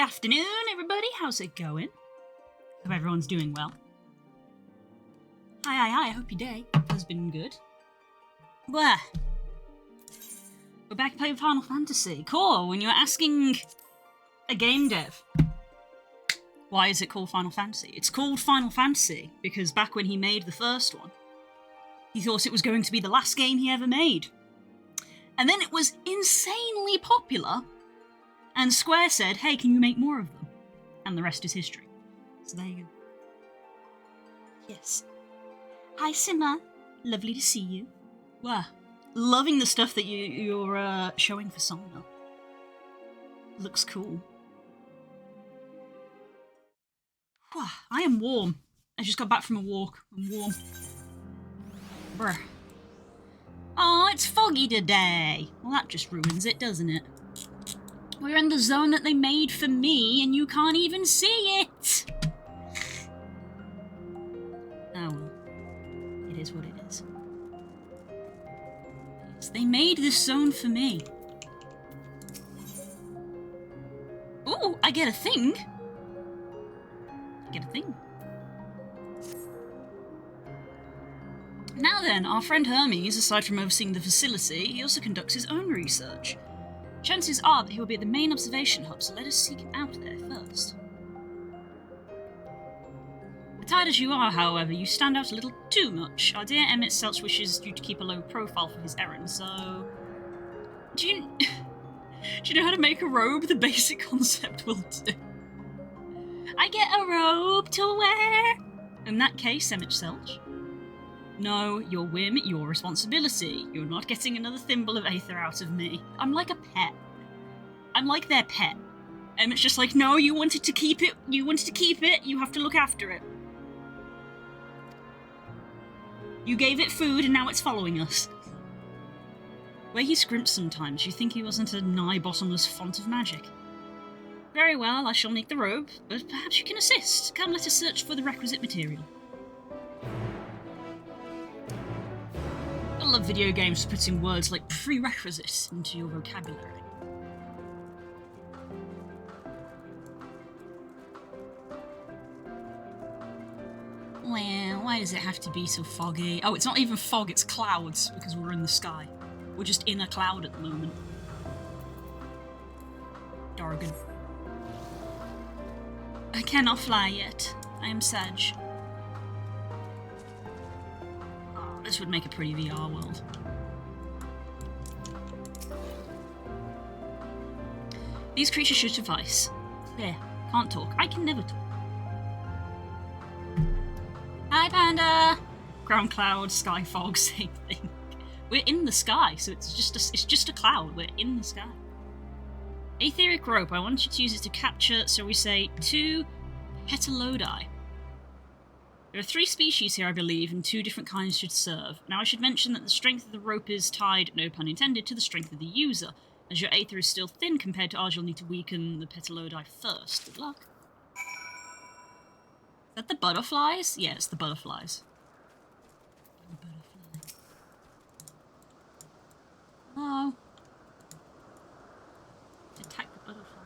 afternoon, everybody. How's it going? Hope everyone's doing well. Hi. I hope your day has been good. Blah. We're back playing Final Fantasy. Cool. When you were asking a game dev, why is it called Final Fantasy? It's called Final Fantasy because back when he made the first one, he thought it was going to be the last game he ever made. And then it was insanely popular, and Square said, hey, can you make more of them? And the rest is history. So there you go. Yes. Hi, Simma. Lovely to see you. Wow. Loving the stuff that you're showing for Somna. Looks cool. Wow, I am warm. I just got back from a walk. I'm warm. Brr. Oh, it's foggy today. Well, that just ruins it, doesn't it? We're in the zone that they made for me, and you can't even see it! Oh well. It is what it is. Yes, they made this zone for me. Ooh, I get a thing! Now then, our friend Hermes, aside from overseeing the facility, he also conducts his own research. Chances are that he will be at the main observation hub, so let us seek him out there first. Tired as you are, however, you stand out a little too much. Our dear Emmett Selch wishes you to keep a low profile for his errand, so... Do you know how to make a robe? The basic concept will do. I get a robe to wear! In that case, Emmett Selch. No, your whim, your responsibility. You're not getting another thimble of aether out of me. I'm like a pet. I'm like their pet. Emmett's just like, no, you wanted to keep it. You have to look after it. You gave it food and now it's following us. The way he scrimpts sometimes, you think he wasn't a nigh bottomless font of magic. Very well, I shall make the robe, but perhaps you can assist. Come, let us search for the requisite material. I love video games putting words like prerequisite into your vocabulary. Well, why does it have to be so foggy? Oh, it's not even fog, it's clouds, because we're in the sky. We're just in a cloud at the moment. Dargan. I cannot fly yet. I am Sag. Oh, this would make a pretty VR world. These creatures should suffice. There, can't talk. I can never talk. Hi, Panda! Ground cloud, sky fog, same thing. We're in the sky, so it's just a cloud. We're in the sky. Etheric rope. I want you to use it to capture, so we say, 2 petalodi. There are 3 species here, I believe, and 2 different kinds should serve. Now, I should mention that the strength of the rope is tied, no pun intended, to the strength of the user. As your aether is still thin compared to ours, you'll need to weaken the petalodi first. Good luck. Is that the butterflies? Yeah, it's the butterflies. Hello? Attack the butterfly.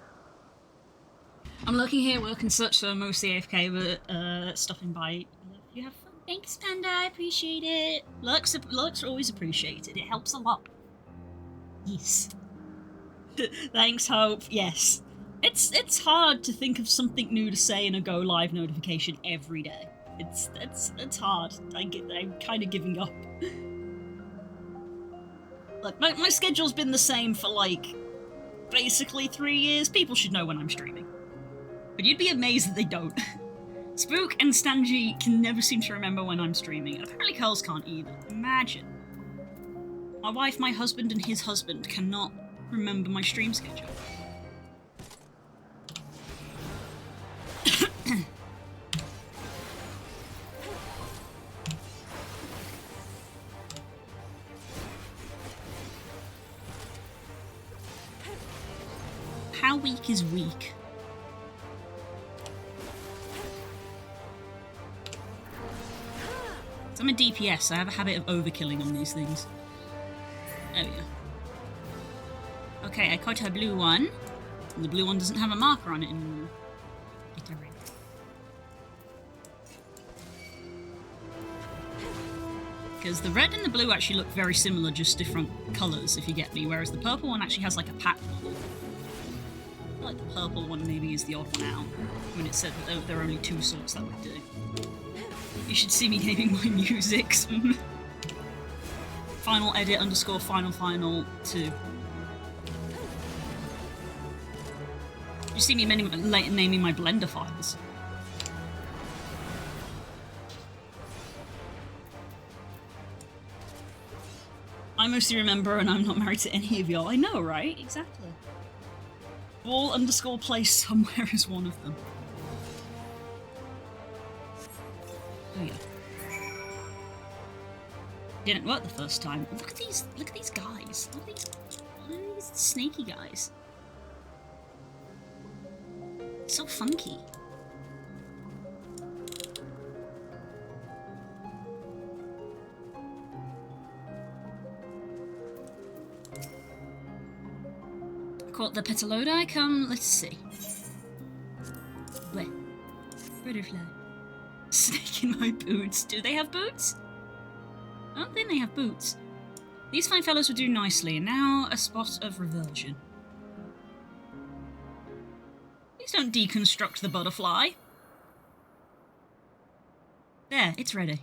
I'm looking here, work and such, so I'm mostly AFK, but stopping by. You have fun. Thanks, Panda, I appreciate it. Lurks are always appreciated. It helps a lot. Yes. Thanks, Hope. Yes. It's hard to think of something new to say in a go live notification every day. It's hard. I'm kind of giving up. Look, my schedule's been the same for like basically 3 years. People should know when I'm streaming, but you'd be amazed that they don't. Spook and Stanji can never seem to remember when I'm streaming. Apparently, Curls can't either. Imagine. My wife, my husband, and his husband cannot remember my stream schedule. How weak is weak? So I'm a DPS, so I have a habit of overkilling on these things. There we go. Okay, I caught a blue one. And the blue one doesn't have a marker on it anymore. Get a red. Because the red and the blue actually look very similar, just different colours, if you get me, whereas the purple one actually has like a pattern on it. I feel like the purple one maybe is the odd one out, when it said that there are only 2 sorts that would do. You should see me naming my musics. Final edit _ final 2. You see me naming my Blender files. I mostly remember, and I'm not married to any of y'all. I know, right? Exactly. Wall _ place somewhere is one of them. Oh yeah. Didn't work the first time. Look at these guys. Look at these snaky guys. So funky. Caught the Petalodi. Come, let's see. Where? Butterfly. Snake in my boots. Do they have boots? I don't think they have boots. These fine fellows would do nicely, and now a spot of reversion. Please don't deconstruct the butterfly. There, it's ready.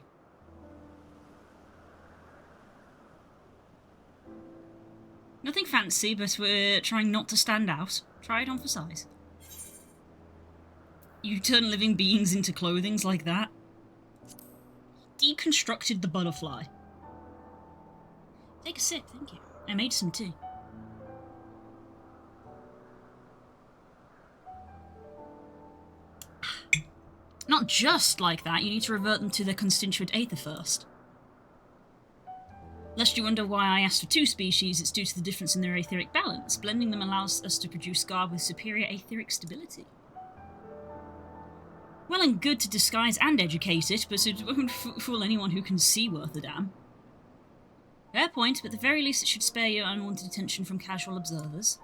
Nothing fancy, but we're trying not to stand out. Try it on for size. You turn living beings into clothings like that? Deconstructed the butterfly. Take a sip, thank you. I made some tea. Not just like that, you need to revert them to their constituent aether first. Lest you wonder why I asked for 2 species, it's due to the difference in their aetheric balance. Blending them allows us to produce garb with superior aetheric stability. Well and good to disguise and educate it, but it won't fool anyone who can see worth a damn. Fair point, but at the very least it should spare you unwanted attention from casual observers.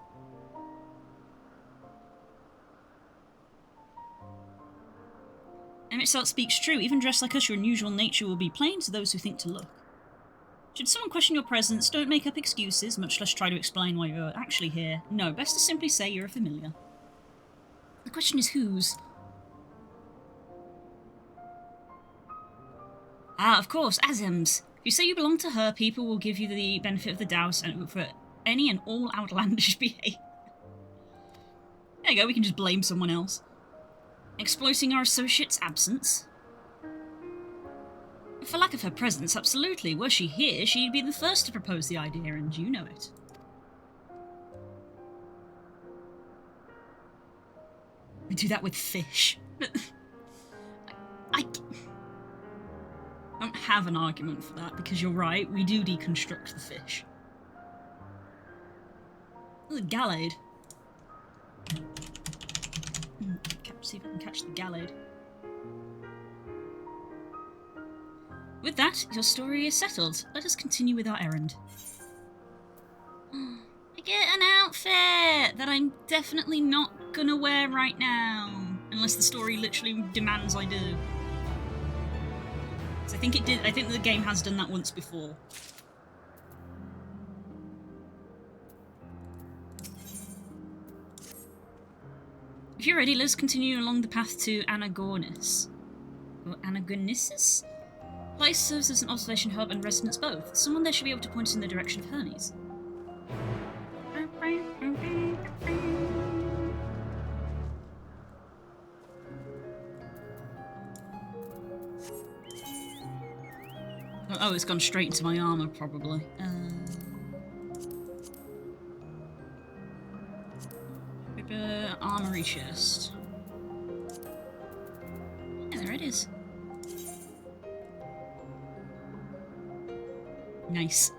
Emitselt speaks true. Even dressed like us, your unusual nature will be plain to those who think to look. Should someone question your presence, don't make up excuses, much less try to explain why you're actually here. No, best to simply say you're a familiar. The question is whose? Ah, of course, Azem's. If you say you belong to her, people will give you the benefit of the doubt for any and all outlandish behaviour. There you go, we can just blame someone else. Exploiting our associate's absence? For lack of her presence, absolutely. Were she here, she'd be the first to propose the idea, and you know it. We do that with fish. I don't have an argument for that, because you're right, we do deconstruct the fish. Oh, the gallade. See if I can catch the gallade. With that, your story is settled. Let us continue with our errand. I get an outfit that I'm definitely not gonna wear right now. Unless the story literally demands I do. So I think it did. I think the game has done that once before. If you're ready, let's continue along the path to Anagonis. Or Anagonissus? The place serves as an observation hub and residence both. Someone there should be able to point us in the direction of Hermes. Oh, it's gone straight into my armor, probably. Armory chest. Yeah, there it is. Nice.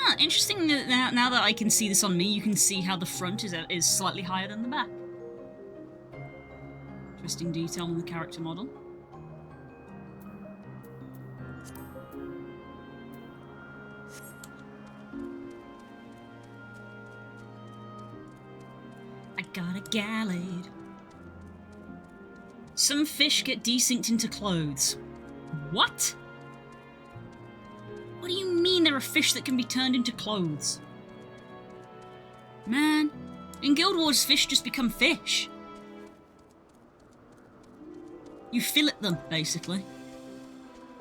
Ah, interesting that now that I can see this on me, you can see how the front is slightly higher than the back. Interesting detail on the character model. got a gallade. Some fish get desynced into clothes. What? What do you mean there are fish that can be turned into clothes? Man, in Guild Wars, fish just become fish. You fillet them, basically.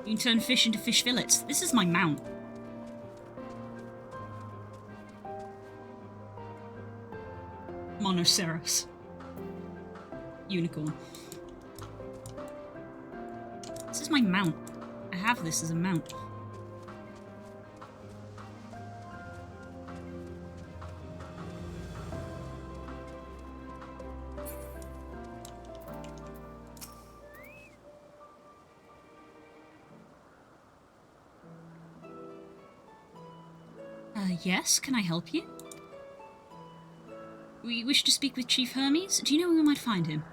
You can turn fish into fish fillets. This is my mount. Monoceros. Unicorn. This is my mount. I have this as a mount. Yes, can I help you? We wish to speak with Chief Hermes. Do you know where we might find him?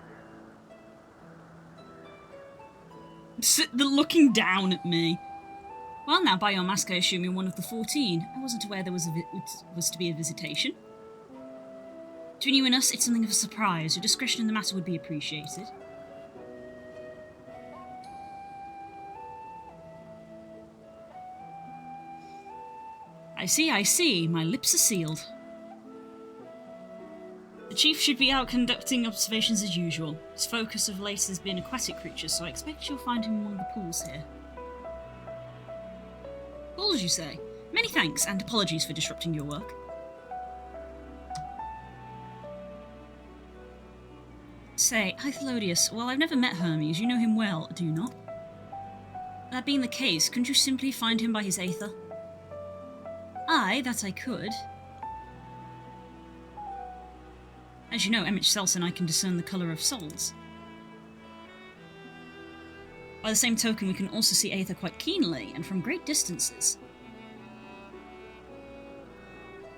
They're looking down at me. Well, now, by your mask, I assume you're one of the 14. I wasn't aware there was to be a visitation. Between you and us, it's something of a surprise. Your discretion in the matter would be appreciated. I see. My lips are sealed. The Chief should be out conducting observations as usual. His focus of late has been aquatic creatures, so I expect you'll find him in one of the pools here. Pools, you say? Many thanks, and apologies for disrupting your work. Say, Hythelodius, while I've never met Hermes, you know him well, do you not? That being the case, couldn't you simply find him by his aether? Aye, that I could. As you know, MHCelsa and I can discern the colour of souls. By the same token, we can also see aether quite keenly, and from great distances.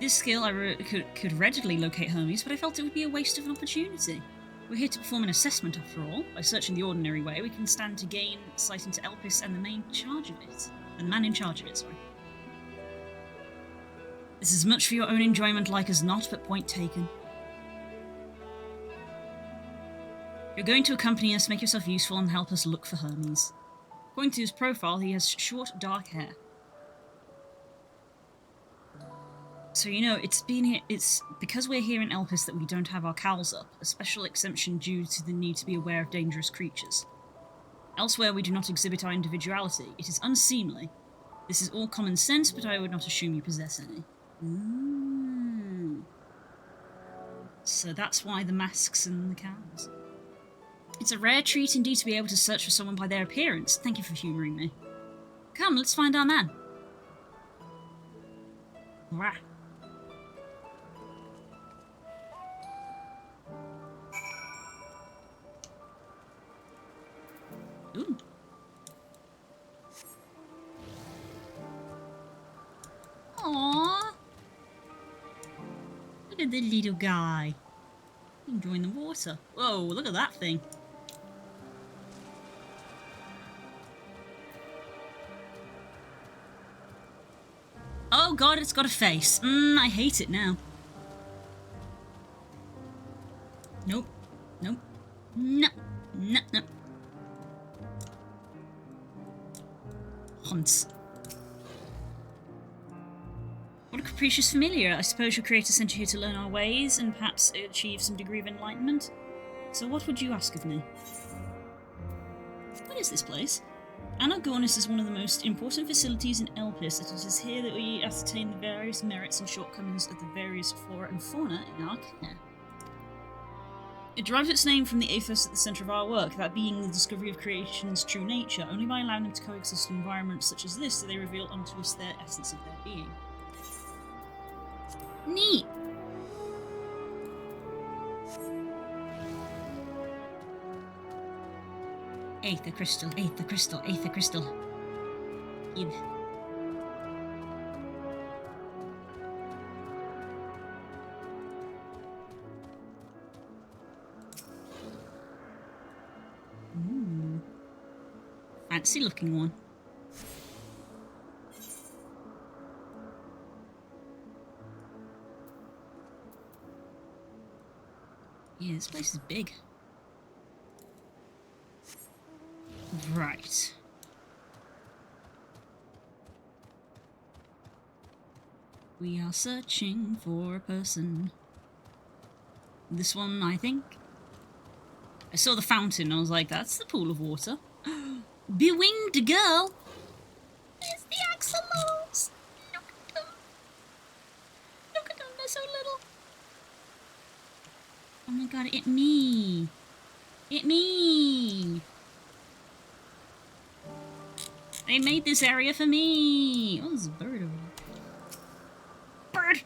This skill I could readily locate Hermes, but I felt it would be a waste of an opportunity. We're here to perform an assessment, after all. By searching the ordinary way, we can stand to gain sight into Elpis and the man in charge of it, sorry. This is much for your own enjoyment like as not, but point taken. You're going to accompany us, make yourself useful, and help us look for Hermes. According to his profile, he has short, dark hair. So, you know, it's because we're here in Elpis that we don't have our cowls up, a special exemption due to the need to be aware of dangerous creatures. Elsewhere, we do not exhibit our individuality. It is unseemly. This is all common sense, but I would not assume you possess any. So that's why the masks and the cows. It's a rare treat indeed to be able to search for someone by their appearance. Thank you for humouring me. Come, let's find our man. Rah. Ooh. Aww. Look at the little guy. Enjoying the water. Whoa, look at that thing. Oh god, it's got a face. I hate it now. Nope. Nope. No. No, no. Hunts. What a capricious familiar. I suppose your creator sent you here to learn our ways and perhaps achieve some degree of enlightenment. So what would you ask of me? What is this place? Anagornis is one of the most important facilities in Elpis, and it is here that we ascertain the various merits and shortcomings of the various flora and fauna in our care. It derives its name from the ethos at the centre of our work, that being the discovery of creation's true nature. Only by allowing them to coexist in environments such as this do they reveal unto us their essence of their being. Neat! Aether crystal, aether crystal, aether crystal. Give. Fancy looking one. Yeah, this place is big. Right. We are searching for a person. This one, I think. I saw the fountain, I was like, that's the pool of water. Bewinged girl! It's the axolotls! Look at them! Look at them, they're so little! Oh my god, it me! It me! They made this area for me! Oh, there's a bird over there. Bird!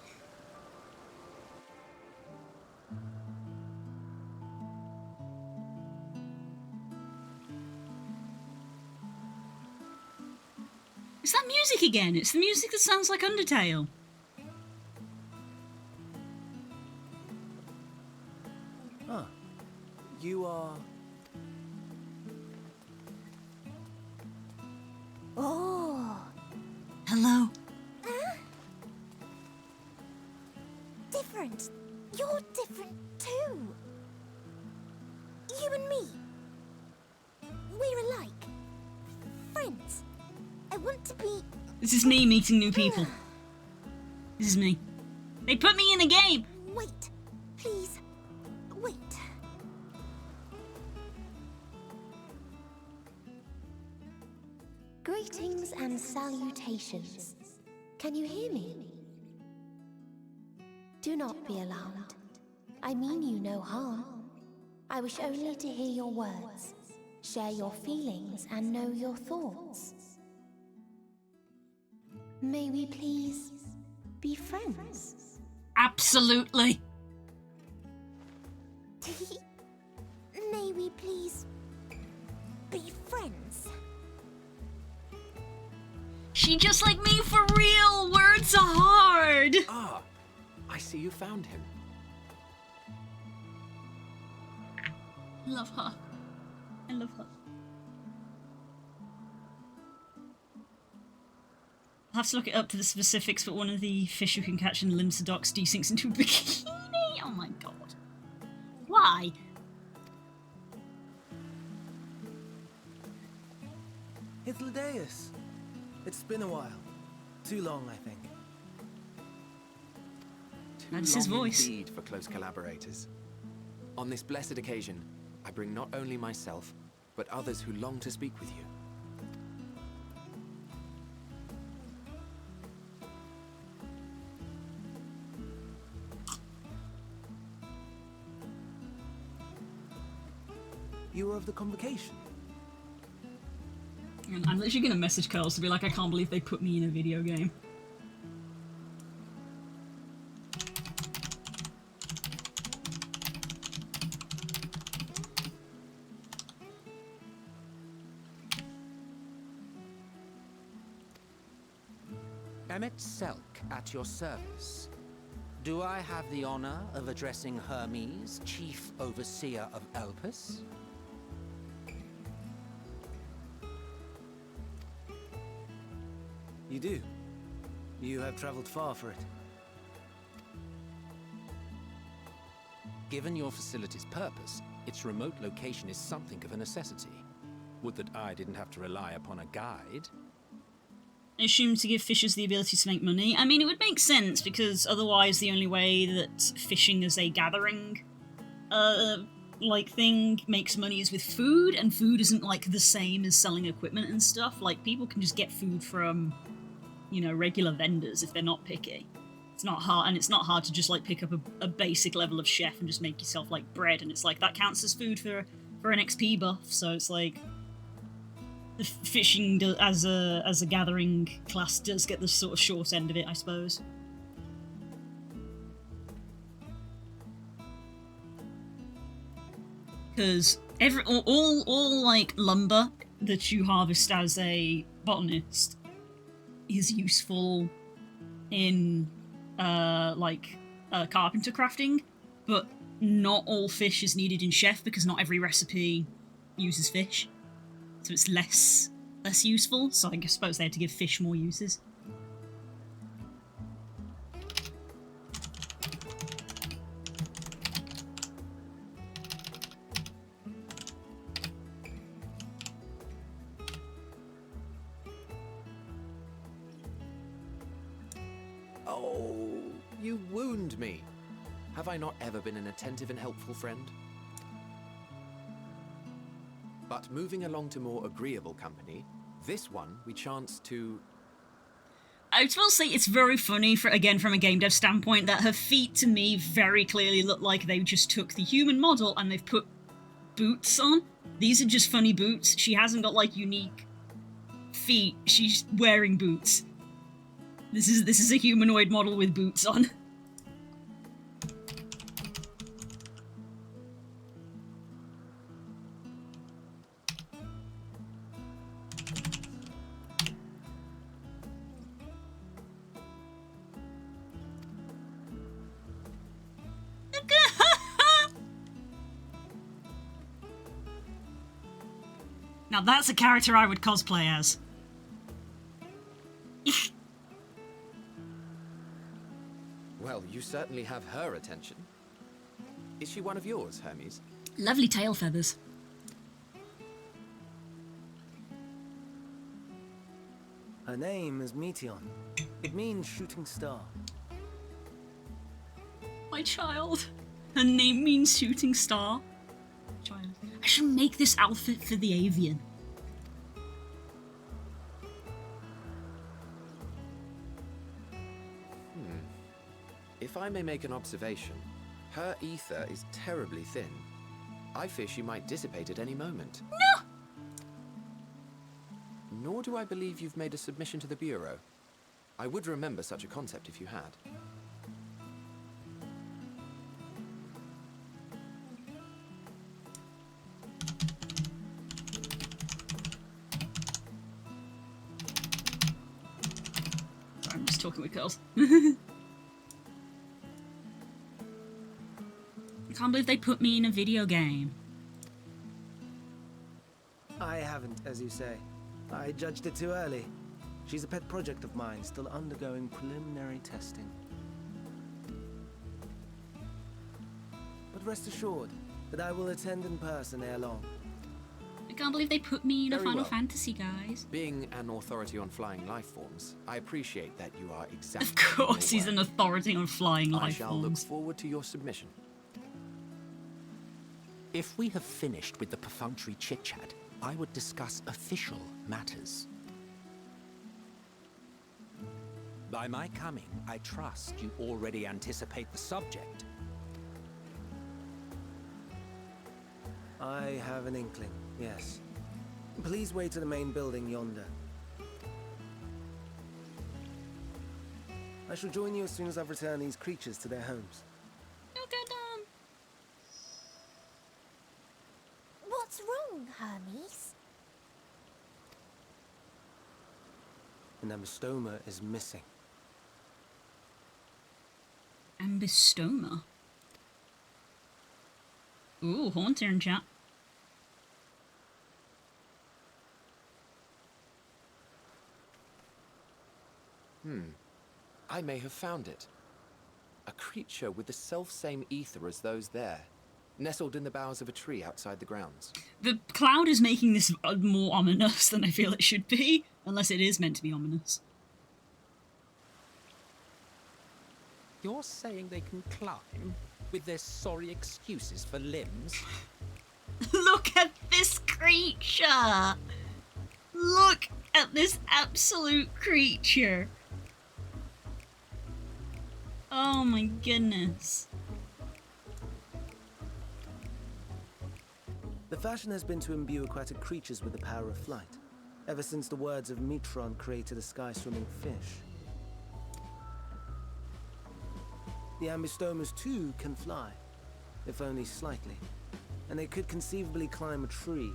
It's that music again! It's the music that sounds like Undertale. Huh. You are... Oh. Hello. Different. You're different too. You and me. We're alike. Friends. I want to be... This is me meeting new people. This is me. They put me in the game! Wait. Please. Wait. Greetings and salutations. Can you hear me? Do not be alarmed. I mean you no harm. I wish only to hear your words, share your feelings, and know your thoughts. May we please be friends? Absolutely. May we please be friends? She just like me for real. Words are hard. Ah, I see you found him. Love her. I love her. I'll have to look it up to the specifics, but one of the fish you can catch in Limsadox desinks into a bikini. Oh my god. Why? Hythlodaeus. It's been a while. Too long, I think. That's his voice. Indeed for close collaborators. On this blessed occasion, I bring not only myself, but others who long to speak with you. You were of the convocation. I'm literally gonna message Curls to be like, I can't believe they put me in a video game. Emmet Selk at your service. Do I have the honor of addressing Hermes, Chief Overseer of Elpis? You do. You have traveled far for it. Given your facility's purpose, its remote location is something of a necessity. Would that I didn't have to rely upon a guide. I assume to give fishers the ability to make money. I mean, it would make sense, because otherwise the only way that fishing as a gathering, like, thing makes money is with food, and food isn't, like, the same as selling equipment and stuff. Like, people can just get food from, you know, regular vendors if they're not picky. It's not hard, and it's not hard to just, like, pick up a basic level of chef and just make yourself, like, bread, and it's like, that counts as food for an XP buff, so it's like... The fishing as a gathering class does get the sort of short end of it, I suppose. Because all like lumber that you harvest as a botanist is useful in carpenter crafting, but not all fish is needed in chef because not every recipe uses fish. So it's less useful, so I suppose they had to give fish more uses. Oh, you wound me. Have I not ever been an attentive and helpful friend? But moving along to more agreeable company, this one we chance to... I will say it's very funny, again from a game dev standpoint, that her feet to me very clearly look like they just took the human model and they've put boots on. These are just funny boots. She hasn't got like unique feet. She's wearing boots. This is a humanoid model with boots on. Now that's a character I would cosplay as. Well, you certainly have her attention. Is she one of yours, Hermes? Lovely tail feathers. Her name is Meteon. It means shooting star. My child. Her name means shooting star. Child. I should make this outfit for the avian. If I may make an observation, her ether is terribly thin. I fear she might dissipate at any moment. No! Nor do I believe you've made a submission to the Bureau. I would remember such a concept if you had. Sorry, I'm just talking with girls. I can't believe they put me in a video game. I haven't, as you say. I judged it too early. She's a pet project of mine, still undergoing preliminary testing. But rest assured that I will attend in person ere long. I can't believe they put me in a Very Final well. Fantasy, guys. Being an authority on flying life forms, I appreciate that you are exactly... Of course, he's an authority on flying I life shall look forms. forward to your submission. If we have finished with the perfunctory chit-chat, I would discuss official matters. By my coming, I trust you already anticipate the subject. I have an inkling, yes. Please wait to the main building yonder. I shall join you as soon as I've returned these creatures to their homes. Look at them. What's wrong, Hermes? An ambystoma is missing. Ambystoma. Ooh, Haunter in chat. I may have found it. A creature with the self-same ether as those there, nestled in the boughs of a tree outside the grounds. The cloud is making this more ominous than I feel it should be, unless it is meant to be ominous. You're saying they can climb with their sorry excuses for limbs? Look at this creature! Look at this absolute creature! Oh my goodness. The fashion has been to imbue aquatic creatures with the power of flight, ever since the words of Metron created a sky-swimming fish. The ambystomas too can fly, if only slightly, and they could conceivably climb a tree.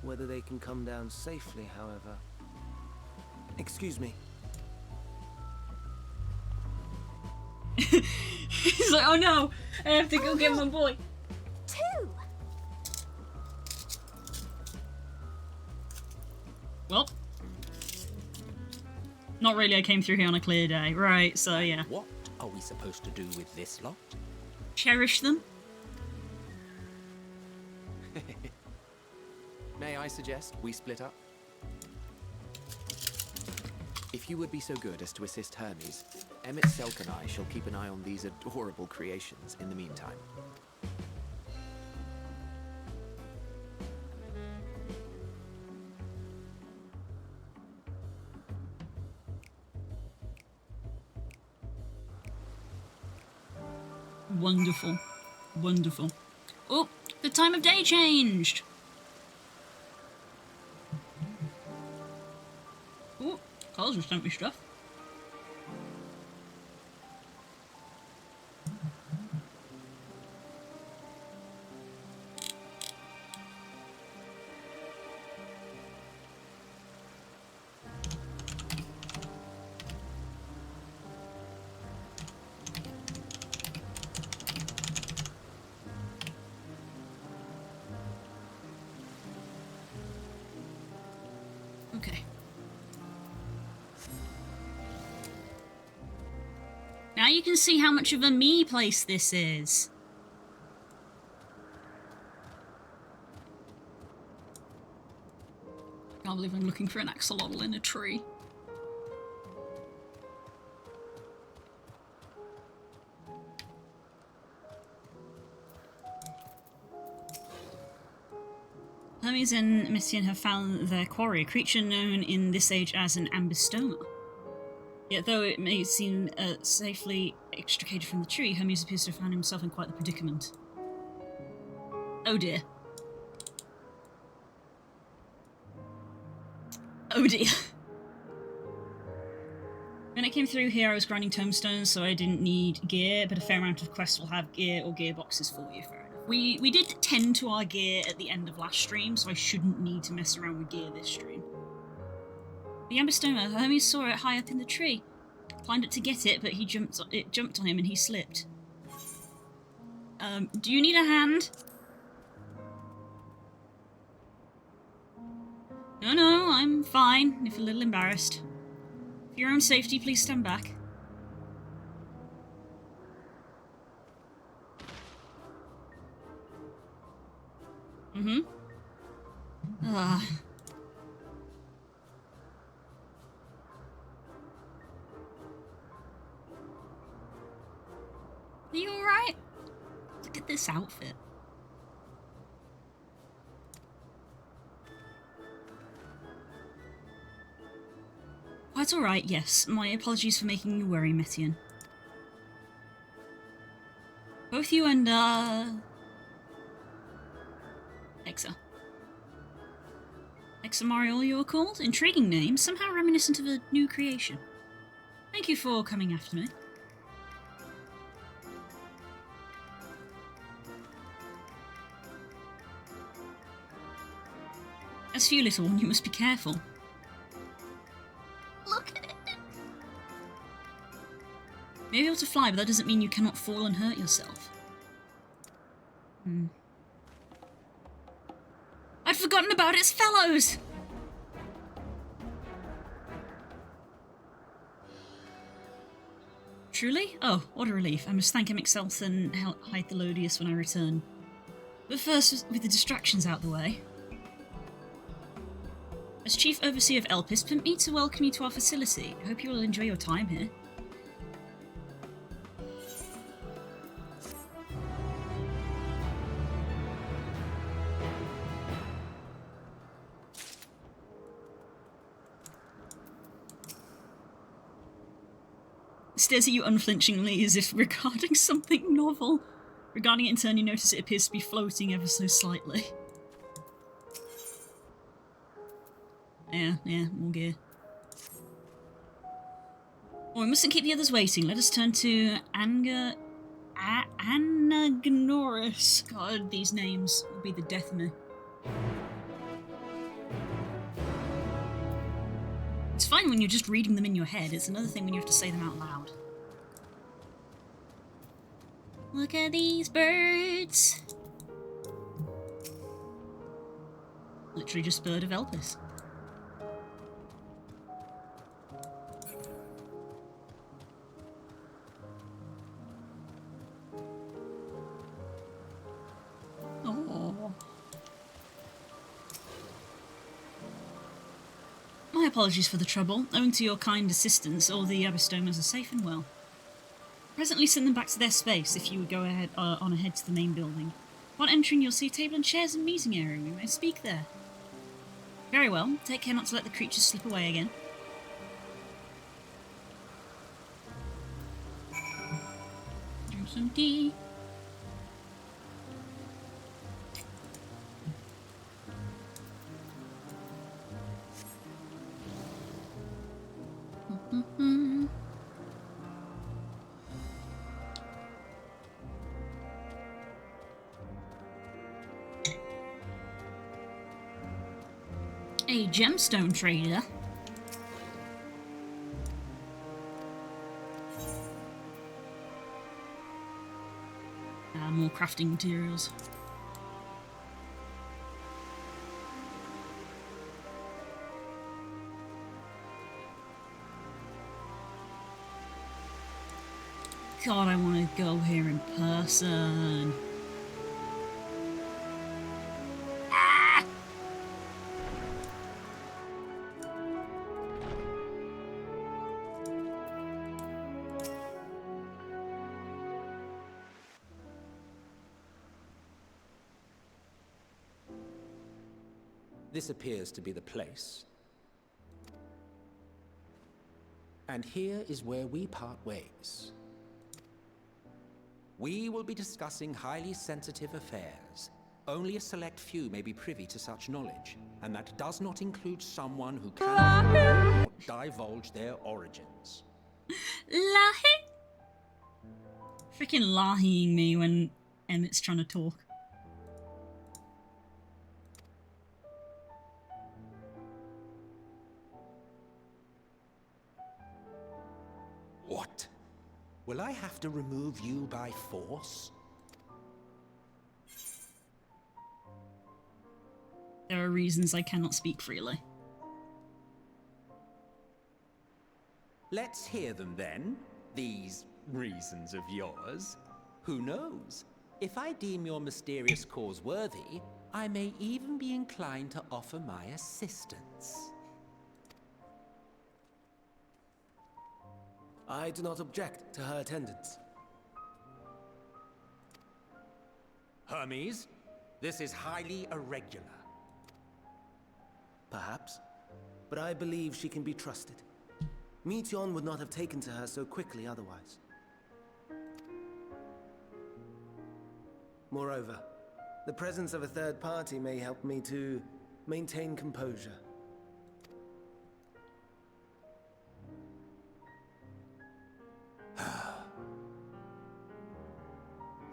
Whether they can come down safely, however... Excuse me. He's like, oh no, I have to go get my boy. 2! Well, not really, I came through here on a clear day. Right, so yeah. What are we supposed to do with this lot? Cherish them. May I suggest we split up? If you would be so good as to assist Hermes, Emmett Selk and I shall keep an eye on these adorable creations in the meantime. Wonderful. Wonderful. Oh, the time of day changed! Oh, Carl's just sent me stuff. Okay. Now you can see how much of a me place this is. I can't believe I'm looking for an axolotl in a tree. Hermes and Messian have found their quarry, a creature known in this age as an ambystoma. Yet though it may seem safely extricated from the tree, Hermes appears to have found himself in quite the predicament. Oh dear. Oh dear. When I came through here, I was grinding tomestones, so I didn't need gear, but a fair amount of quests will have gear or gearboxes for you. Fair enough. We did tend to our gear at the end of last stream, so I shouldn't need to mess around with gear this stream. The ambystoma, Hermes saw it high up in the tree. Climbed it to get it, but it jumped on him and he slipped. Do you need a hand? No, I'm fine, if a little embarrassed. For your own safety, please stand back. Mm-hmm. Ah. Are you alright? Look at this outfit. Quite alright, yes. My apologies for making you worry, Metian. Both you and, Exa. Exa Mariol, you're called? Intriguing name, somehow reminiscent of a new creation. Thank you for coming after me. As for you, little one, you must be careful. Look at it! You may be able to fly, but that doesn't mean you cannot fall and hurt yourself. I'd forgotten about its fellows! Truly? Oh, what a relief. I must thank Mixelth and Hythelodius when I return. But first, with the distractions out the way. As Chief Overseer of Elpis, permit me to welcome you to our facility. I hope you will enjoy your time here. Stares at you unflinchingly as if regarding something novel. Regarding it in turn, you notice it appears to be floating ever so slightly. Yeah, more gear. Oh, we mustn't keep the others waiting. Let us turn to Anagnoris. God, these names will be the death of me. It's fine when you're just reading them in your head. It's another thing when you have to say them out loud. Look at these birds. Literally just bird of Elpis. apologies for the trouble. Owing to your kind assistance, all the Abistomas are safe and well. Presently send them back to their space if you would go ahead on ahead to the main building. Upon entering, you'll see a table and chairs and meeting area. We may speak there. Very well. Take care not to let the creatures slip away again. Drink some tea. A gemstone trader. More crafting materials. God, I want to go here in person. This appears to be the place. And here is where we part ways. We will be discussing highly sensitive affairs. Only a select few may be privy to such knowledge, and that does not include someone who cannot divulge their origins. Lahi? Freaking lahiing me when Emmett's trying to talk. What? Will I have to remove you by force? There are reasons I cannot speak freely. Let's hear them then, these reasons of yours. Who knows? If I deem your mysterious cause worthy, I may even be inclined to offer my assistance. I do not object to her attendance. Hermes, this is highly irregular. Perhaps, but I believe she can be trusted. Meteon would not have taken to her so quickly otherwise. Moreover, the presence of a third party may help me to maintain composure.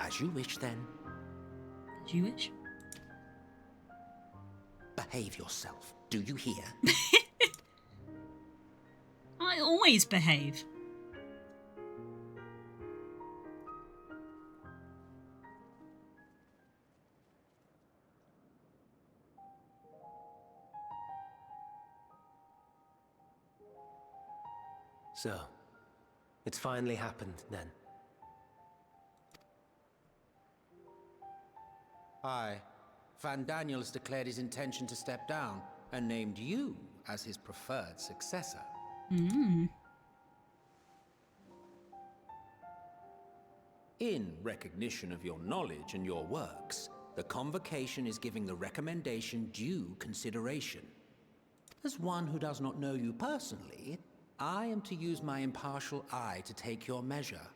As you wish, then. As you wish. Behave yourself, do you hear? I always behave. So, it's finally happened, then. Aye. Van Daniel has declared his intention to step down and named you as his preferred successor. In recognition of your knowledge and your works, the convocation is giving the recommendation due consideration. As one who does not know you personally, I am to use my impartial eye to take your measure.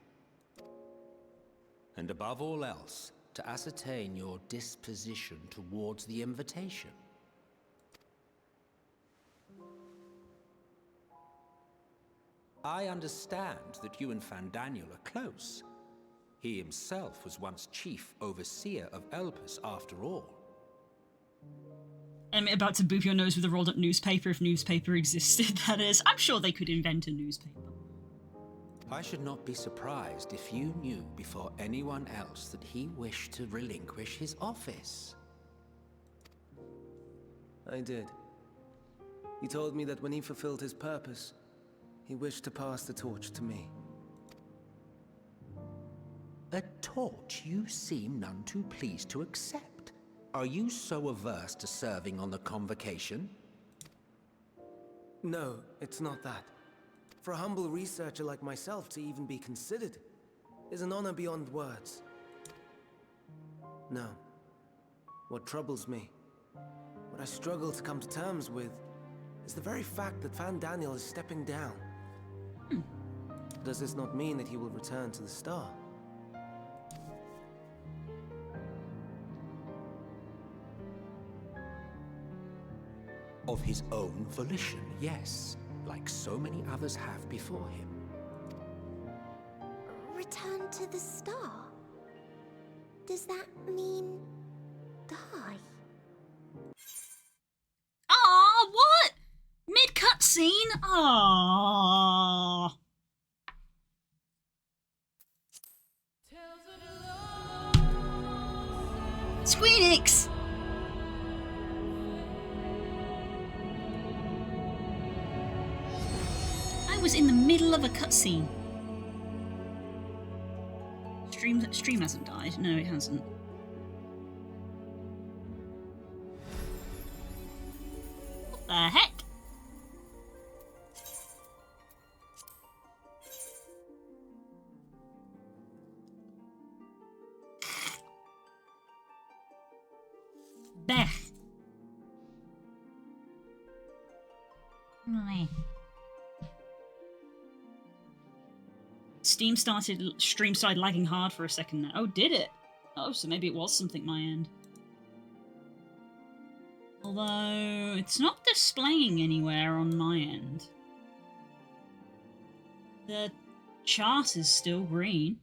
And above all else, to ascertain your disposition towards the invitation. I understand that you and Van Daniel are close. He himself was once chief overseer of Elpis, after all. I'm about to boop your nose with a rolled up newspaper if newspaper existed, that is. I'm sure they could invent a newspaper. I should not be surprised if you knew before anyone else that he wished to relinquish his office. I did. He told me that when he fulfilled his purpose, he wished to pass the torch to me. A torch you seem none too pleased to accept. Are you so averse to serving on the convocation? No, it's not that. For a humble researcher like myself to even be considered is an honor beyond words. No. What troubles me, what I struggle to come to terms with, is the very fact that Van Daniel is stepping down. Does this not mean that he will return to the star? Of his own volition, yes, like so many others have before him. Return to the star? Does that mean die? Aw, what? Mid-cutscene? Aw. Squeenix! I was in the middle of a cutscene. Stream hasn't died. No, it hasn't. What the heck? Beth. Stream started lagging hard for a second there. Oh, did it? Oh, so maybe it was something my end. Although, it's not displaying anywhere on my end. The chart is still green.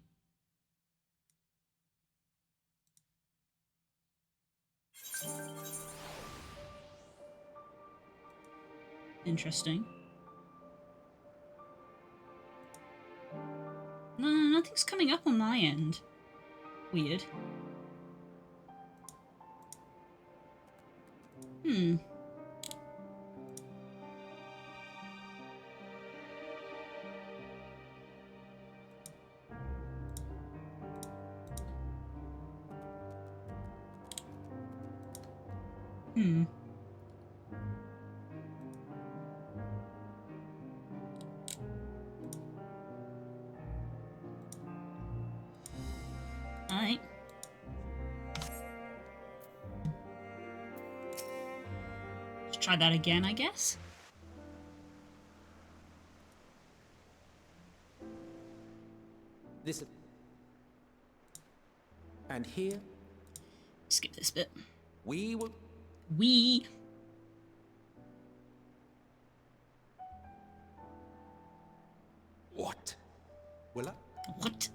Interesting. No, nothing's coming up on my end. Weird. Hmm. Hmm. Alright. Let's try that again, I guess. This. And here Skip this bit. we will. We. What? Will I? What?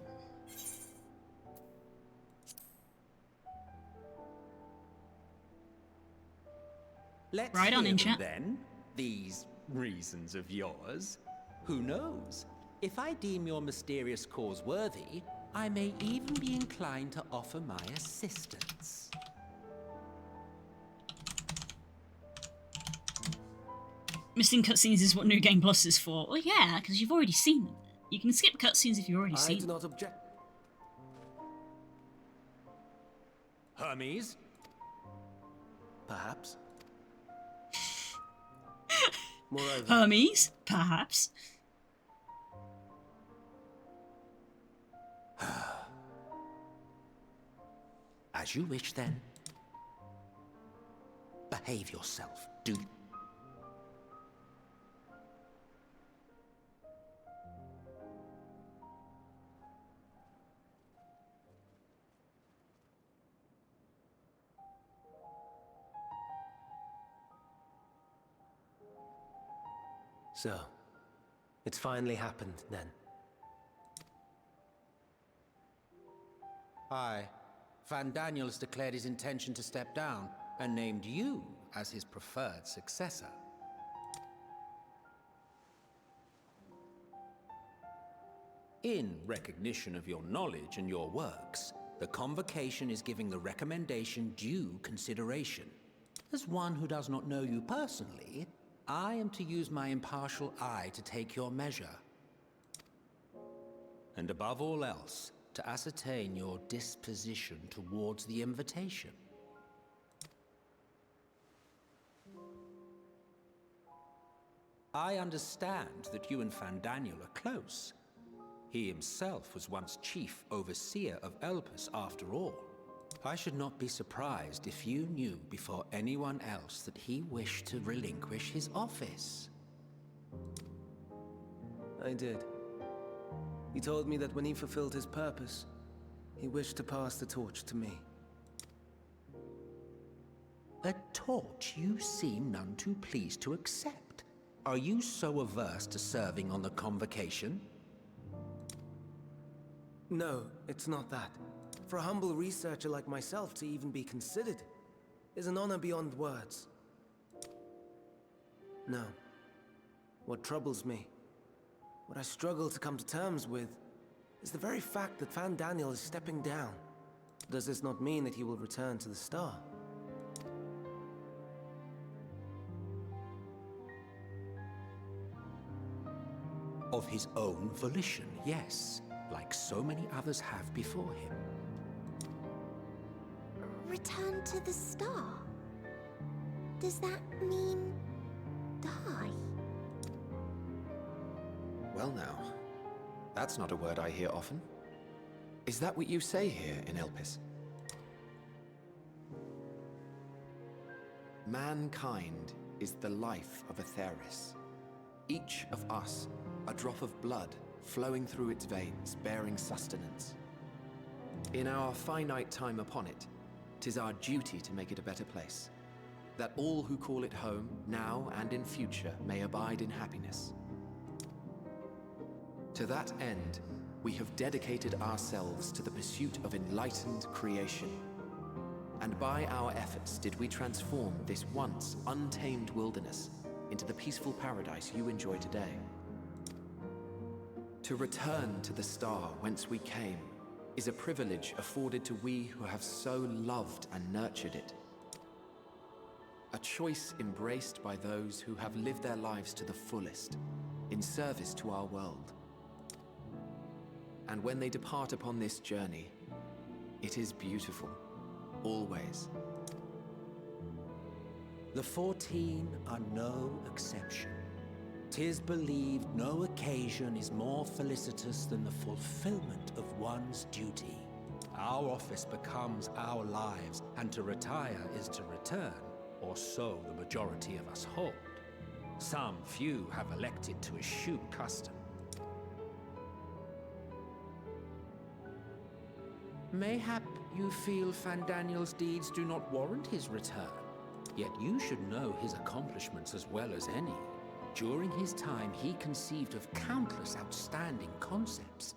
Let's Right on, hear in them chat. then. These reasons of yours. Who knows? If I deem your mysterious cause worthy, I may even be inclined to offer my assistance. Missing cutscenes is what New Game Plus is for. Well, yeah, because you've already seen them. You can skip cutscenes if you've already I seen do them. not object. Hermes? Perhaps. Moreover, Hermes, perhaps. As you wish, then. Behave yourself, do. so, it's finally happened then. Aye. Van Daniel has declared his intention to step down and named you as his preferred successor. In recognition of your knowledge and your works, the Convocation is giving the recommendation due consideration. As one who does not know you personally, I am to use my impartial eye to take your measure. And above all else, to ascertain your disposition towards the invitation. I understand that you and Fandaniel are close. He himself was once chief overseer of Elpis after all. I should not be surprised if you knew before anyone else that he wished to relinquish his office. I did. He told me that when he fulfilled his purpose, he wished to pass the torch to me. A torch you seem none too pleased to accept. Are you so averse to serving on the Convocation? No, it's not that. For a humble researcher like myself to even be considered is an honor beyond words. No. What troubles me, what I struggle to come to terms with, is the very fact that Fandaniel is stepping down. Does this not mean that he will return to the Star? Of his own volition, yes. Like so many others have before him. Return to the Star? Does that mean die? Well now, that's not a word I hear often. Is that what you say here in Elpis? Mankind is the life of Atheris. Each of us, a drop of blood flowing through its veins, bearing sustenance. In our finite time upon it, 'tis our duty to make it a better place, that all who call it home, now and in future, may abide in happiness. To that end, we have dedicated ourselves to the pursuit of enlightened creation. And by our efforts did we transform this once untamed wilderness into the peaceful paradise you enjoy today. To return to the Star whence we came is a privilege afforded to we who have so loved and nurtured it. A choice embraced by those who have lived their lives to the fullest, in service to our world. And when they depart upon this journey, it is beautiful, always. The 14 are no exception. 'Tis believed no occasion is more felicitous than the fulfillment of one's duty. Our office becomes our lives, and to retire is to return, or so the majority of us hold. Some few have elected to eschew custom. Mayhap you feel Fandaniel's deeds do not warrant his return. Yet you should know his accomplishments as well as any. During his time, he conceived of countless outstanding concepts.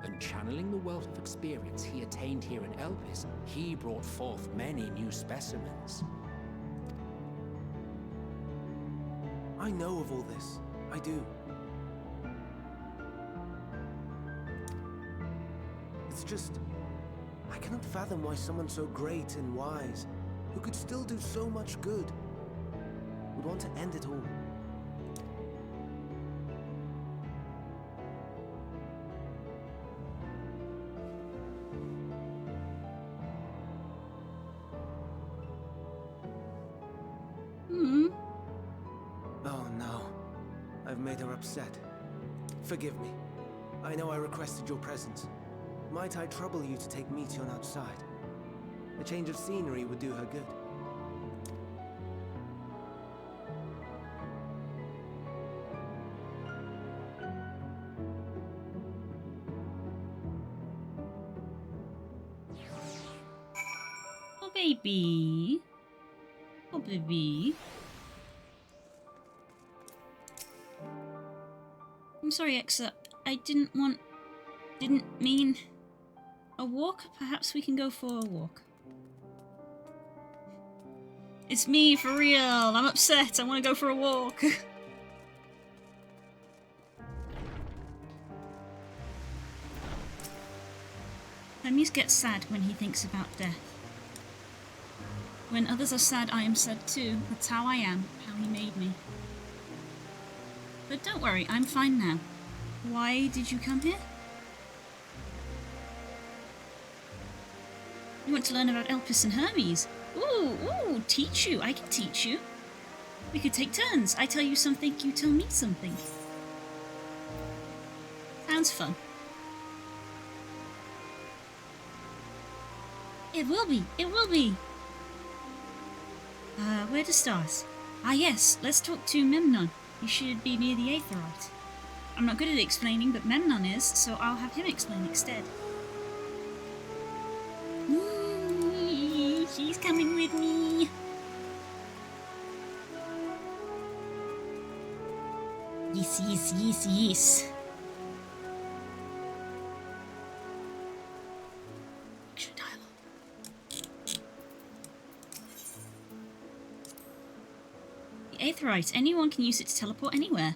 And channeling the wealth of experience he attained here in Elpis, he brought forth many new specimens. I know of all this. I do. It's just, I cannot fathom why someone so great and wise, who could still do so much good, would want to end it all. Oh no, I've made her upset. Forgive me. I know I requested your presence. Might I trouble you to take Meteon outside? A change of scenery would do her good. Oh, baby. Oh, baby. I'm sorry, Exa. I didn't mean... A walk? Perhaps we can go for a walk. It's me, for real. I'm upset. I want to go for a walk. Hermes gets sad when he thinks about death. When others are sad, I am sad too. That's how I am, how he made me. But don't worry, I'm fine now. Why did you come here? You want to learn about Elpis and Hermes? Ooh, teach you. I can teach you. We could take turns. I tell you something, you tell me something. Sounds fun. It will be. It will be. Where are the stars? Ah, yes. Let's talk to Memnon. He should be near the Aetherite. I'm not good at explaining, but Memnon is, so I'll have him explain instead. She's coming with me. Yes, yes, yes, yes. Action dialogue. The Aetherite. Anyone can use it to teleport anywhere.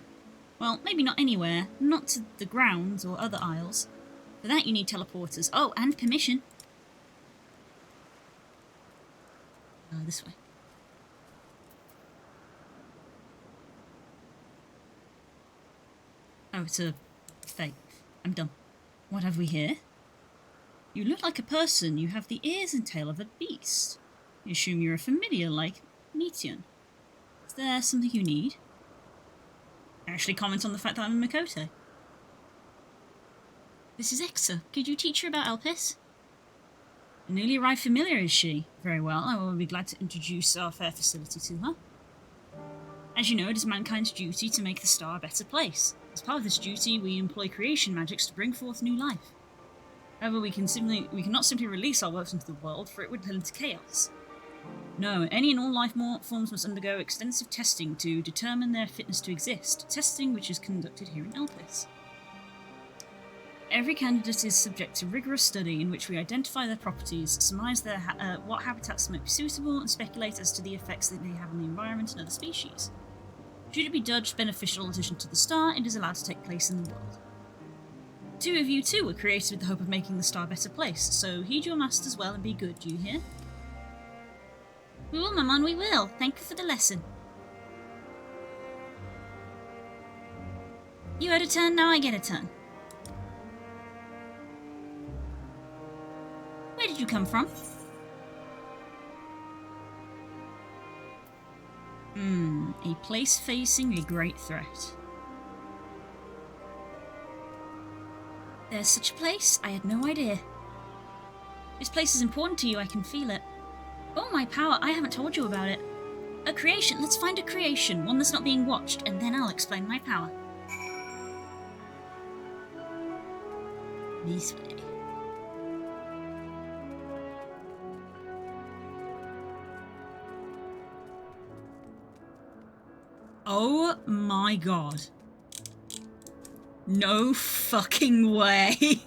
Well, maybe not anywhere. Not to the grounds or other isles. For that you need teleporters. Oh, and permission. This way. Oh, it's a fake. I'm done. What have we here? You look like a person. You have the ears and tail of a beast. I assume you're a familiar like Meteon. Is there something you need? Actually comment on the fact that I'm a Makoto. This is Exa. Could you teach her about Elpis? A newly arrived familiar, is she? Very well, I will be glad to introduce our fair facility to her. As you know, it is mankind's duty to make the star a better place. As part of this duty, we employ creation magics to bring forth new life. However, we cannot simply release our works into the world, for it would turn into chaos. No, any and all life forms must undergo extensive testing to determine their fitness to exist, testing which is conducted here in Elpis. Every candidate is subject to rigorous study in which we identify their properties, surmise their what habitats might be suitable, and speculate as to the effects that they have on the environment and other species. Should it be judged beneficial addition to the star, it is allowed to take place in the world. Two of you too were created with the hope of making the star a better place, so heed your masters well and be good, do you hear? We will, Maman, we will. Thank you for the lesson. You had a turn, now I get a turn. Where did you come from? A place facing a great threat. There's such a place? I had no idea. This place is important to you, I can feel it. Oh, my power, I haven't told you about it. A creation, let's find a creation, one that's not being watched, and then I'll explain my power. This way. Oh my god. No fucking way.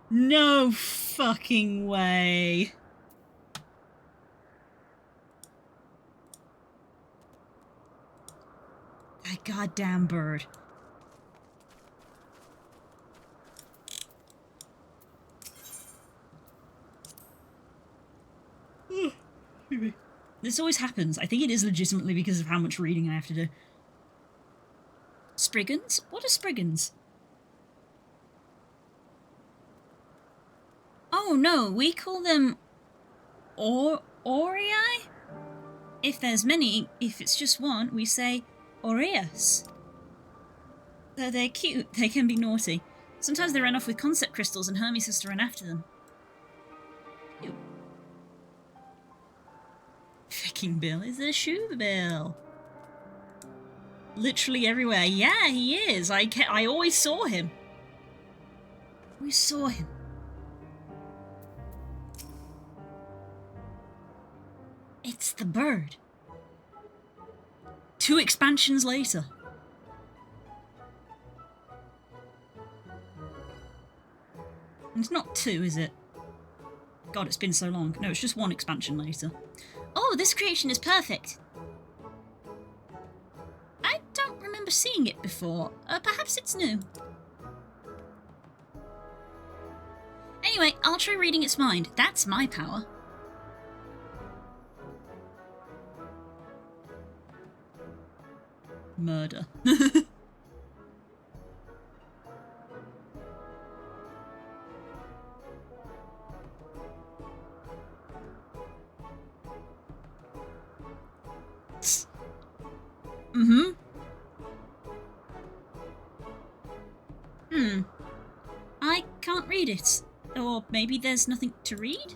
No fucking way. That goddamn bird. This always happens. I think it is legitimately because of how much reading I have to do. Spriggans? What are Spriggans? Oh no, we call them Aurea? If there's many, if it's just one, we say Aureus. Though they're cute, they can be naughty. Sometimes they run off with concept crystals and Hermes has to run after them. Ew. Fucking Bill is a shoe bill. Literally everywhere. Yeah, he is. I always saw him. We saw him. It's the bird. 2 expansions later. It's not 2, is it? God, it's been so long. No, it's just 1 expansion later. Oh, this creation is perfect. I don't remember seeing it before. Perhaps it's new. Anyway, I'll try reading its mind. That's my power. Murder. Mm-hmm. I can't read it. Or maybe there's nothing to read?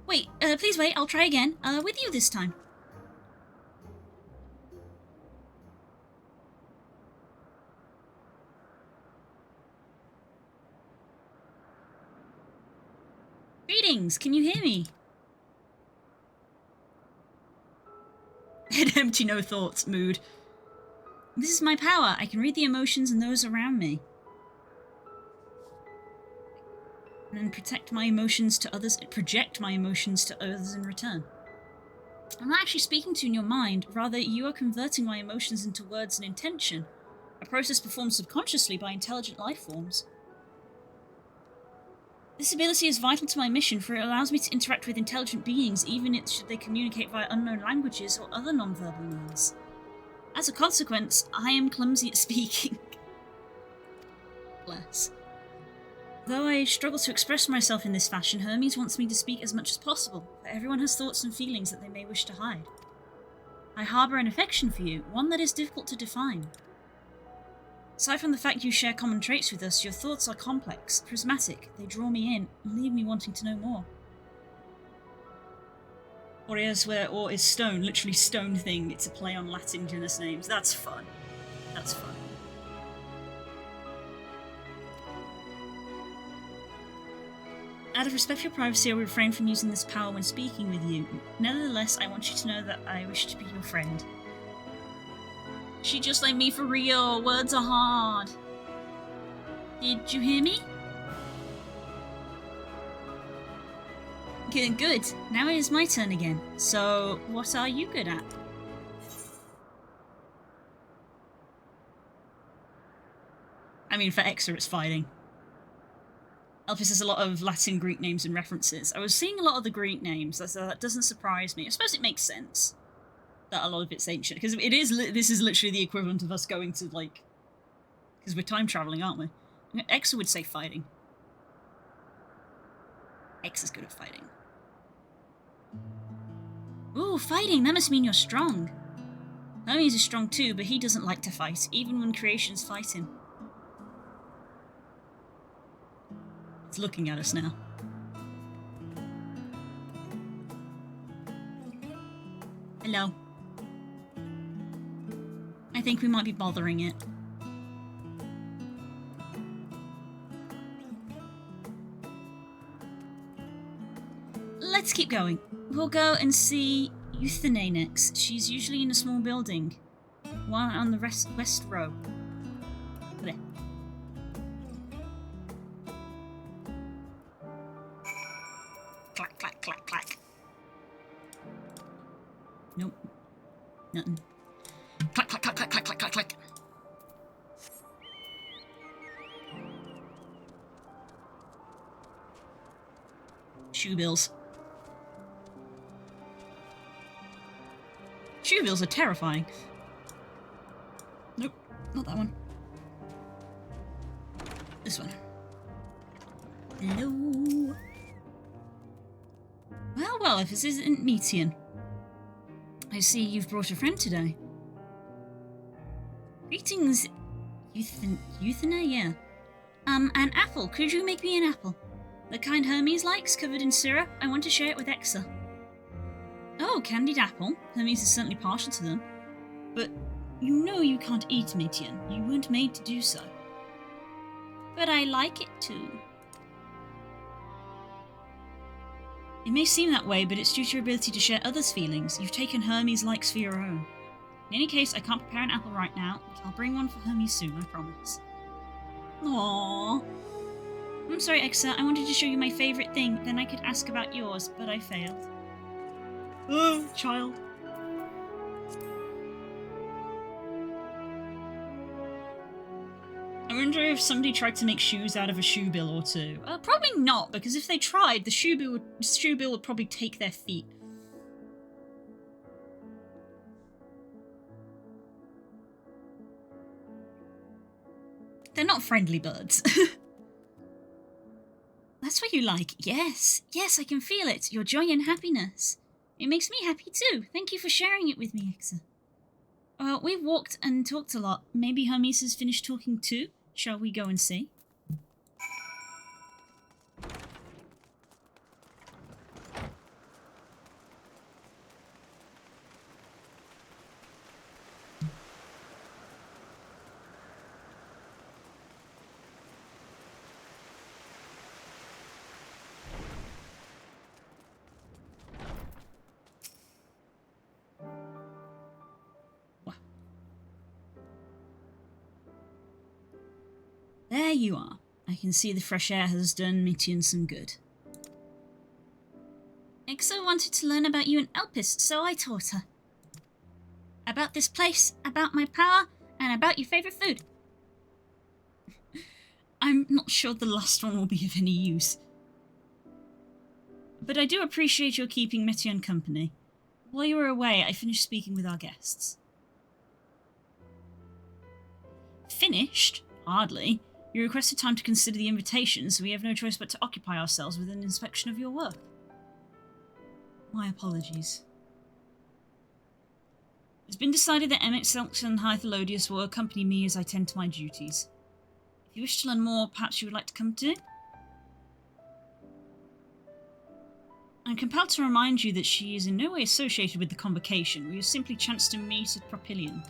Wait, please wait, I'll try again. With you this time. Greetings, can you hear me? Head empty, no thoughts, mood. This is my power. I can read the emotions and those around me. And then project my emotions to others in return. I'm not actually speaking to you in your mind, rather you are converting my emotions into words and intention, a process performed subconsciously by intelligent life forms. This ability is vital to my mission, for it allows me to interact with intelligent beings, even should they communicate via unknown languages or other non-verbal means. As a consequence, I am clumsy at speaking. Bless. Though I struggle to express myself in this fashion, Hermes wants me to speak as much as possible, for everyone has thoughts and feelings that they may wish to hide. I harbour an affection for you, one that is difficult to define. Aside from the fact you share common traits with us, your thoughts are complex, prismatic, they draw me in, and leave me wanting to know more. Or is stone, literally stone thing, it's a play on Latin genus names. That's fun. That's fun. Out of respect for your privacy, I will refrain from using this power when speaking with you. Nevertheless, I want you to know that I wish to be your friend. She just like me for real. Words are hard. Did you hear me? Good. Now it is my turn again. So, what are you good at? I mean, for Exa, it's fighting. Elpis has a lot of Latin Greek names and references. I was seeing a lot of the Greek names, so that doesn't surprise me. I suppose it makes sense that a lot of it's ancient, because this is literally the equivalent of us going to, like... Because we're time travelling, aren't we? Exa would say fighting. X is good at fighting. Ooh, fighting! That must mean you're strong. Hermes is strong too, but he doesn't like to fight, even when creations fight him. It's looking at us now. Hello. I think we might be bothering it. Let's keep going. We'll go and see Euthanae next. She's usually in a small building. One on the west row. There. Clack, clack, clack, clack. Nope. Nothing. Clack, clack, clack, clack, clack, clack, clack, clack. Shoe bills. Shoe bills are terrifying. Nope, not that one. This one. Hello. Well, if this isn't Metian. I see you've brought a friend today. Greetings, Euthanae, yeah. An apple. Could you make me an apple? The kind Hermes likes, covered in syrup. I want to share it with Exa. Oh, candied apple. Hermes is certainly partial to them. But you know you can't eat Metian. You weren't made to do so. But I like it too. It may seem that way, but it's due to your ability to share others' feelings. You've taken Hermes' likes for your own. In any case, I can't prepare an apple right now, but I'll bring one for Hermes soon, I promise. Aww. I'm sorry, Exa. I wanted to show you my favourite thing, then I could ask about yours, but I failed. Oh, child. I wonder if somebody tried to make shoes out of a shoe bill or two. Probably not, because if they tried, the shoe bill would probably take their feet. They're not friendly birds. That's what you like. Yes, yes, I can feel it. Your joy and happiness. It makes me happy too. Thank you for sharing it with me, Exa. We've walked and talked a lot. Maybe Hermes has finished talking too? Shall we go and see? There you are. I can see the fresh air has done Mityan some good. Exa wanted to learn about you and Elpis, so I taught her. About this place, about my power, and about your favourite food. I'm not sure the last one will be of any use. But I do appreciate your keeping Mityan company. While you were away, I finished speaking with our guests. Finished? Hardly. You requested time to consider the invitation, so we have no choice but to occupy ourselves with an inspection of your work. My apologies. It's been decided that Emmett, Selks, and Hythelodius will accompany me as I tend to my duties. If you wish to learn more, perhaps you would like to come too? I'm compelled to remind you that she is in no way associated with the convocation. We have simply chanced to meet at Propylion.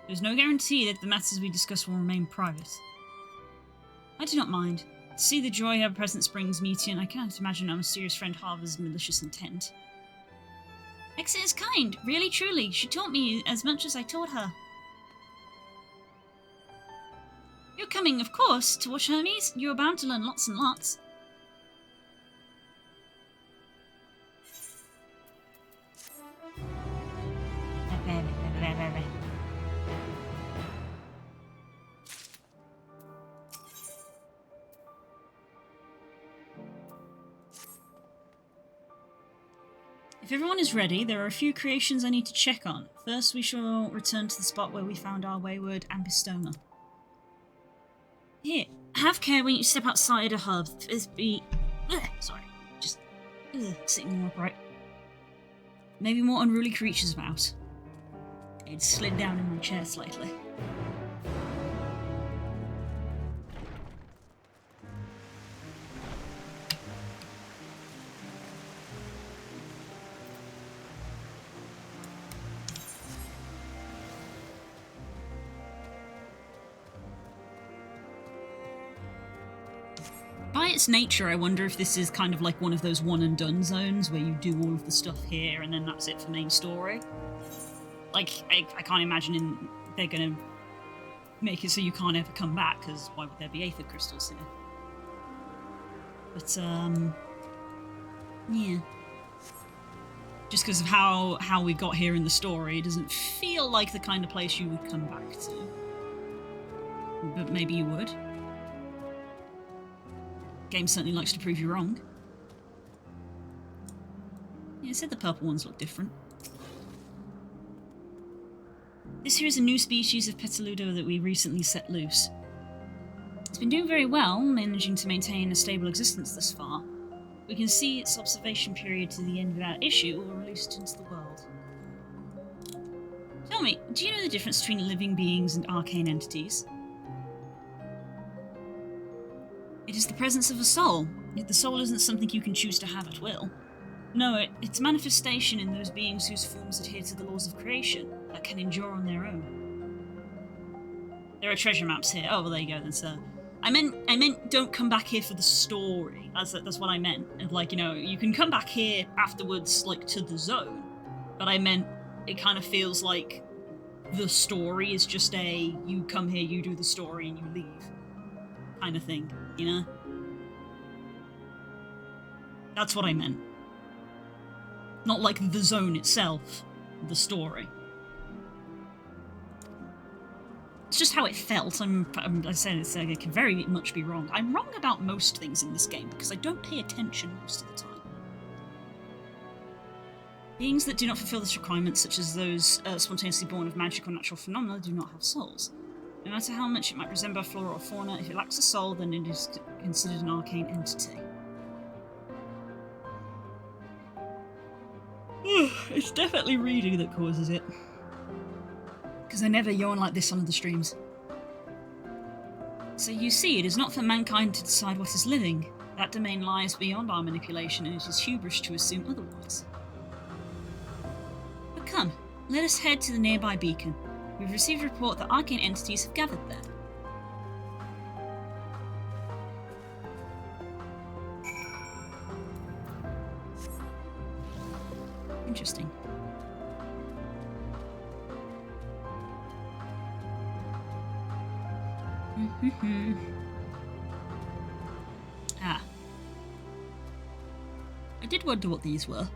There is no guarantee that the matters we discuss will remain private. I do not mind. To see the joy her presence brings Mityan, I cannot imagine our mysterious friend harbours malicious intent. Exa is kind, really truly. She taught me as much as I taught her. You're coming, of course, to watch Hermes. You're bound to learn lots and lots. If everyone is ready, there are a few creations I need to check on. First, we shall return to the spot where we found our wayward ambystoma. Here, have care when you step outside a hub. Sorry, just sitting more upright. Maybe more unruly creatures about. It slid down in my chair slightly. By its nature, I wonder if this is kind of like one of those one and done zones where you do all of the stuff here and then that's it for main story. Like, I can't imagine they're gonna make it so you can't ever come back, because why would there be aether crystals here? But, yeah. Just because of how we got here in the story, it doesn't feel like the kind of place you would come back to. But maybe you would. Game certainly likes to prove you wrong. Yeah, I said the purple ones look different. This here is a new species of Petaludo that we recently set loose. It's been doing very well, managing to maintain a stable existence thus far. We can see its observation period to the end of our issue or release it into the world. Tell me, do you know the difference between living beings and arcane entities? It is the presence of a soul, yet the soul isn't something you can choose to have at will. No, it's manifestation in those beings whose forms adhere to the laws of creation, that can endure on their own. There are treasure maps here. Oh, well, there you go then, sir. I meant don't come back here for the story. That's what I meant. And like, you know, you can come back here afterwards, like, to the zone. But I meant it kind of feels like the story is just a, you come here, you do the story, and you leave kind of thing, you know? That's what I meant. Not like the zone itself, the story. It's just how it felt. I said I could very much be wrong. I'm wrong about most things in this game because I don't pay attention most of the time. Beings that do not fulfill this requirement, such as those spontaneously born of magic or natural phenomena, do not have souls. No matter how much it might resemble flora or fauna, if it lacks a soul, then it is considered an arcane entity. It's definitely reading that causes it. Because I never yawn like this on other streams. So you see, it is not for mankind to decide what is living. That domain lies beyond our manipulation, and it is hubris to assume otherwise. But come, let us head to the nearby beacon. We've received a report that arcane entities have gathered there. Interesting. Ah. I did wonder what these were.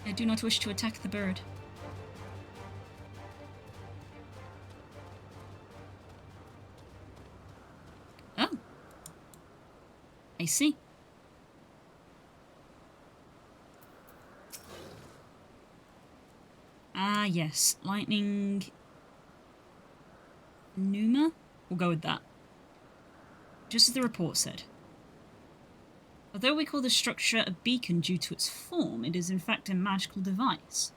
I do not wish to attack the bird. Oh. I see. Ah, yes. Lightning... Pneuma? We'll go with that. Just as the report said. Although we call this structure a beacon due to its form, it is in fact a magical device.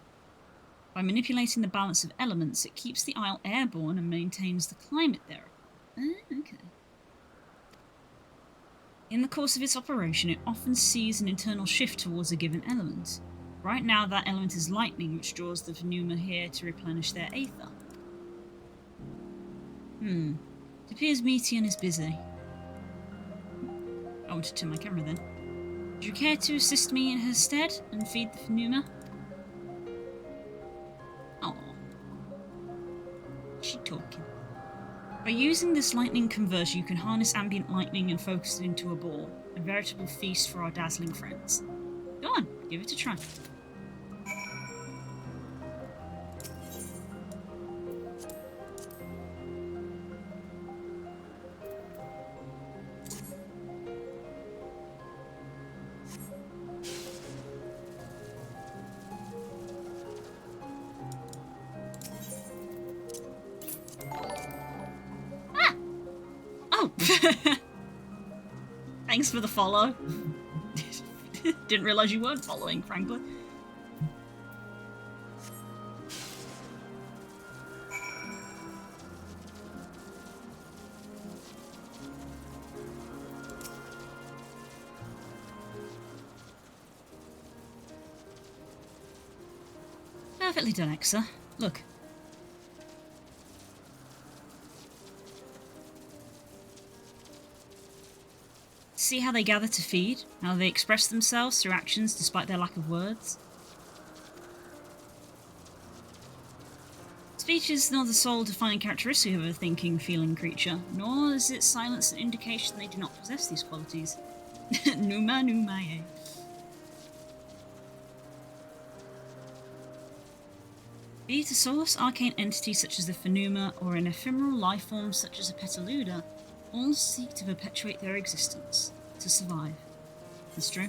By manipulating the balance of elements, it keeps the isle airborne and maintains the climate there. Okay. In the course of its operation, it often sees an internal shift towards a given element. Right now, that element is lightning, which draws the pneuma here to replenish their aether. It appears Meteon is busy. I want to turn my camera then. Would you care to assist me in her stead and feed the pneuma? Oh, she talking. By using this lightning converter, you can harness ambient lightning and focus it into a ball. A veritable feast for our dazzling friends. Go on, give it a try. Thanks for the follow. Didn't realise you weren't following, frankly. Perfectly done, Exa. Look. See how they gather to feed? How they express themselves through actions despite their lack of words? Speech is not the sole defining characteristic of a thinking, feeling creature, nor is its silence an indication they do not possess these qualities. Numa, eh? Be it a source, arcane entity such as the Phenuma, or an ephemeral life form such as a Petaluda, all seek to perpetuate their existence, to survive. That's true.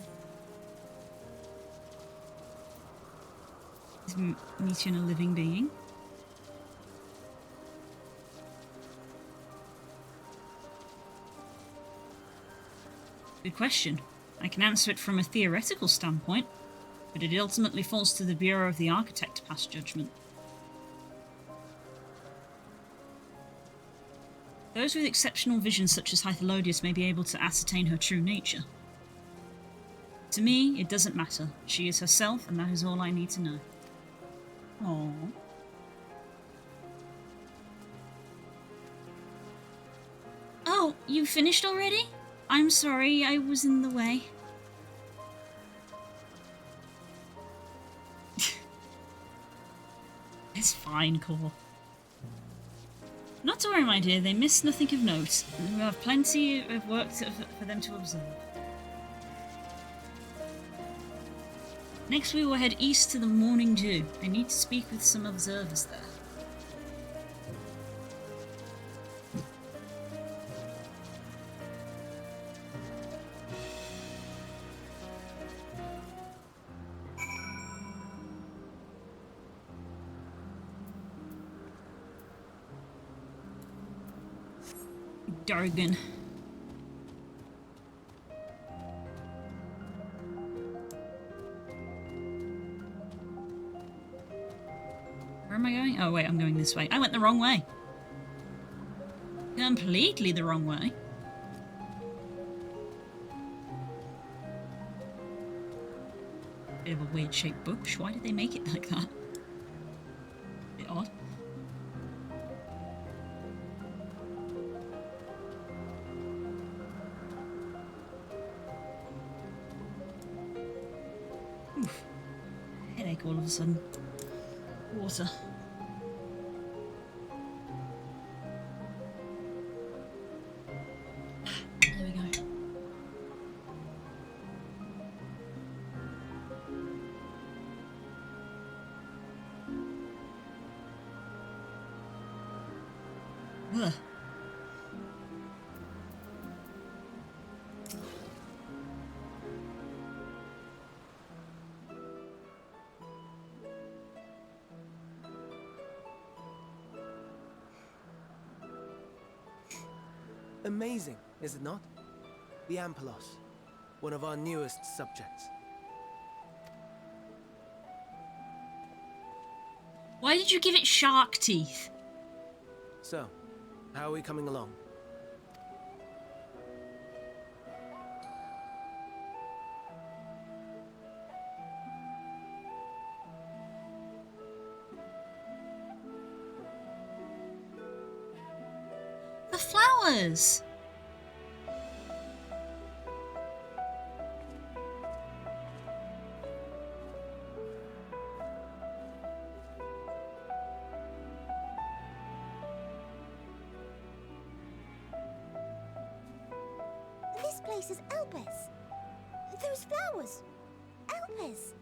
Is Meteon a living being? Good question. I can answer it from a theoretical standpoint, but it ultimately falls to the Bureau of the Architect to pass judgment. Those with exceptional vision such as Hythelodius may be able to ascertain her true nature. To me, it doesn't matter. She is herself, and that is all I need to know. Aww. Oh, you finished already? I'm sorry, I was in the way. It's fine, Cor. Not to worry, my dear, they miss nothing of note, and we have plenty of work for them to observe. Next we will head east to the Morning Dew. I need to speak with some observers there. Jargon. Where am I going? Oh wait, I'm going this way. I went the wrong way. Completely the wrong way. Bit of a weird shaped bush. Why did they make it like that? Bit odd. Oof. Headache all of a sudden. Water. There we go. Ugh. Amazing, is it not? The Ampelos, one of our newest subjects. Why did you give it shark teeth? So, how are we coming along? The flowers! This place is Elpis. Those flowers. Elpis.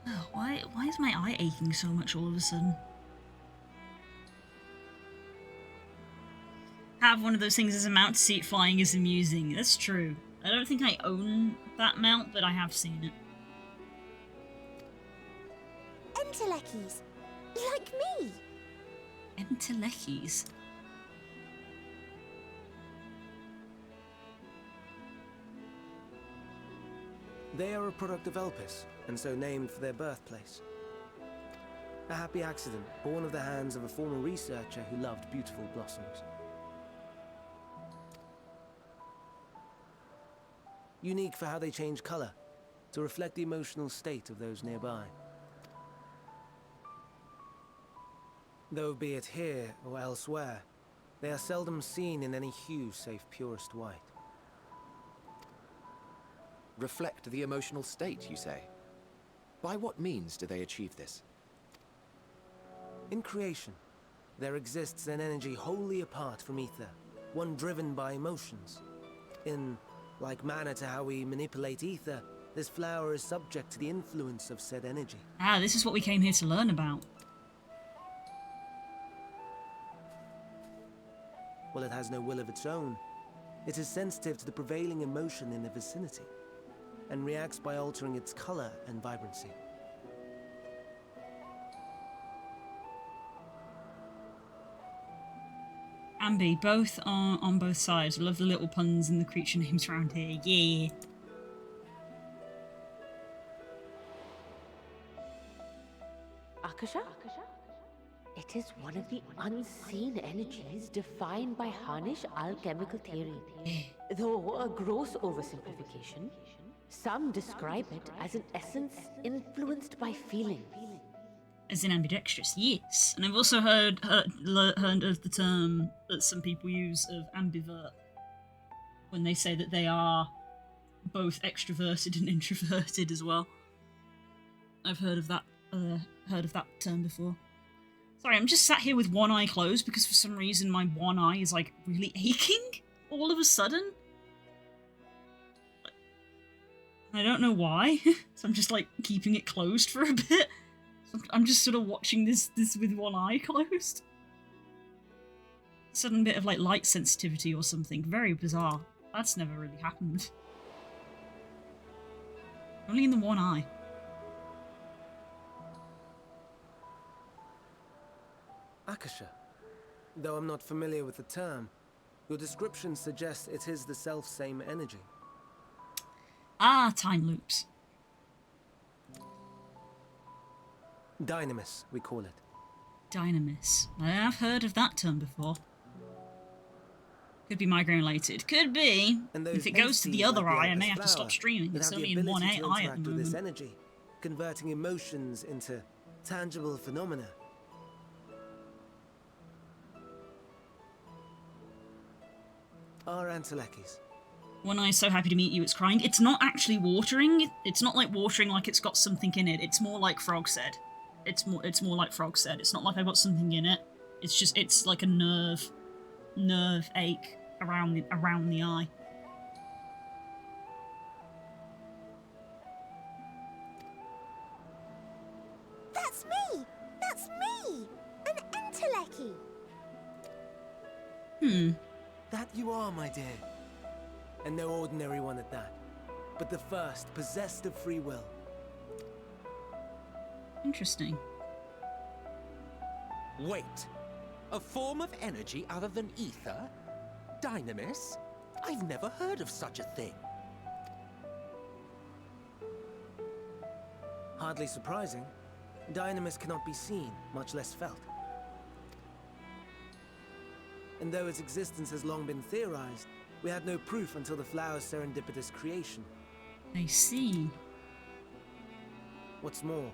Oh, why is my eye aching so much all of a sudden? Have one of those things as a mount to see it flying is amusing. That's true. I don't think I own that mount, but I have seen it. Entelekis. Like me. Entelekis. They are a product of Elpis, and so named for their birthplace. A happy accident, born of the hands of a former researcher who loved beautiful blossoms. Unique for how they change color, to reflect the emotional state of those nearby. Though be it here or elsewhere, they are seldom seen in any hue save purest white. Reflect the emotional state, you say? By what means do they achieve this? In creation, there exists an energy wholly apart from ether, one driven by emotions. In like manner to how we manipulate ether, this flower is subject to the influence of said energy. Ah, this is what we came here to learn about. Well, it has no will of its own. It is sensitive to the prevailing emotion in the vicinity, and reacts by altering its color and vibrancy. Ambi, both are on both sides. I love the little puns and the creature names around here. Yeah. Akasha? It is one of the unseen energies defined by Harnish alchemical theory. Though a gross oversimplification, some describe it as an essence influenced by feeling. As in ambidextrous, yes. And I've also heard of the term that some people use of ambivert when they say that they are both extroverted and introverted as well. I've heard of that term before. Sorry, I'm just sat here with one eye closed because for some reason my one eye is like really aching all of a sudden. I don't know why, so I'm just like keeping it closed for a bit. I'm just sort of watching this with one eye closed. Sudden bit of like light sensitivity or something. Very bizarre. That's never really happened. Only in the one eye. Akasha, Though I'm not familiar with the term, your description suggests it is the self-same energy. Ah, time loops. Dynamis, we call it. Dynamis. I have heard of that term before. Could be migraine related. Could be. And those If it goes to the entities, other like the eye, I may Empress have to stop flower, streaming. that It's have the only in one ability to eye at the interact with this moment. energy, converting emotions into tangible phenomena. Are Antelekis. One eye's so happy to meet you, it's crying. It's not actually watering. It's not like watering like it's got something in it. It's more like Frog said. It's more like Frog said. It's not like I've got something in it. It's like a nerve ache around the eye. That's me! That's me! An Enteleki! That you are, my dear. And no ordinary one at that, but the first possessed of free will. Interesting. Wait. A form of energy other than ether? Dynamis? I've never heard of such a thing. Hardly surprising. Dynamis cannot be seen, much less felt. And though its existence has long been theorized, we had no proof until the flower's serendipitous creation. I see. What's more,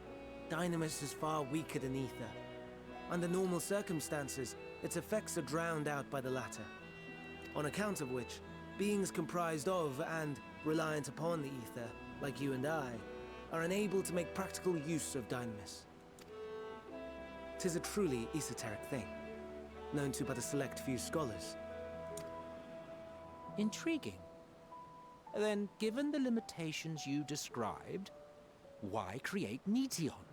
Dynamis is far weaker than ether. Under normal circumstances, its effects are drowned out by the latter. On account of which, beings comprised of and reliant upon the ether, like you and I, are unable to make practical use of Dynamis. 'Tis a truly esoteric thing, known to but a select few scholars. Intriguing. Then, given the limitations you described, why create Meteon?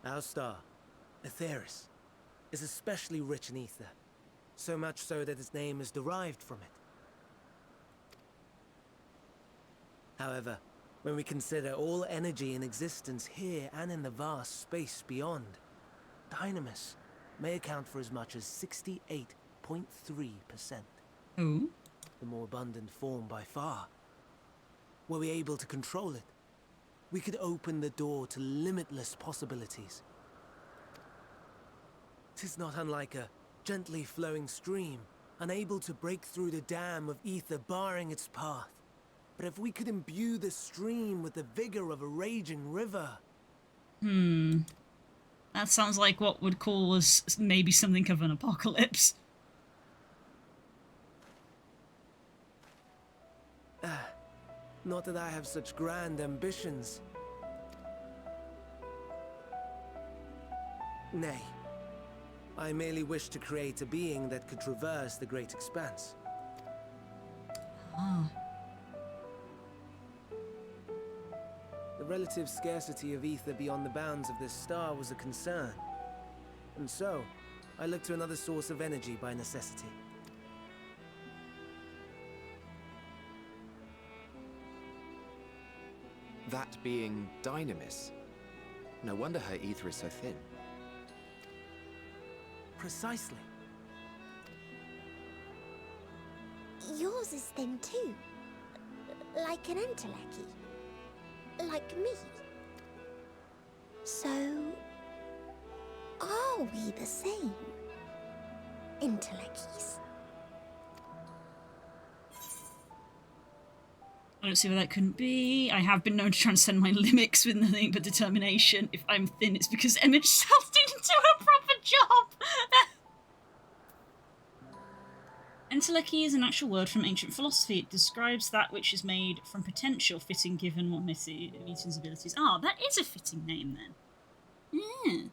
Our star, Aetheris, is especially rich in ether, so much so that its name is derived from it. However, when we consider all energy in existence here and in the vast space beyond, Dynamis may account for as much as 68.3%. Oh. The more abundant form by far. Were we able to control it, we could open the door to limitless possibilities. 'Tis not unlike a gently flowing stream, unable to break through the dam of ether barring its path. But if we could imbue the stream with the vigor of a raging river... That sounds like what would cause maybe something of an apocalypse. Not that I have such grand ambitions. Nay. I merely wish to create a being that could traverse the great expanse. Ah. The relative scarcity of ether beyond the bounds of this star was a concern. And so, I looked to another source of energy by necessity. That being Dynamis. No wonder her ether is so thin. Precisely. Yours is thin too. Like an Enteleki. Like me. So, are we the same? Entelekis. I don't see why that couldn't be. I have been known to transcend my limits with nothing but determination. If I'm thin, it's because Image Self didn't do a proper job! Enteleki is an actual word from ancient philosophy. It describes that which is made from potential, fitting given what Meteon's abilities are. That is a fitting name, then. Yeah.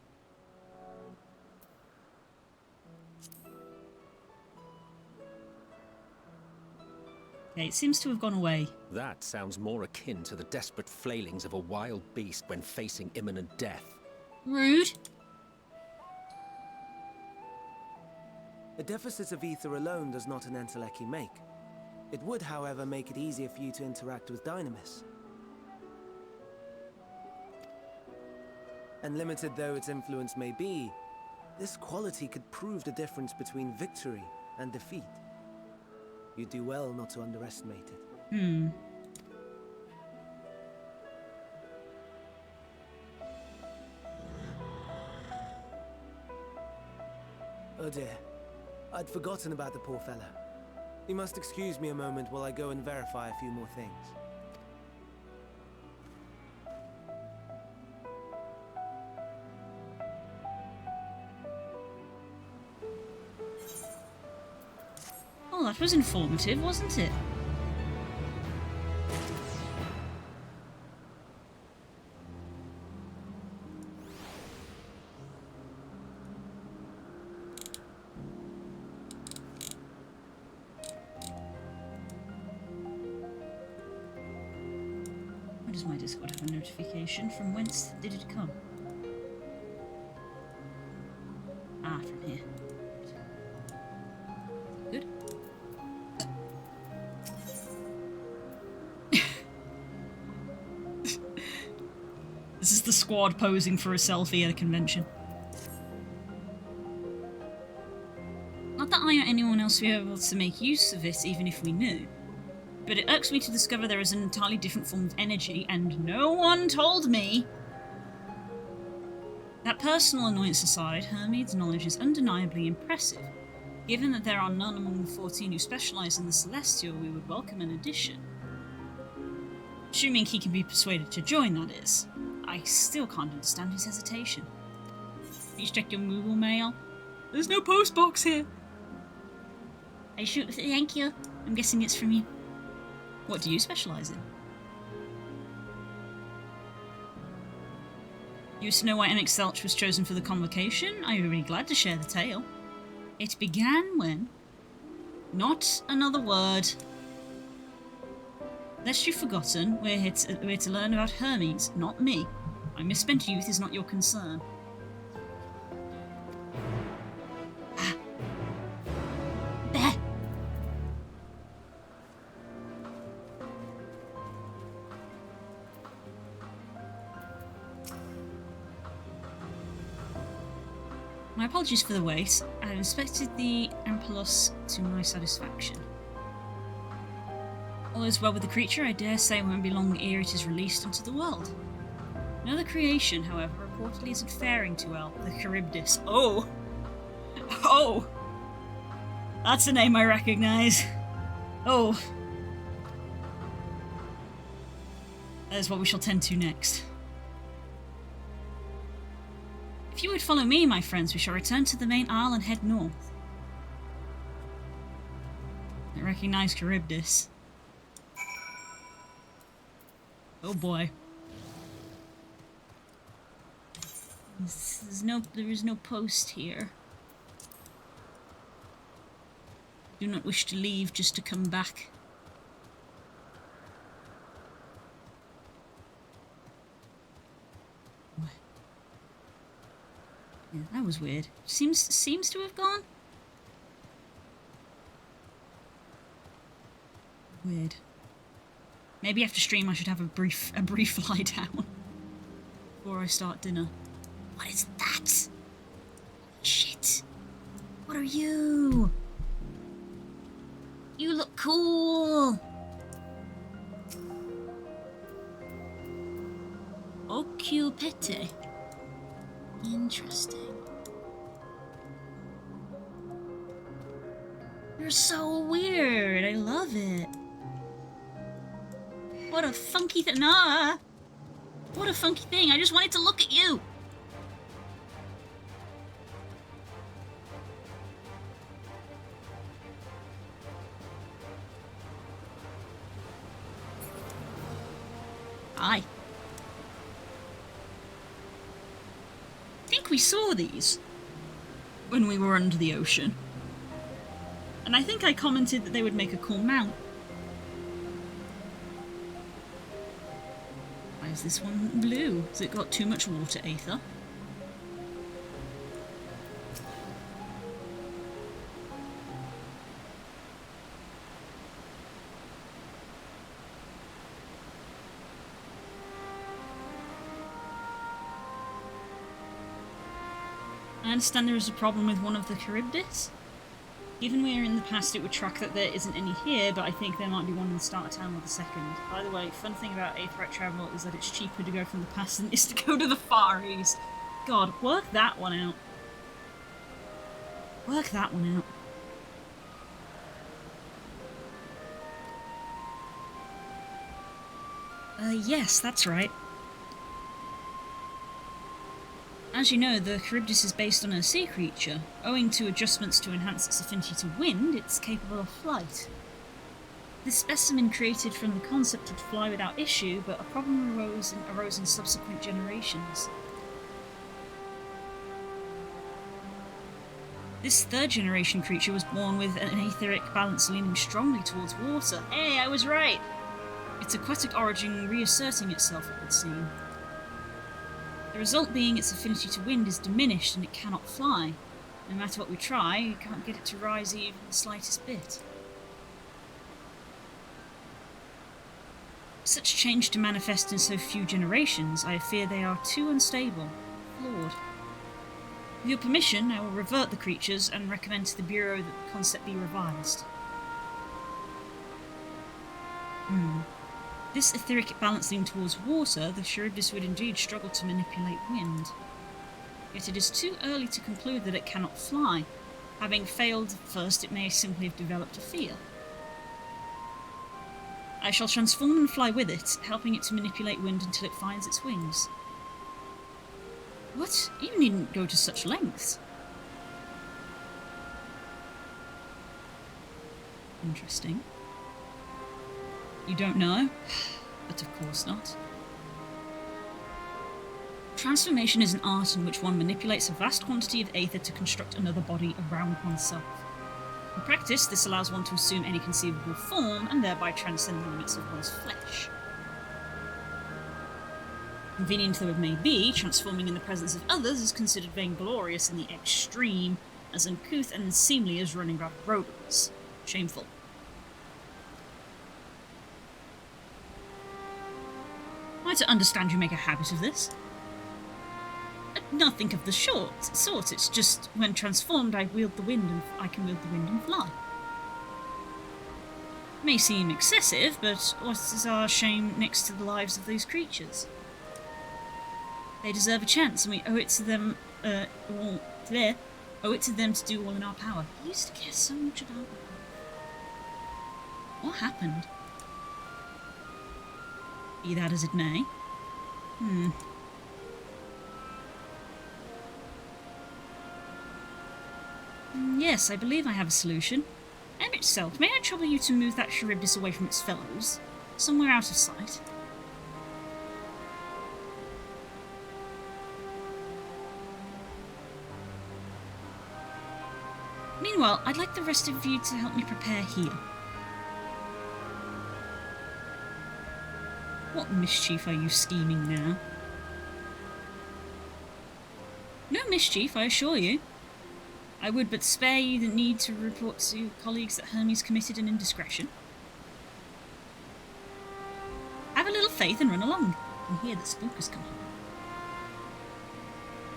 Okay, it seems to have gone away. That sounds more akin to the desperate flailings of a wild beast when facing imminent death. Rude. A deficit of ether alone does not an Enteleki make. It would, however, make it easier for you to interact with Dynamis. And limited though its influence may be, this quality could prove the difference between victory and defeat. You'd do well not to underestimate it. Oh dear. I'd forgotten about the poor fella. You must excuse me a moment while I go and verify a few more things. Oh, that was informative, wasn't it? Why does my Discord have a notification? From whence did it come? Ah, from here. Good. This is the squad posing for a selfie at a convention. Not that I or anyone else would be able to make use of it, even if we knew. But it irks me to discover there is an entirely different form of energy, and no one told me! That personal annoyance aside, Hermid's knowledge is undeniably impressive. Given that there are none among the 14 who specialise in the Celestial, we would welcome an addition. Assuming he can be persuaded to join, that is. I still can't understand his hesitation. Please check your Moogle mail. There's no postbox here! I shoot. Thank you. I'm guessing it's from you. What do you specialise in? You wish to know why MX Zelch was chosen for the convocation? I would be glad to share the tale. It began when... Not another word. Lest you've forgotten, we're here to learn about Hermes, not me. My misspent youth is not your concern. There! My apologies for the wait. I inspected the Ampelos to my satisfaction. All is well with the creature, I dare say it won't be long ere it is released into the world. Another creation, however, reportedly isn't faring too well, the Charybdis. Oh! Oh! That's a name I recognise. Oh. That is what we shall tend to next. If you would follow me, my friends, we shall return to the main isle and head north. I recognise Charybdis. Oh boy. There is no post here. Do not wish to leave just to come back. What? Yeah, that was weird. Seems to have gone. Weird. Maybe after stream I should have a brief lie down before I start dinner. What is that? Shit. What are you? You look cool. Occupete. Interesting. You're so weird. I love it. What a funky thing. Nah. What a funky thing. I just wanted to look at you. Hi. I think we saw these when we were under the ocean. And I think I commented that they would make a cool mount. Why is this one blue? Has it got too much water, Aether? I understand there is a problem with one of the Charybdis. Given we're in the past, it would track that there isn't any here, but I think there might be one in the start of town or the second. By the way, fun thing about Aetherite travel is that it's cheaper to go from the past than it is to go to the Far East. God, work that one out. Work that one out. Yes, that's right. As you know, the Charybdis is based on a sea creature. Owing to adjustments to enhance its affinity to wind, it's capable of flight. This specimen created from the concept would fly without issue, but a problem arose in subsequent generations. This third generation creature was born with an etheric balance leaning strongly towards water. Hey, I was right! Its aquatic origin reasserting itself, it would seem. The result being its affinity to wind is diminished and it cannot fly. No matter what we try, we can't get it to rise even the slightest bit. Such change to manifest in so few generations, I fear they are too unstable, flawed. With your permission, I will revert the creatures and recommend to the Bureau that the concept be revised. This etheric balancing towards water, the Charybdis would indeed struggle to manipulate wind. Yet it is too early to conclude that it cannot fly. Having failed first, it may simply have developed a fear. I shall transform and fly with it, helping it to manipulate wind until it finds its wings. What? You needn't go to such lengths. Interesting. You don't know? But of course not. Transformation is an art in which one manipulates a vast quantity of aether to construct another body around oneself. In practice, this allows one to assume any conceivable form and thereby transcend the limits of one's flesh. Convenient though it may be, transforming in the presence of others is considered vainglorious in the extreme, as uncouth and unseemly as running around rodents. Shameful. Am I to understand you make a habit of this? Nothing of the sort. It's just when transformed, I can wield the wind and fly. It may seem excessive, but what is our shame next to the lives of these creatures? They deserve a chance, and we owe it to them. Owe it to them to do all in our power. I used to care so much about them. What happened? Be that as it may. Yes, I believe I have a solution. Itself, may I trouble you to move that Charybdis away from its fellows? Somewhere out of sight. Meanwhile, I'd like the rest of you to help me prepare here. What mischief are you scheming now? No mischief, I assure you. I would but spare you the need to report to colleagues that Hermes committed an indiscretion. Have a little faith and run along. I can hear that Spook has come home.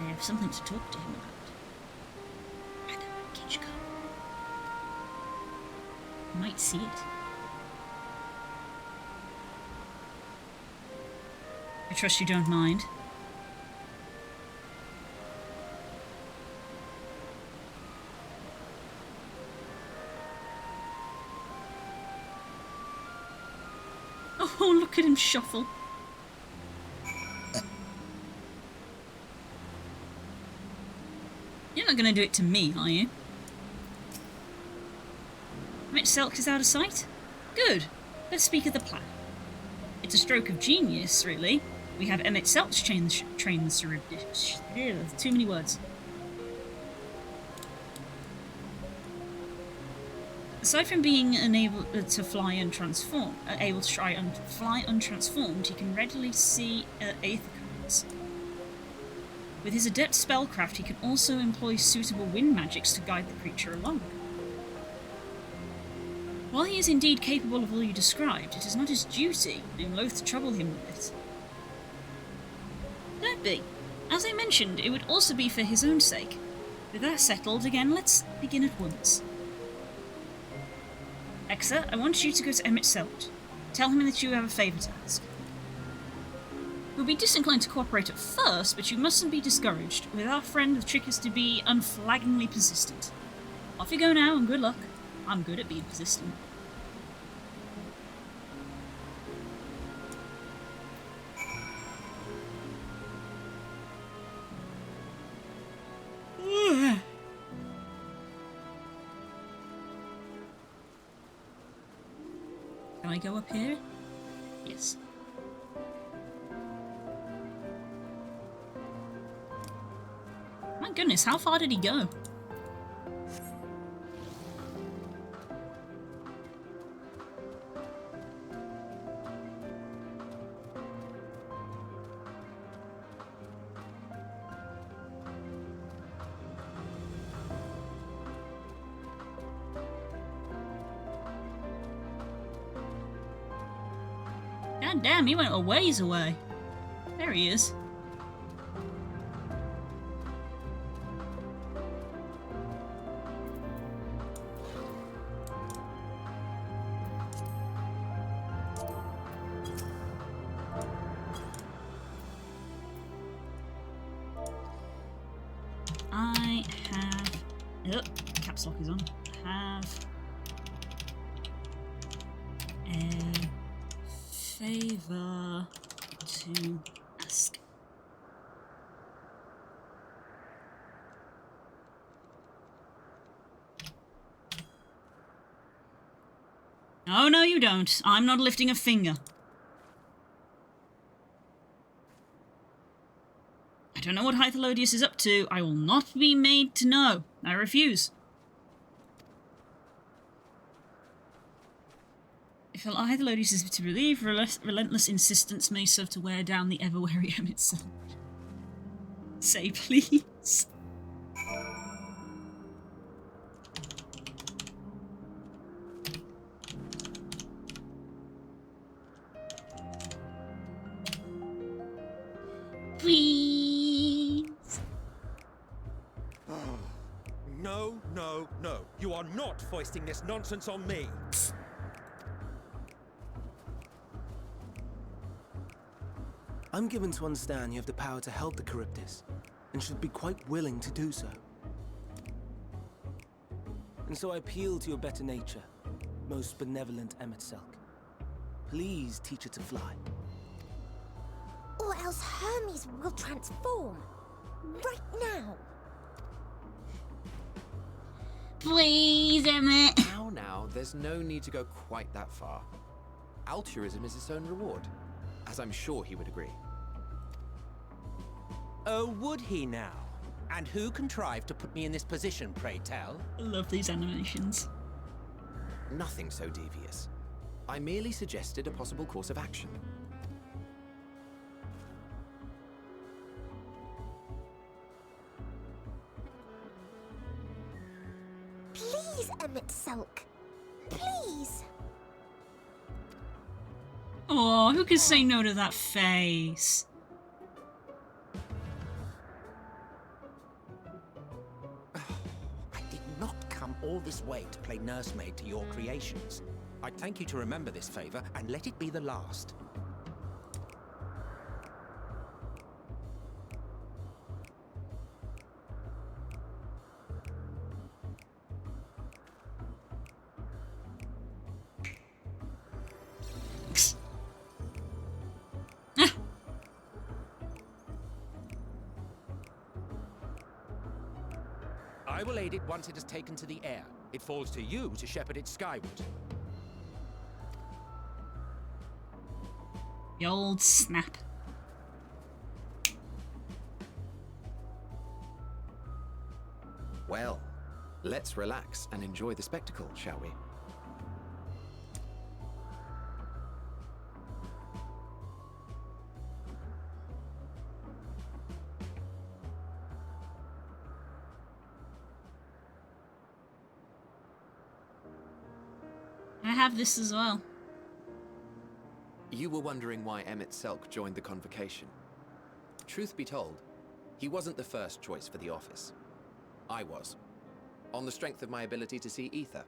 I have something to talk to him about. Either Kitchko. You might see it. I trust you don't mind. Oh, look at him shuffle. You're not going to do it to me, are you? Mitch Selk is out of sight? Good. Let's speak of the plan. It's a stroke of genius, really. We have Emmett Selch train the Charybdis. Too many words. Aside from being unable to fly untransformed, fly untransformed, he can readily see aether currents. With his adept spellcraft, he can also employ suitable wind magics to guide the creature along. While he is indeed capable of all you described, it is not his duty. I am loath to trouble him with it. Don't be. As I mentioned, it would also be for his own sake. With that settled, again, let's begin at once. Exa, I want you to go to Emmett Selt. Tell him that you have a favour to ask. You'll be disinclined to cooperate at first, but you mustn't be discouraged. With our friend, the trick is to be unflaggingly persistent. Off you go now, and good luck. I'm good at being persistent. Can I go up here? Yes. My goodness, how far did he go? God damn, he went a ways away. There he is. I have... Yep, caps lock is on. Have a favour to ask. Oh, no, you don't. I'm not lifting a finger. I don't know what Hythelodius is up to. I will not be made to know. I refuse. If Hythelodius is to believe, relentless insistence may serve to wear down the ever-wary M itself. Say please. Please. No, no, no. You are not foisting this nonsense on me. I'm given to understand you have the power to help the Charybdis, and should be quite willing to do so. And so I appeal to your better nature, most benevolent Emetselk. Please teach her to fly. Or else Hermes will transform. Right now. Please, Emmett. Now, there's no need to go quite that far. Altruism is its own reward, as I'm sure he would agree. Oh, would he now? And who contrived to put me in this position, pray tell? I love these animations. Nothing so devious. I merely suggested a possible course of action. Please, Emetselk. Please. Oh, who could say no to that face? I did not come all this way to play nursemaid to your creations. I'd thank you to remember this favour and let it be the last. I will aid it once it has taken to the air. It falls to you to shepherd it skyward. The old snap. Well, let's relax and enjoy the spectacle, shall we? I have this as well. You were wondering why Emetselk joined the convocation. Truth be told, he wasn't the first choice for the office. I was, on the strength of my ability to see ether.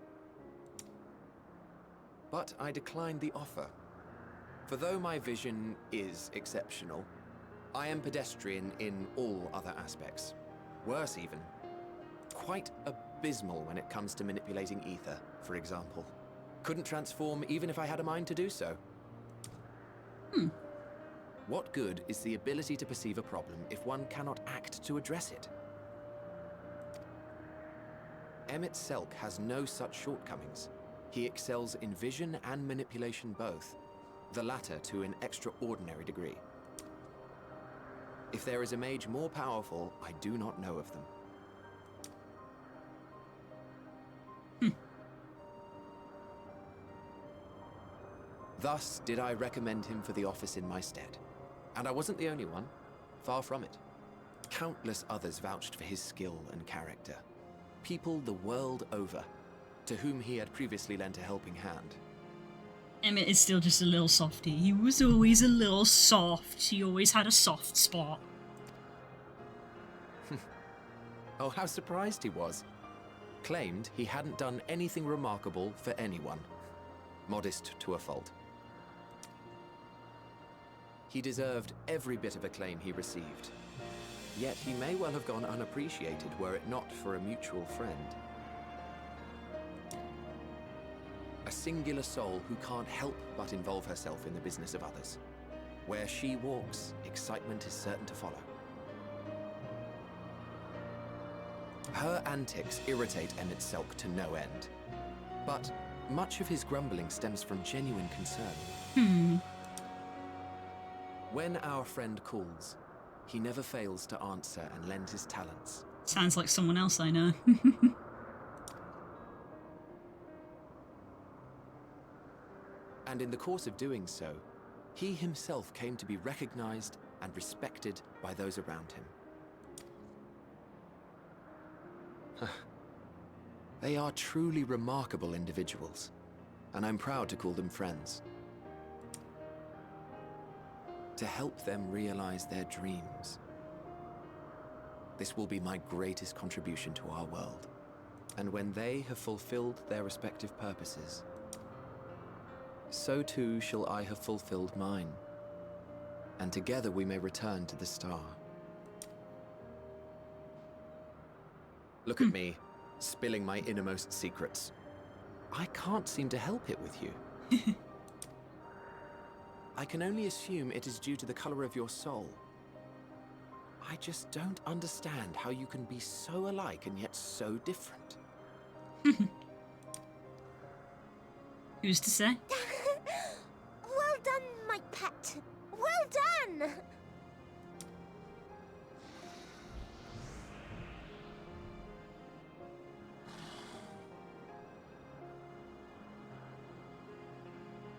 But I declined the offer. For though my vision is exceptional, I am pedestrian in all other aspects. Worse even, quite abysmal when it comes to manipulating ether, for example. Couldn't transform even if I had a mind to do so. What good is the ability to perceive a problem if one cannot act to address it? Emmett Selk has no such shortcomings. He excels in vision and manipulation both, the latter to an extraordinary degree. If there is a mage more powerful, I do not know of them. Thus did I recommend him for the office in my stead. And I wasn't the only one. Far from it. Countless others vouched for his skill and character. People the world over, to whom he had previously lent a helping hand. Emmett is still just a little softy. He was always a little soft. He always had a soft spot. Oh, how surprised he was. Claimed he hadn't done anything remarkable for anyone. Modest to a fault. He deserved every bit of acclaim he received. Yet he may well have gone unappreciated were it not for a mutual friend. A singular soul who can't help but involve herself in the business of others. Where she walks, excitement is certain to follow. Her antics irritate Emmett Selk to no end. But much of his grumbling stems from genuine concern. When our friend calls, he never fails to answer and lend his talents. Sounds like someone else I know. And in the course of doing so, he himself came to be recognized and respected by those around him. They are truly remarkable individuals, and I'm proud to call them friends. To help them realize their dreams. This will be my greatest contribution to our world. And when they have fulfilled their respective purposes, so too shall I have fulfilled mine. And together we may return to the star. Look at me, spilling my innermost secrets. I can't seem to help it with you. I can only assume it is due to the color of your soul. I just don't understand how you can be so alike and yet so different. Who's to say? Well done, my pet. Well done!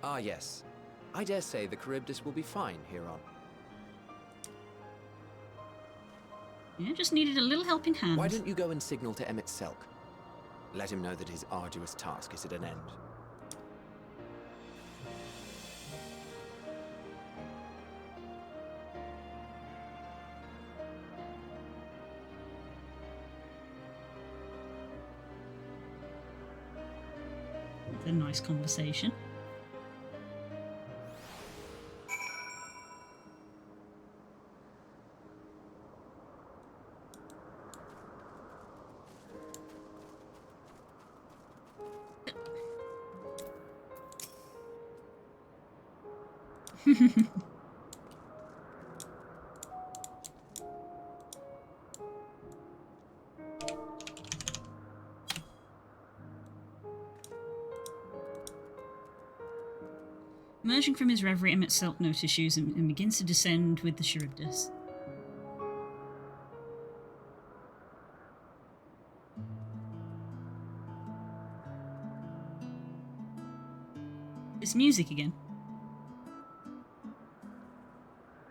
Ah, yes. I dare say the Charybdis will be fine here on. Yeah, just needed a little helping hand. Why don't you go and signal to Emmett Selk? Let him know that his arduous task is at an end. It's a nice conversation. Emerging from his reverie, Emmett Selk notices shoes and begins to descend with the Charybdis. It's music again.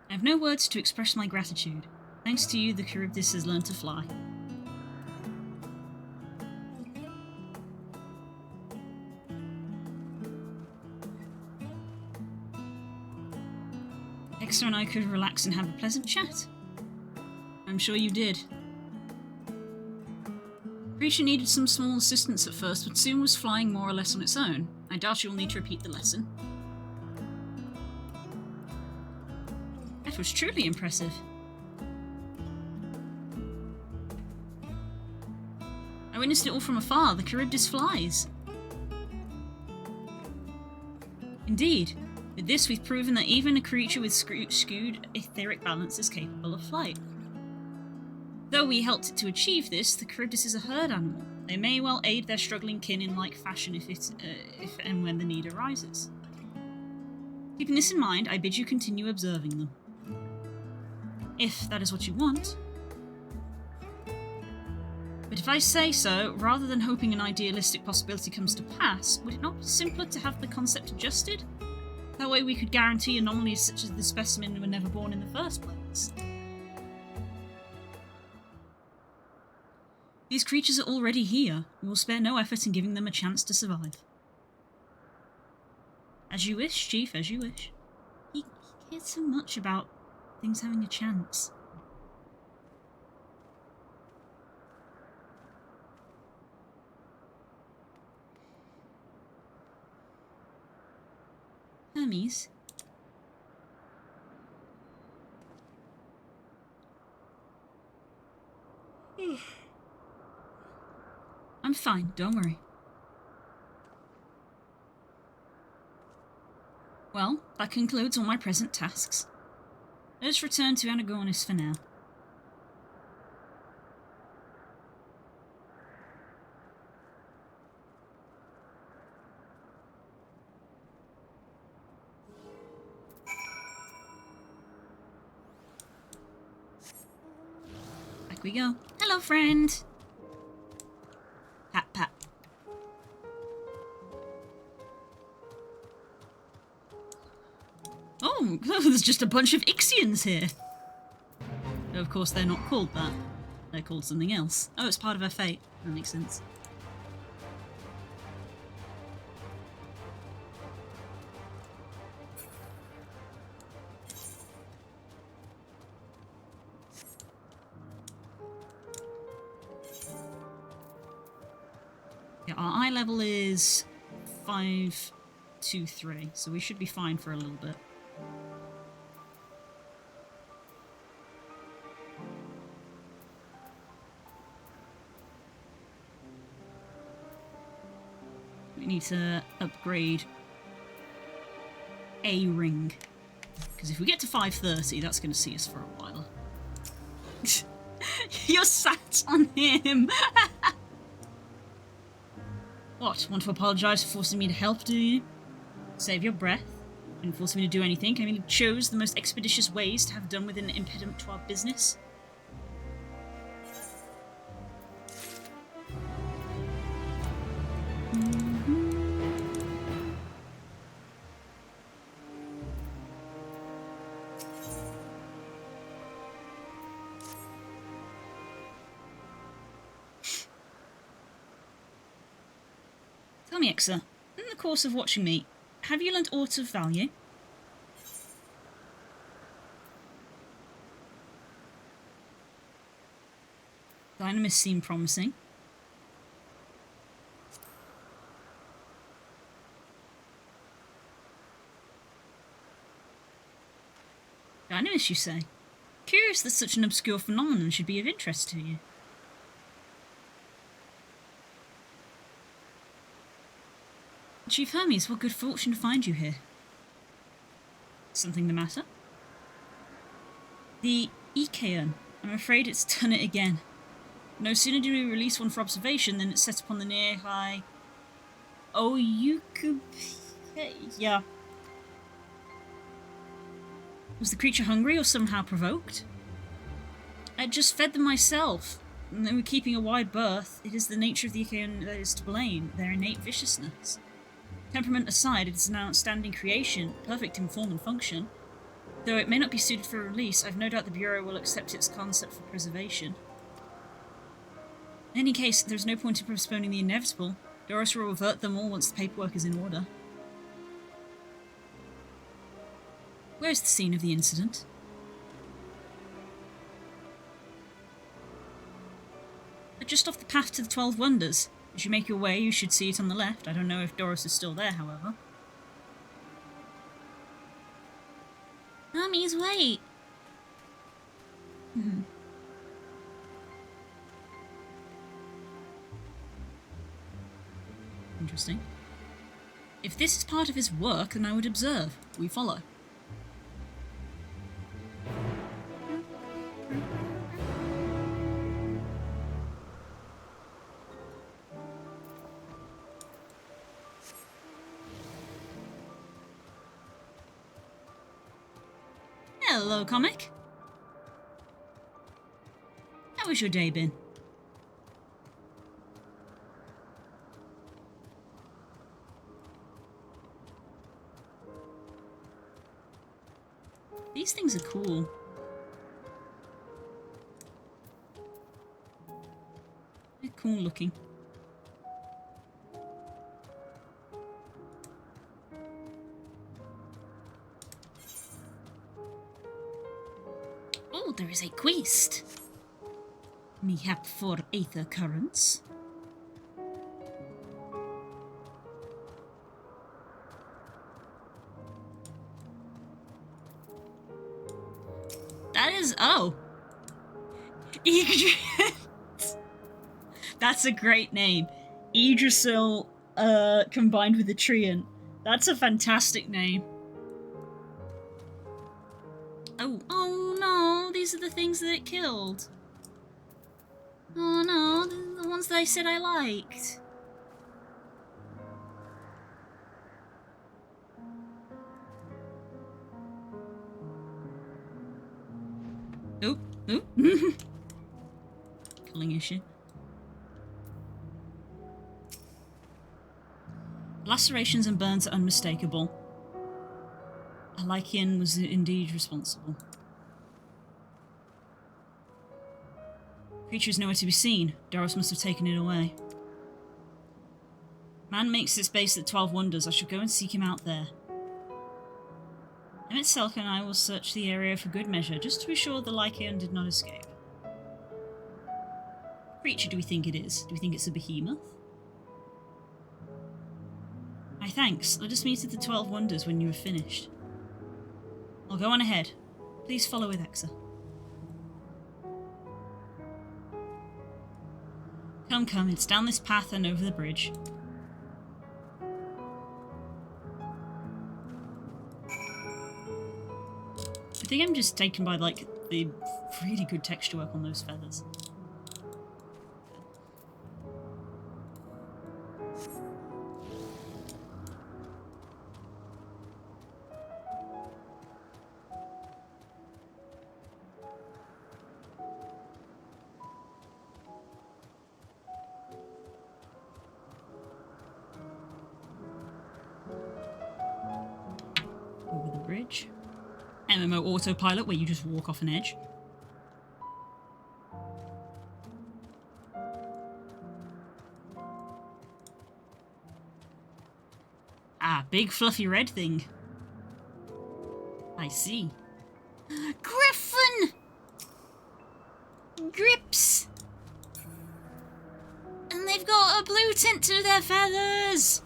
I have no words to express my gratitude. Thanks to you, the Charybdis has learned to fly. Dexter and I could relax and have a pleasant chat. I'm sure you did. Creature needed some small assistance at first, but soon was flying more or less on its own. I doubt you'll need to repeat the lesson. That was truly impressive. I witnessed it all from afar. The Charybdis flies. Indeed. With this, we've proven that even a creature with skewed etheric balance is capable of flight. Though we helped it to achieve this, the Charybdis is a herd animal. They may well aid their struggling kin in like fashion if and when the need arises. Keeping this in mind, I bid you continue observing them. If that is what you want. But if I say so, rather than hoping an idealistic possibility comes to pass, would it not be simpler to have the concept adjusted? That way we could guarantee anomalies such as the specimen were never born in the first place. These creatures are already here. We will spare no effort in giving them a chance to survive. As you wish, Chief, as you wish. He cared so much about things having a chance. Hermes. I'm fine, don't worry. Well, that concludes all my present tasks. Let us return to Anagonis for now. Back we go. Hello, friend! Pat, pat. Oh, there's just a bunch of Ixians here. Though of course they're not called that. They're called something else. Oh, it's part of her fate. That makes sense. Yeah, our eye level is 523, so we should be fine for a little bit. We need to upgrade a ring, because if we get to 530, that's going to see us for a while. You're sat on him! What, want to apologise for forcing me to help, do you? Save your breath. You didn't force me to do anything. I merely chose the most expeditious ways to have done with an impediment to our business. Tell me, Exa, in the course of watching me, have you learnt aught of value? Dynamis seem promising. Dynamis, you say? Curious that such an obscure phenomenon should be of interest to you. Chief Hermes, what good fortune to find you here. Something the matter? The Ikeon. I'm afraid it's done it again. No sooner do we release one for observation than it's set upon the nearby... Oh, you could... Yeah. Was the creature hungry or somehow provoked? I just fed them myself, and they were keeping a wide berth. It is the nature of the Ikeon that is to blame, their innate viciousness. Temperament aside, it is an outstanding creation, perfect in form and function. Though it may not be suited for release, I've no doubt the Bureau will accept its concept for preservation. In any case, there's no point in postponing the inevitable. Doris will revert them all once the paperwork is in order. Where's the scene of the incident? just off the path to the 12 Wonders. As you make your way, you should see it on the left. I don't know if Doros is still there, however. Mummies, wait! Interesting. If this is part of his work, then I would observe. We follow. Hello, comic. How has your day been? These things are cool. They're cool looking. Oh, there is a quest. Mayhap for Aether Currents. That is... oh. That's a great name. Yggdrasil, combined with the Treant. That's a fantastic name. Oh no, these are the things that it killed. Oh no, the ones that I said I liked. Oop, oop. Killing issue. Lacerations and burns are unmistakable. Lycian was indeed responsible. Creature is nowhere to be seen. Doros must have taken it away. Man makes its base at 12 Wonders. I shall go and seek him out there. Emmett Selk and I will search the area for good measure, just to be sure the Lycian did not escape. What creature do we think it is? Do we think it's a behemoth? My thanks. Let us meet at the 12 Wonders when you have finished. I'll go on ahead. Please follow with Exa. Come, come, it's down this path and over the bridge. I think I'm just taken by, like, the really good texture work on those feathers. Over the bridge. MMO autopilot where you just walk off an edge. Ah, big fluffy red thing. I see. Griffin! Grips! And they've got a blue tint to their feathers!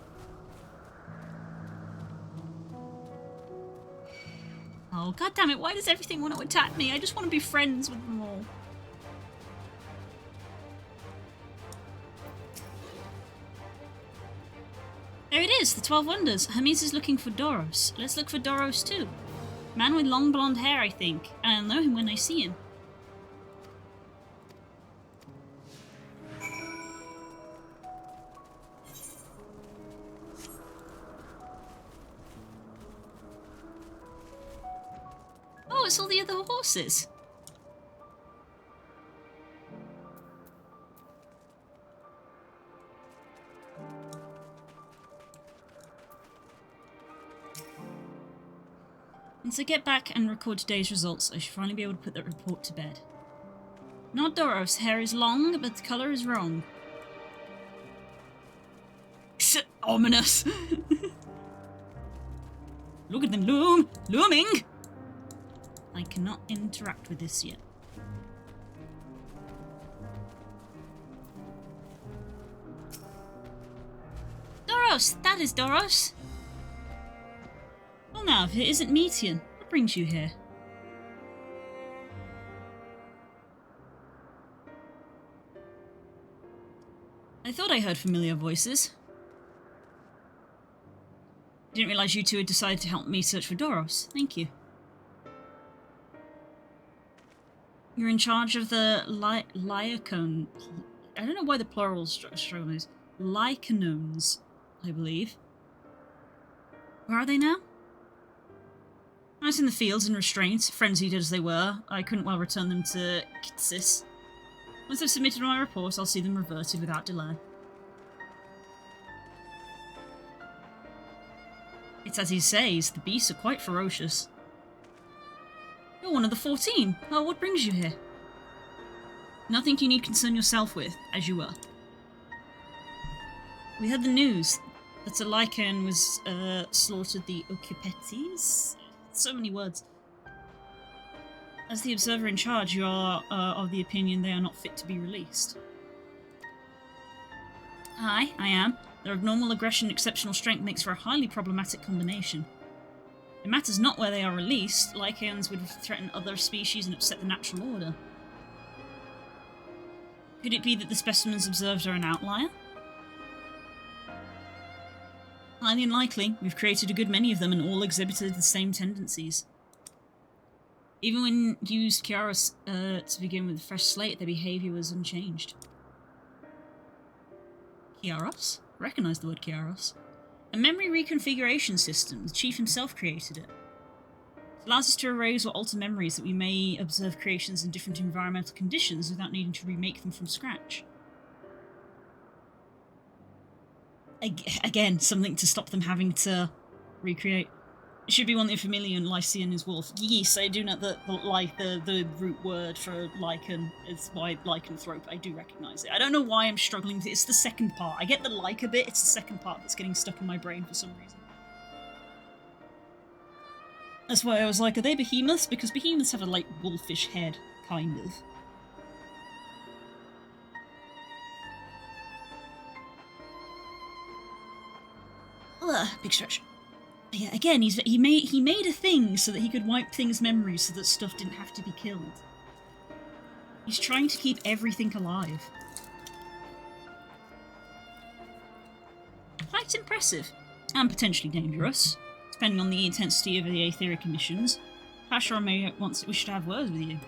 Oh, god damn it, why does everything want to attack me? I just want to be friends with them all. There it is, the 12 Wonders. Hermes is looking for Doros. Let's look for Doros too. Man with long blonde hair, I think. And I'll know him when I see him. Oh, it's all the other horses. Once I get back and record today's results, I should finally be able to put that report to bed. Not Doros. Hair is long, but the colour is wrong. Ominous. Look at them looming! I cannot interact with this yet. Doros! That is Doros! Well now, if it isn't Metean, what brings you here? I thought I heard familiar voices. Didn't realize you two had decided to help me search for Doros. Thank you. You're in charge of the Lycon. I don't know why the plural struggle is. Lycanones, I believe. Where are they now? I was in the fields in restraint, frenzied as they were. I couldn't well return them to Kitsis. Once I've submitted my report, I'll see them reverted without delay. It's as he says, the beasts are quite ferocious. You're one of the 14. Oh, what brings you here? Nothing you need concern yourself with, as you were. We heard the news that a Lycan was slaughtered the Occupetes. So many words. As the observer in charge, you are of the opinion they are not fit to be released. Aye, I am. Their abnormal aggression and exceptional strength makes for a highly problematic combination. It matters not where they are released. Lycans would threaten other species and upset the natural order. Could it be that the specimens observed are an outlier? Highly unlikely. We've created a good many of them and all exhibited the same tendencies. Even when used Kiaros to begin with a fresh slate, their behaviour was unchanged. Kiaros? Recognise the word Kiaros. A memory reconfiguration system. The Chief himself created it. It allows us to erase or alter memories that we may observe creations in different environmental conditions without needing to remake them from scratch. Again, something to stop them having to recreate. It should be one that familiar and Lycian is wolf. Yes, I do know that the root word for lichen is why lycanthrope. I do recognise it. I don't know why I'm struggling with it. It's the second part. I get the like a bit, it's the second part that's getting stuck in my brain for some reason. That's why I was like, are they behemoths? Because behemoths have a, like, wolfish head, kind of. Ugh, big stretch. Yeah, again, he made a thing so that he could wipe things' memories so that stuff didn't have to be killed. He's trying to keep everything alive. Quite impressive. And potentially dangerous, depending on the intensity of the aetheric emissions. Pasha may wish to have words with you.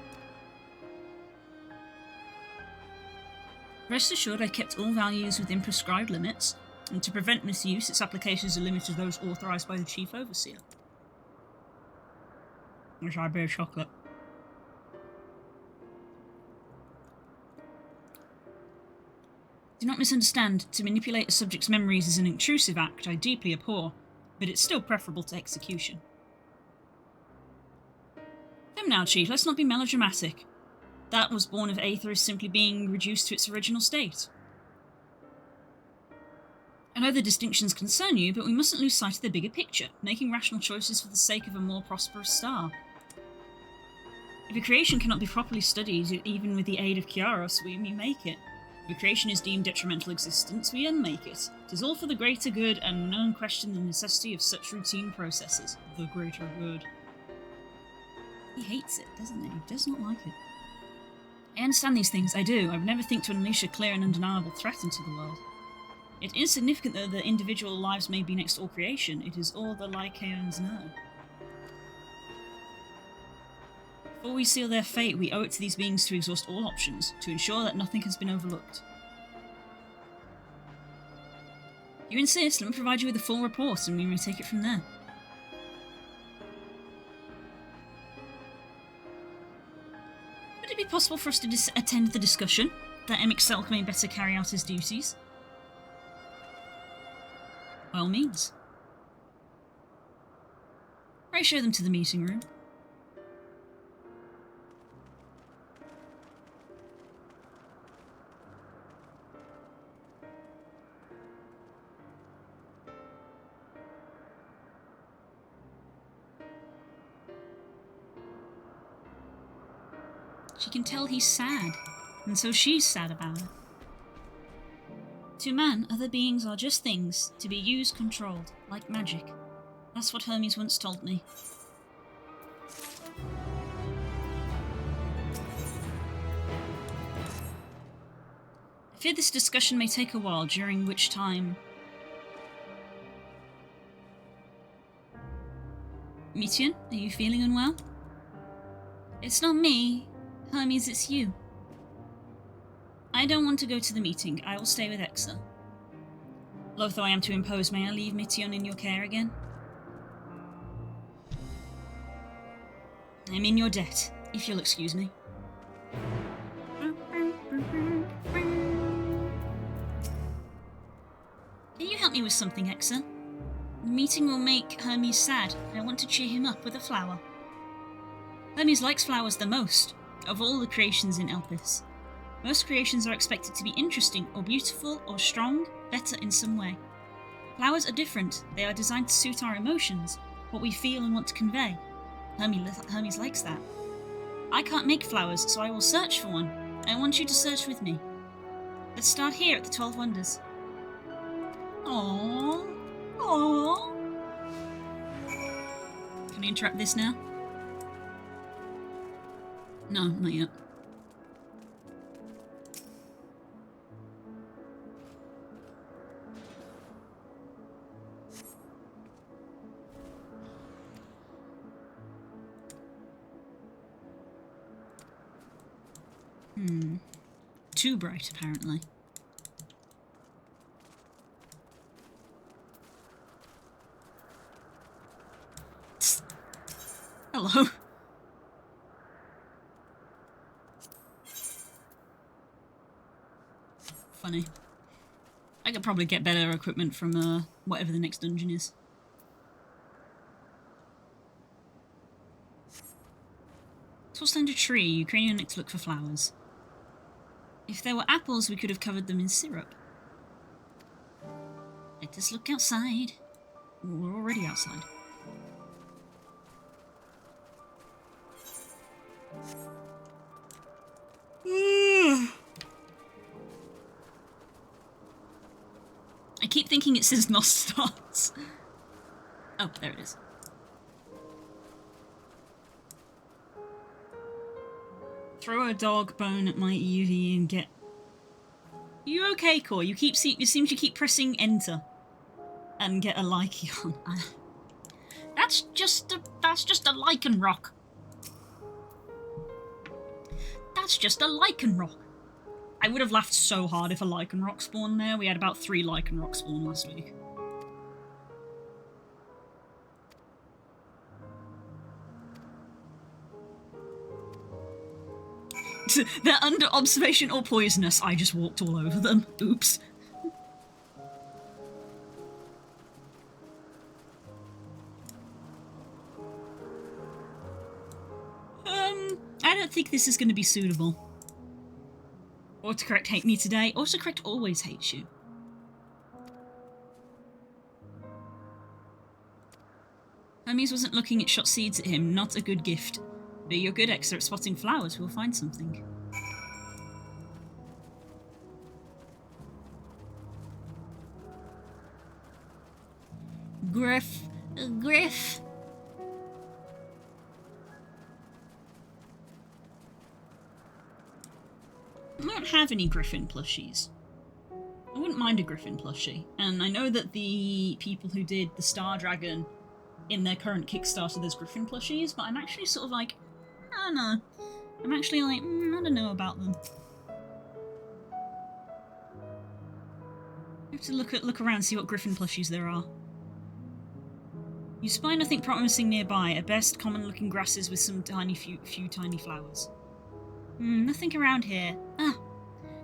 Rest assured I've kept all values within prescribed limits, and to prevent misuse, its applications are limited to those authorised by the Chief Overseer. I'll try a bit of chocolate. Do not misunderstand. To manipulate a subject's memories is an intrusive act I deeply abhor, but it's still preferable to execution. Come now, Chief, let's not be melodramatic. That was born of Aether is simply being reduced to its original state. I know the distinctions concern you, but we mustn't lose sight of the bigger picture, making rational choices for the sake of a more prosperous star. If a creation cannot be properly studied, even with the aid of Kiaros, we make it. If a creation is deemed detrimental existence, we unmake it. It is all for the greater good, and none question the necessity of such routine processes. The greater good. He hates it, doesn't he? He does not like it. I understand these things, I do. I would never think to unleash a clear and undeniable threat into the world. It is significant that the individual lives may be next to all creation. It is all the Lycaons know. Before we seal their fate, we owe it to these beings to exhaust all options, to ensure that nothing has been overlooked. If you insist, let me provide you with a full report, and we may take it from there. Would it be possible for us to attend the discussion, that MXLC may better carry out his duties? By all means. Pray show them to the meeting room. She can tell he's sad, and so she's sad about it. To man, other beings are just things, to be used, controlled, like magic. That's what Hermes once told me. I fear this discussion may take a while, during which time... Mityan, are you feeling unwell? It's not me. Hermes, it's you. I don't want to go to the meeting. I will stay with Exa. Loath though I am to impose, may I leave Mityan in your care again? I'm in your debt, if you'll excuse me. Can you help me with something, Exa? The meeting will make Hermes sad. I want to cheer him up with a flower. Hermes likes flowers the most, of all the creations in Elpis. Most creations are expected to be interesting, or beautiful, or strong, better in some way. Flowers are different. They are designed to suit our emotions, what we feel and want to convey. Hermes likes that. I can't make flowers, so I will search for one. I want you to search with me. Let's start here at the 12 Wonders. Aww. Aww. Can we interrupt this now? No, not yet. Too bright, apparently. Tss. Hello. Funny. I could probably get better equipment from whatever the next dungeon is. Tossed under tree, Ukrainian next look for flowers. If there were apples, we could have covered them in syrup. Let us look outside. We're already outside. I keep thinking it says Nostos. Oh, there it is. Throw a dog bone at my EUV and get... You okay, Core? You seem to keep pressing enter and get a Lycion. That's just a lichen rock. That's just a lichen rock. I would have laughed so hard if a lichen rock spawned there. We had about 3 lichen rocks spawn last week. They're under observation or poisonous. I just walked all over them. Oops. I don't think this is going to be suitable. Autocorrect hate me today. Autocorrect always hates you. Hermes wasn't looking at shot seeds at him. Not a good gift. But you're good, Exa, at spotting flowers. We'll find something. Griff. Griff. I don't have any Griffin plushies. I wouldn't mind a Griffin plushie. And I know that the people who did the Star Dragon in their current Kickstarter, there's Griffin plushies, but I'm actually sort of like, I don't know. I'm actually like, I don't know about them. I have to look around and see what Griffin plushies there are. You spy nothing promising nearby, at best common looking grasses with some few tiny flowers. Nothing around here. Ah,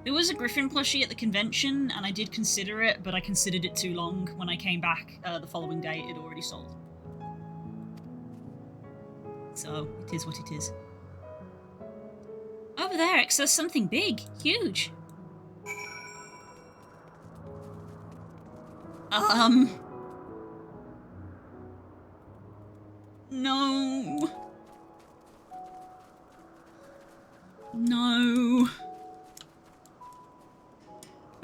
there was a Griffin plushie at the convention, and I did consider it, but I considered it too long. When I came back the following day, it had already sold. So, it is what it is. Over there, X, there's something big. Huge. No. No.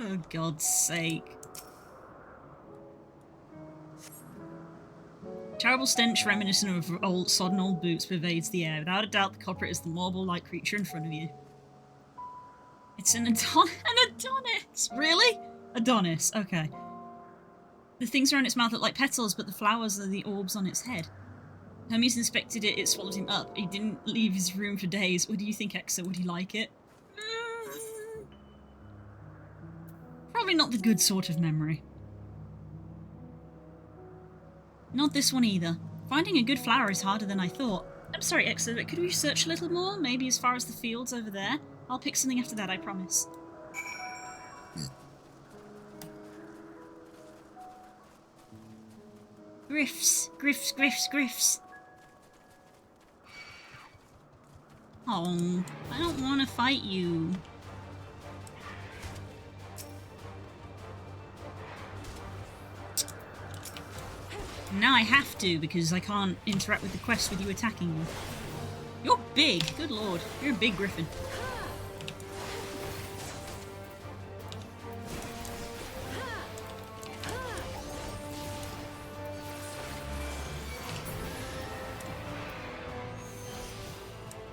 Oh, God's sake. Terrible stench reminiscent of sodden old boots pervades the air. Without a doubt, the culprit is the marble-like creature in front of you. It's an Adonis! Really? Adonis, okay. The things around its mouth look like petals, but the flowers are the orbs on its head. Hermes inspected it, it swallowed him up. He didn't leave his room for days. What do you think, Exa? Would he like it? Probably not the good sort of memory. Not this one either. Finding a good flower is harder than I thought. I'm sorry, Exa, but could we search a little more? Maybe as far as the fields over there? I'll pick something after that, I promise. Griffs, griffs, griffs, griffs. Oh, I don't want to fight you. Now I have to, because I can't interact with the quest with you attacking me. You're big, good lord. You're a big griffin.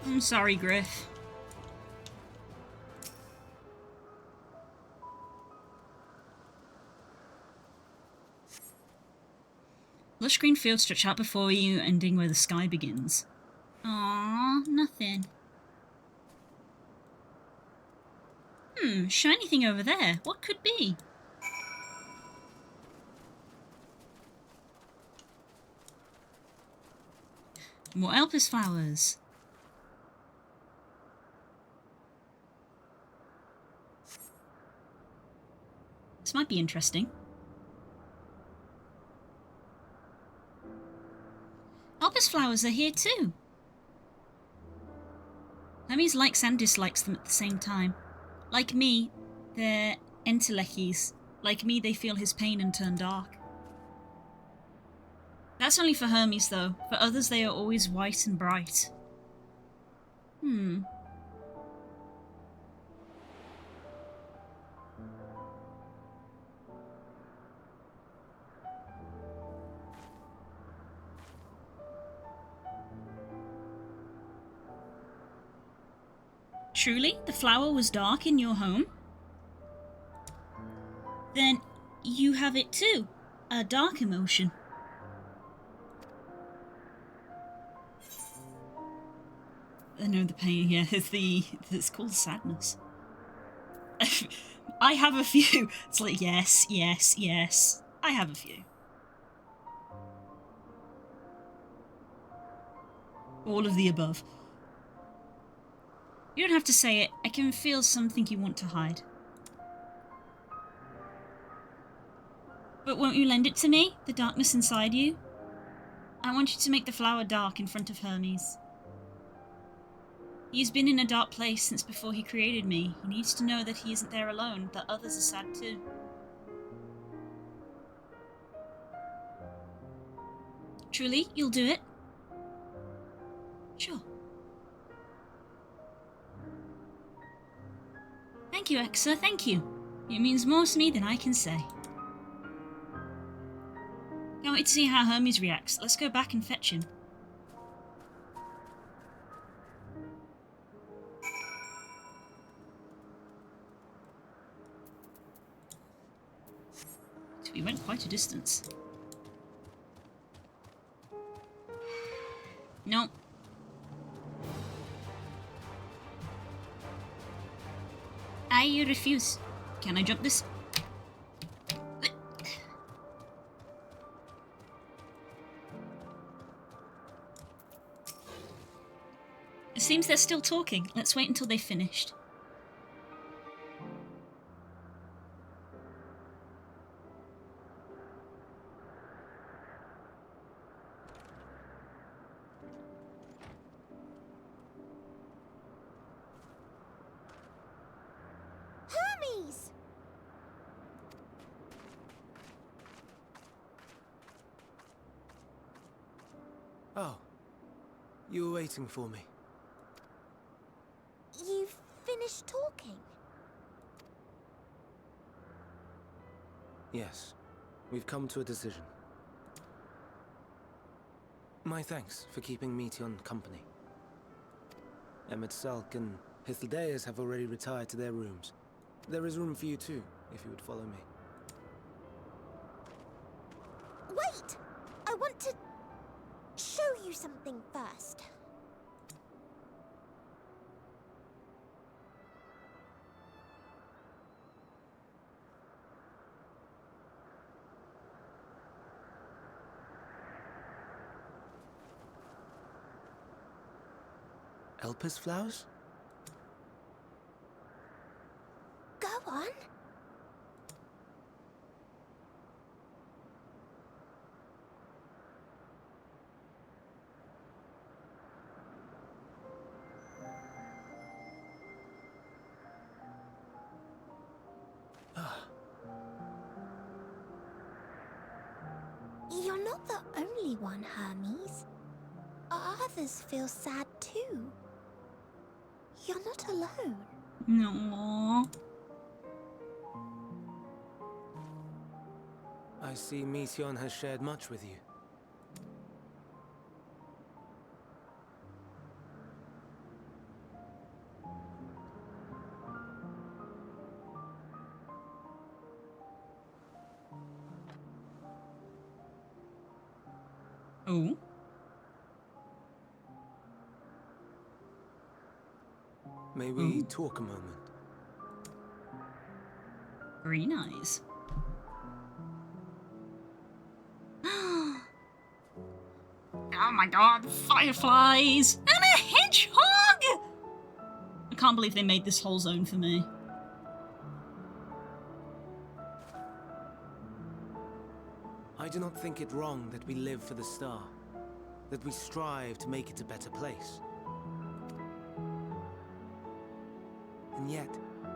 I'm sorry, Griff. Lush green fields stretch out before you, ending where the sky begins. Aww, nothing. Shiny thing over there. What could be? More Elpis flowers. This might be interesting. Elpis flowers are here too. Hermes likes and dislikes them at the same time. Like me, they're entelechis. Like me, they feel his pain and turn dark. That's only for Hermes though. For others, they are always white and bright. Truly, the flower was dark in your home? Then you have it too. A dark emotion. I know the pain, yeah, it's called sadness. I have a few. It's like, yes, yes, yes. I have a few. All of the above. You don't have to say it. I can feel something you want to hide. But won't you lend it to me? The darkness inside you? I want you to make the flower dark in front of Hermes. He's been in a dark place since before he created me. He needs to know that he isn't there alone, that others are sad too. Truly, you'll do it? Sure. Thank you, Exa, thank you. It means more to me than I can say. Can't wait to see how Hermes reacts. Let's go back and fetch him. We went quite a distance. No. I refuse. Can I jump this? It seems they're still talking. Let's wait until they've finished. Hermes! Oh, you were waiting for me. You've finished talking? Yes, we've come to a decision. My thanks for keeping Meteon company. Emmett Salk and Hythlodaeus have already retired to their rooms. There is room for you too, if you would follow me. Wait! I want to show you something first. Elpis flowers? Go on. You're not the only one, Hermes. Others feel sad too. You're not alone. No. I see Meteon has shared much with you. Oh. May we talk a moment? Green eyes. Oh my god, fireflies! And a hedgehog! I can't believe they made this whole zone for me. I do not think it wrong that we live for the star, that we strive to make it a better place. And yet,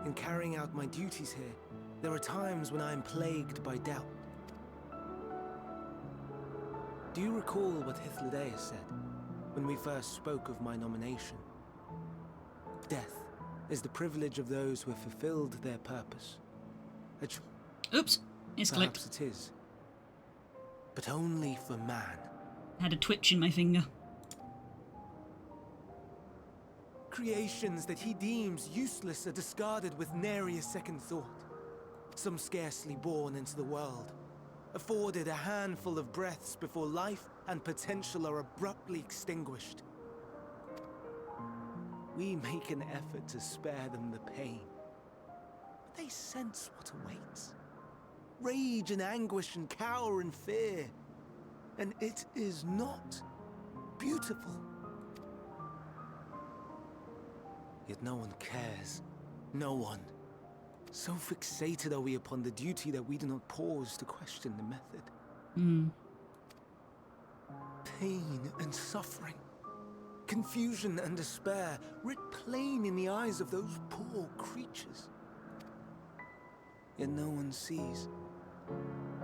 in carrying out my duties here, there are times when I am plagued by doubt. Do you recall what Hythlodaeus said when we first spoke of my nomination? Death is the privilege of those who have fulfilled their purpose. Oops, it's clicked. Perhaps it is, but only for man. I had a twitch in my finger. Creations that he deems useless are discarded with nary a second thought. Some scarcely born into the world, afforded a handful of breaths before life and potential are abruptly extinguished. We make an effort to spare them the pain, but they sense what awaits. Rage and anguish and cower and fear, and it is not beautiful. Yet no one cares. No one. So fixated are we upon the duty that we do not pause to question the method. Pain and suffering, confusion and despair, writ plain in the eyes of those poor creatures. Yet no one sees.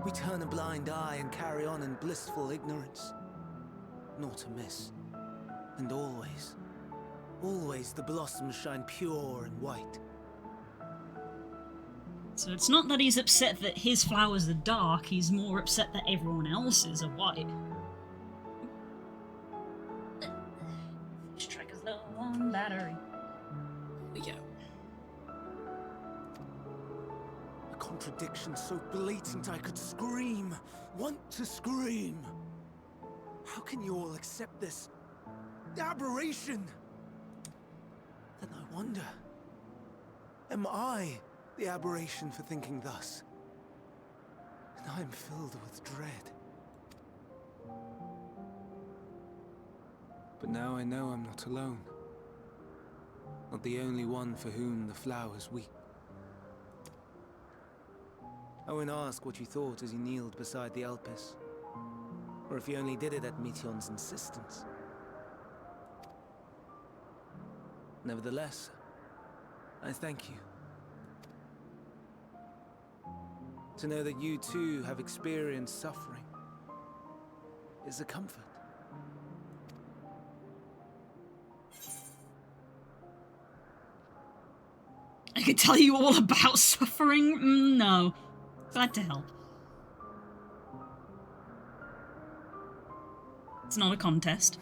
We turn a blind eye and carry on in blissful ignorance. Not amiss. And always, always the blossoms shine pure and white. So it's not that he's upset that his flowers are dark, he's more upset that everyone else's are white. Striker's low on battery. Here we go. A contradiction so blatant I could scream, want to scream. How can you all accept this aberration? Then I wonder, am I the aberration for thinking thus? And I am filled with dread. But now I know I'm not alone. Not the only one for whom the flowers weep. I won't ask what you thought as you kneeled beside the Elpis, or if you only did it at Meteon's insistence. Nevertheless, I thank you. To know that you too have experienced suffering is a comfort. I could tell you all about suffering? No. Glad to help. It's not a contest.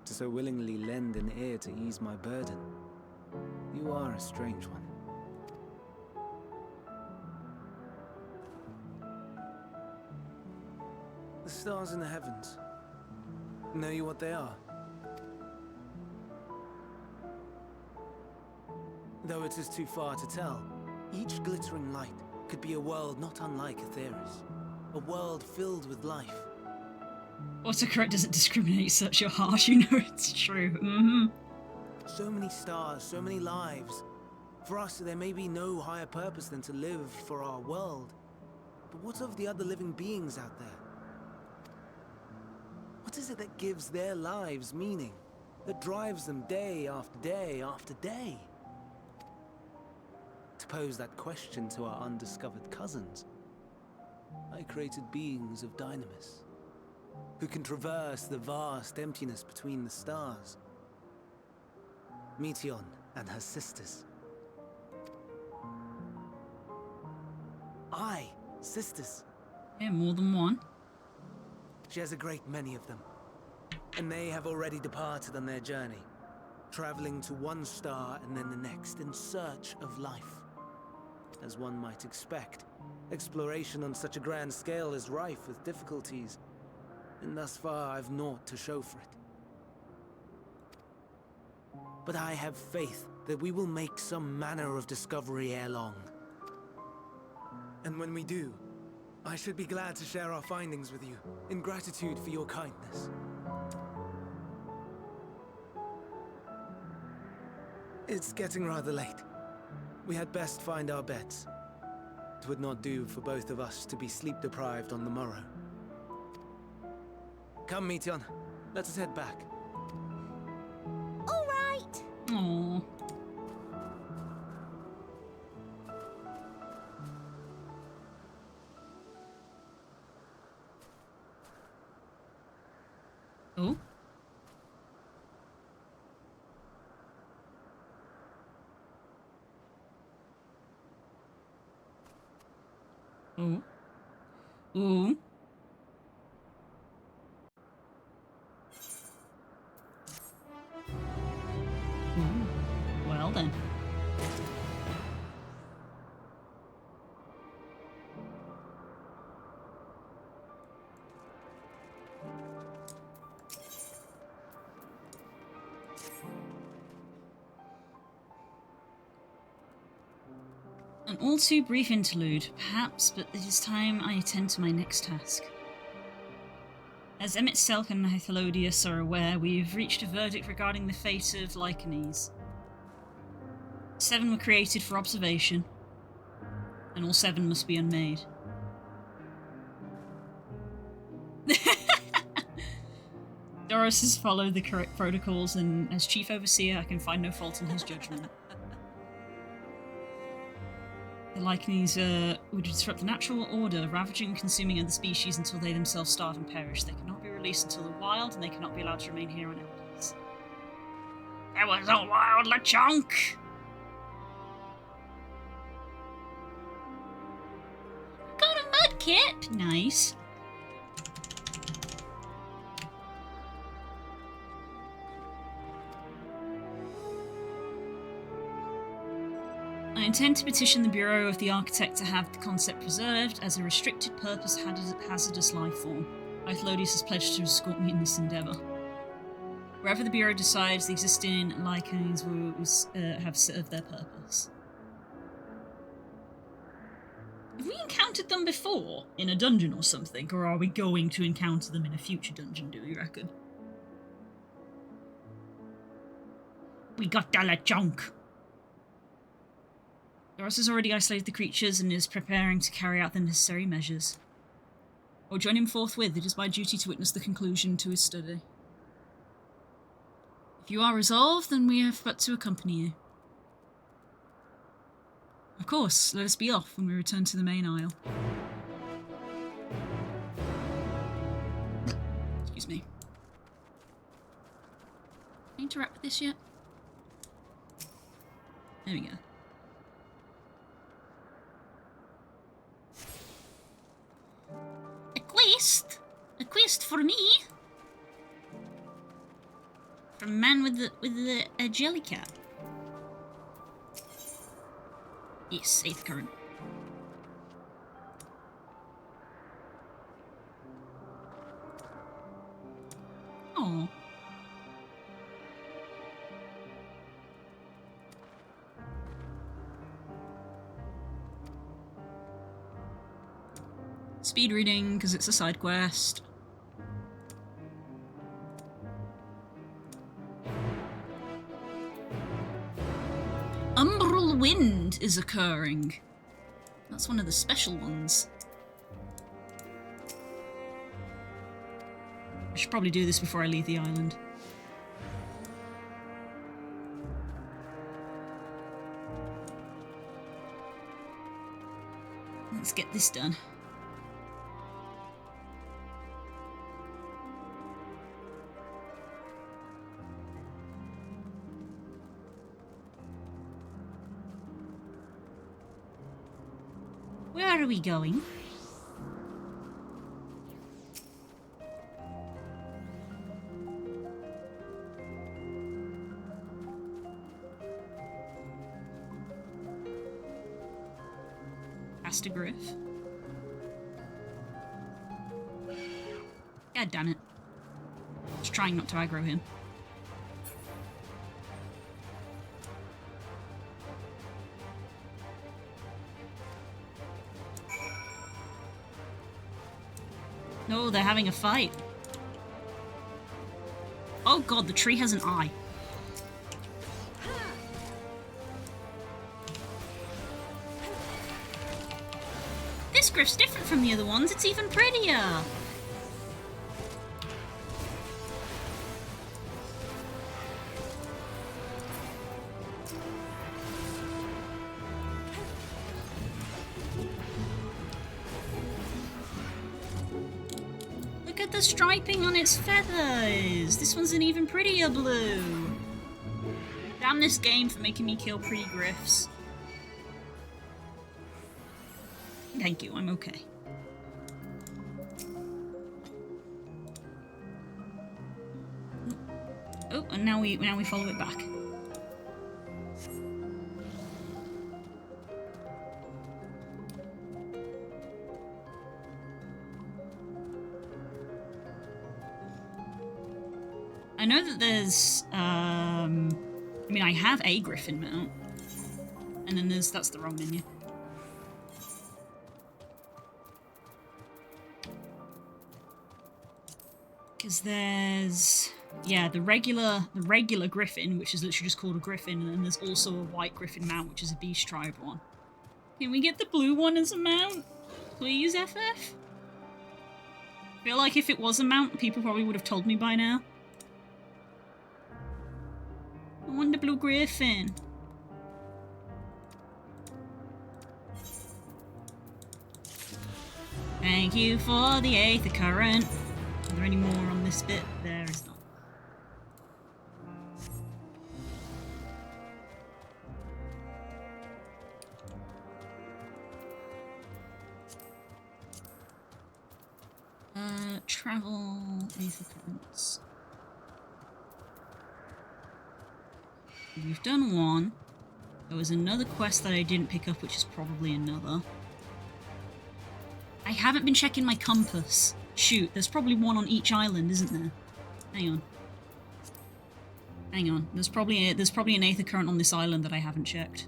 To so willingly lend an ear to ease my burden. You are a strange one. The stars in the heavens. Know you what they are? Though it is too far to tell, each glittering light could be a world not unlike Aetheris. A world filled with life. Autocorrect doesn't discriminate, such your harsh, you know it's true. Mm-hmm. So many stars, so many lives. For us, there may be no higher purpose than to live for our world. But what of the other living beings out there? What is it that gives their lives meaning? That drives them day after day after day? To pose that question to our undiscovered cousins, I created beings of Dynamis, who can traverse the vast emptiness between the stars. Meteion and her sisters. Aye, sisters. Yeah, more than one. She has a great many of them, and they have already departed on their journey, traveling to one star and then the next in search of life. As one might expect, exploration on such a grand scale is rife with difficulties, and thus far I've naught to show for it. But I have faith that we will make some manner of discovery ere long. And when we do, I should be glad to share our findings with you, in gratitude for your kindness. It's getting rather late. We had best find our beds. It would not do for both of us to be sleep-deprived on the morrow. Come, Meteion. Let us head back. All right. Aww. Oh. Oh. Ooh. Ooh. Well then. An all too brief interlude, perhaps, but it is time I attend to my next task. As Emmett Selk and Hythelodius are aware, we've reached a verdict regarding the fate of Lycanes. 7 were created for observation, and all 7 must be unmade. Doris has followed the correct protocols, and as Chief Overseer, I can find no fault in his judgment. The Lycanes would disrupt the natural order, ravaging and consuming other species until they themselves starve and perish. They cannot be released until the wild, and they cannot be allowed to remain here on Elders. There was a wild Lechonk! Got a mudkip! Nice. I intend to petition the Bureau of the Architect to have the concept preserved as a restricted purpose hazardous life form. Hythelodius has pledged to escort me in this endeavour. Wherever the Bureau decides, the existing Lycanes will have served their purpose. Have we encountered them before? In a dungeon or something? Or are we going to encounter them in a future dungeon, do you reckon? We got Dalachonk! Doris has already isolated the creatures and is preparing to carry out the necessary measures. I'll join him forthwith. It is my duty to witness the conclusion to his study. If you are resolved, then we have but to accompany you. Of course, let us be off when we return to the main aisle. Excuse me. Can I interact with this yet? There we go. A quest? A quest for me? From man with the jelly cap. Yes, 8th current. Oh. Speed reading, because it's a side quest. Umbral wind is occurring. That's one of the special ones. I should probably do this before I leave the island. Let's get this done. Where are we going? Past a griff. God damn it. Just trying not to aggro him. No, they're having a fight. Oh god, the tree has an eye. This griff's different from the other ones, it's even prettier. Look at the striping on its feathers. This one's an even prettier blue. Damn this game for making me kill pretty griffs. Thank you, I'm okay. Oh, and now we follow it back. I know that there's I mean I have a griffin mount. And then that's the wrong menu. Because there's, yeah, the regular griffin, which is literally just called a griffin, and then there's also a white griffin mount, which is a beast tribe one. Can we get the blue one as a mount? Please, FF? I feel like if it was a mount, people probably would have told me by now. I want the blue griffin. Thank you for the 8th current. Are there any more on this bit? There is not. Travel 8th currents. We've done one. There was another quest that I didn't pick up, which is probably another. I haven't been checking my compass. Shoot, there's probably one on each island, isn't there? Hang on. Hang on. There's probably an 8th current on this island that I haven't checked.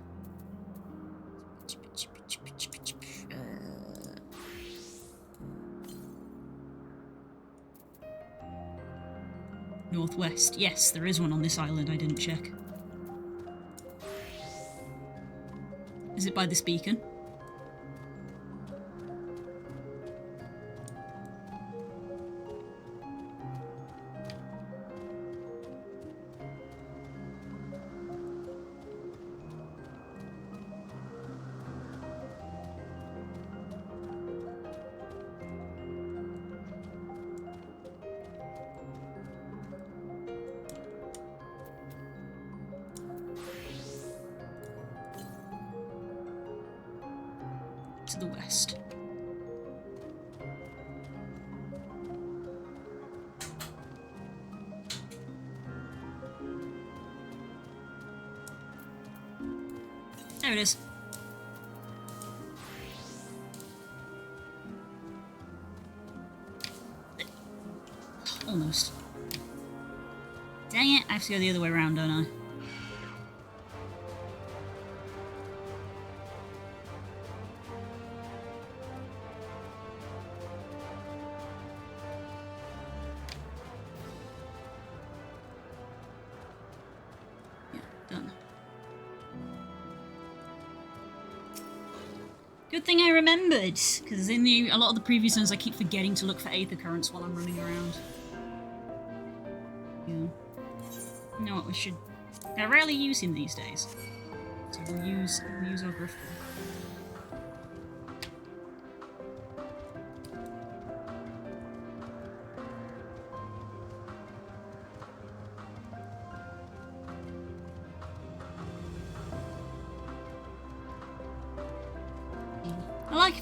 Northwest. Yes, there is one on this island I didn't check. Is it by this beacon? To the west. There it is. Almost. Dang it, I have to go the other way around, don't I? Yeah, done. Good thing I remembered, because in a lot of the previous ones I keep forgetting to look for Aether Currents while I'm running around. Yeah. You know what, we should... I rarely use him these days. So we'll use our Grifter.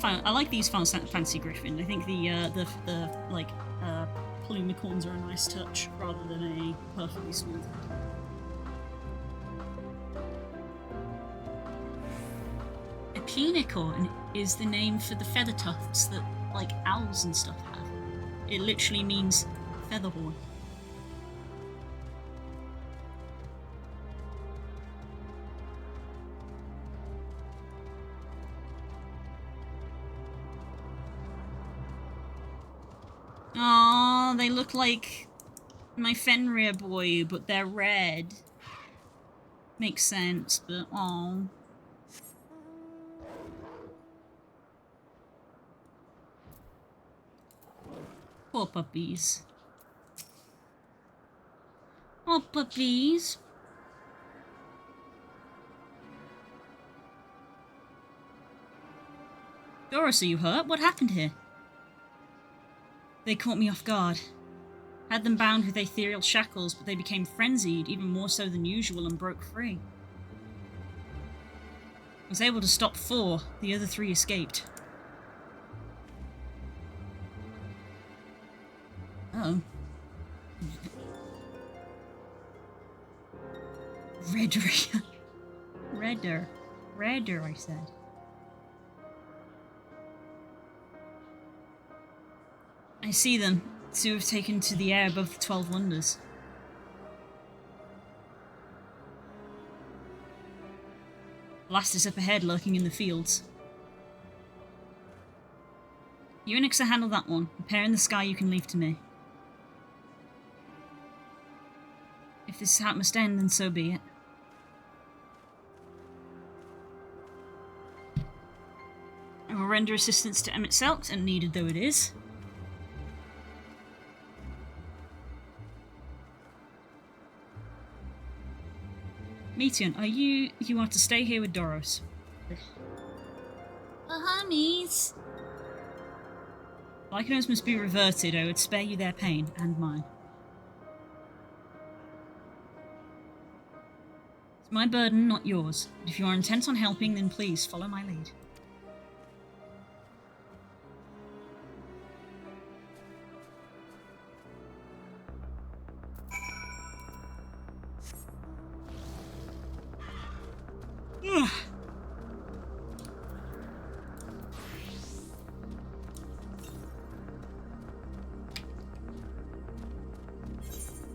I like these fancy Griffin. I think the plumicorns are a nice touch rather than a perfectly smooth head. A penicorn is the name for the feather tufts that like owls and stuff have. It literally means feather horn. Aww, they look like my Fenrir boy, but they're red. Makes sense, but aww. Poor puppies. Oh, puppies. Doris, are you hurt? What happened here? They caught me off guard. Had them bound with ethereal shackles, but they became frenzied, even more so than usual, and broke free. I was able to stop 4, the other 3 escaped. Oh. Redder, I said. I see them. 2 have taken to the air above the 12 Wonders. The last is up ahead, lurking in the fields. You and Ixa handle that one. The pair in the sky you can leave to me. If this is how it must end, then so be it. I will render assistance to Emmett Selks, and needed though it is. Meteon, you are to stay here with Doros. Homies! Lycanos must be reverted. I would spare you their pain, and mine. It's my burden, not yours. But if you are intent on helping, then please follow my lead.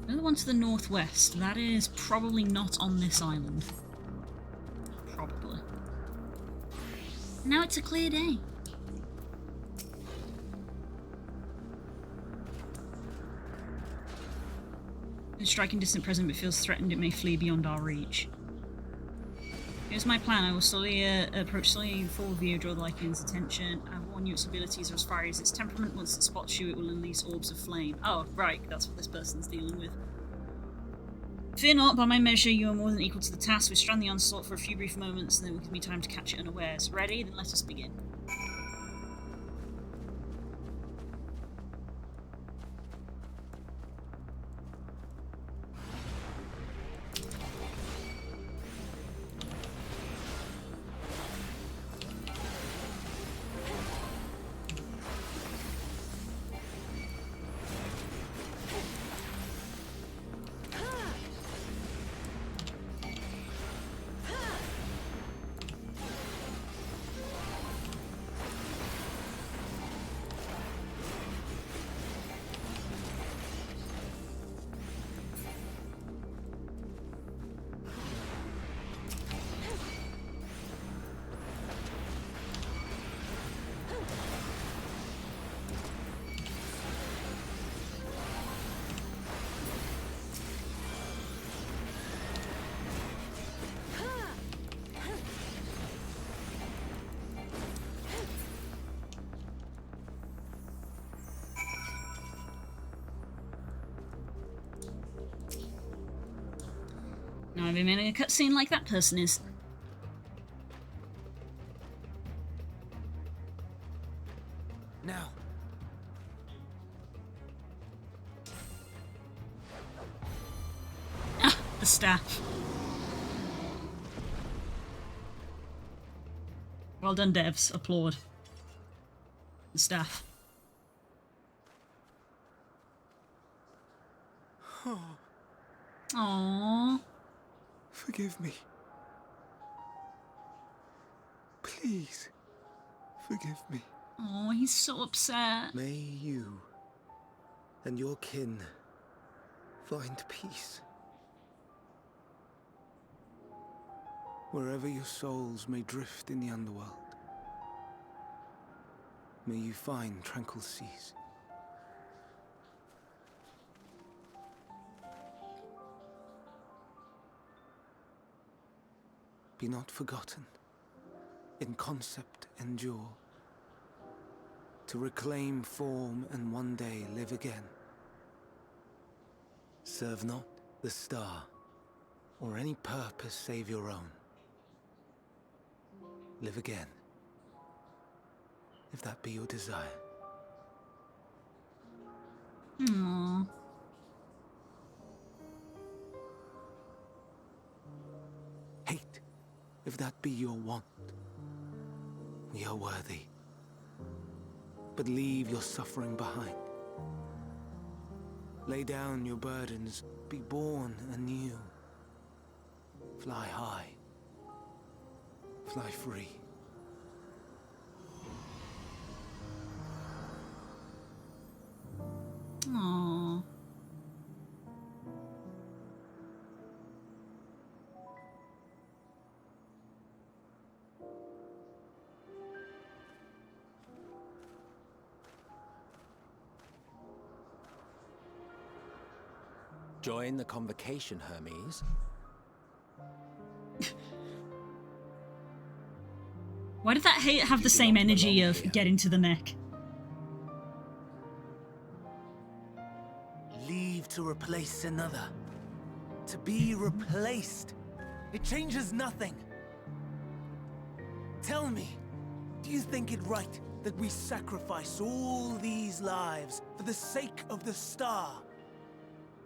Another one to the northwest. That is probably not on this island. Probably. Now it's a clear day. In striking distant present but feels threatened, it may flee beyond our reach. Here's my plan. I will slowly approach slowly forward view, draw the Lycan's attention. I warn you its abilities are as fiery as its temperament. Once it spots you, it will release orbs of flame. Oh, right, that's what this person's dealing with. Fear not, by my measure, you are more than equal to the task. We strand the onslaught for a few brief moments, and then will give me time to catch it unawares. Ready? Then let us begin. Now I've been in a cutscene like that person is. Now. Ah, the staff. Well done, devs. Applaud. The staff. Aww. Forgive me. Please, forgive me. Oh, he's so upset. May you and your kin find peace. Wherever your souls may drift in the underworld, may you find tranquil seas. Be not forgotten, in concept endure, to reclaim form and one day live again. Serve not the star, or any purpose save your own. Live again, if that be your desire. Aww. Hate, if that be your want. We are worthy. But leave your suffering behind. Lay down your burdens, be born anew. Fly high. Fly free. Aww. Join the convocation, Hermes. Why did that hate have the same energy of getting to the neck? Leave to replace another. To be replaced. It changes nothing. Tell me, do you think it right that we sacrifice all these lives for the sake of the star?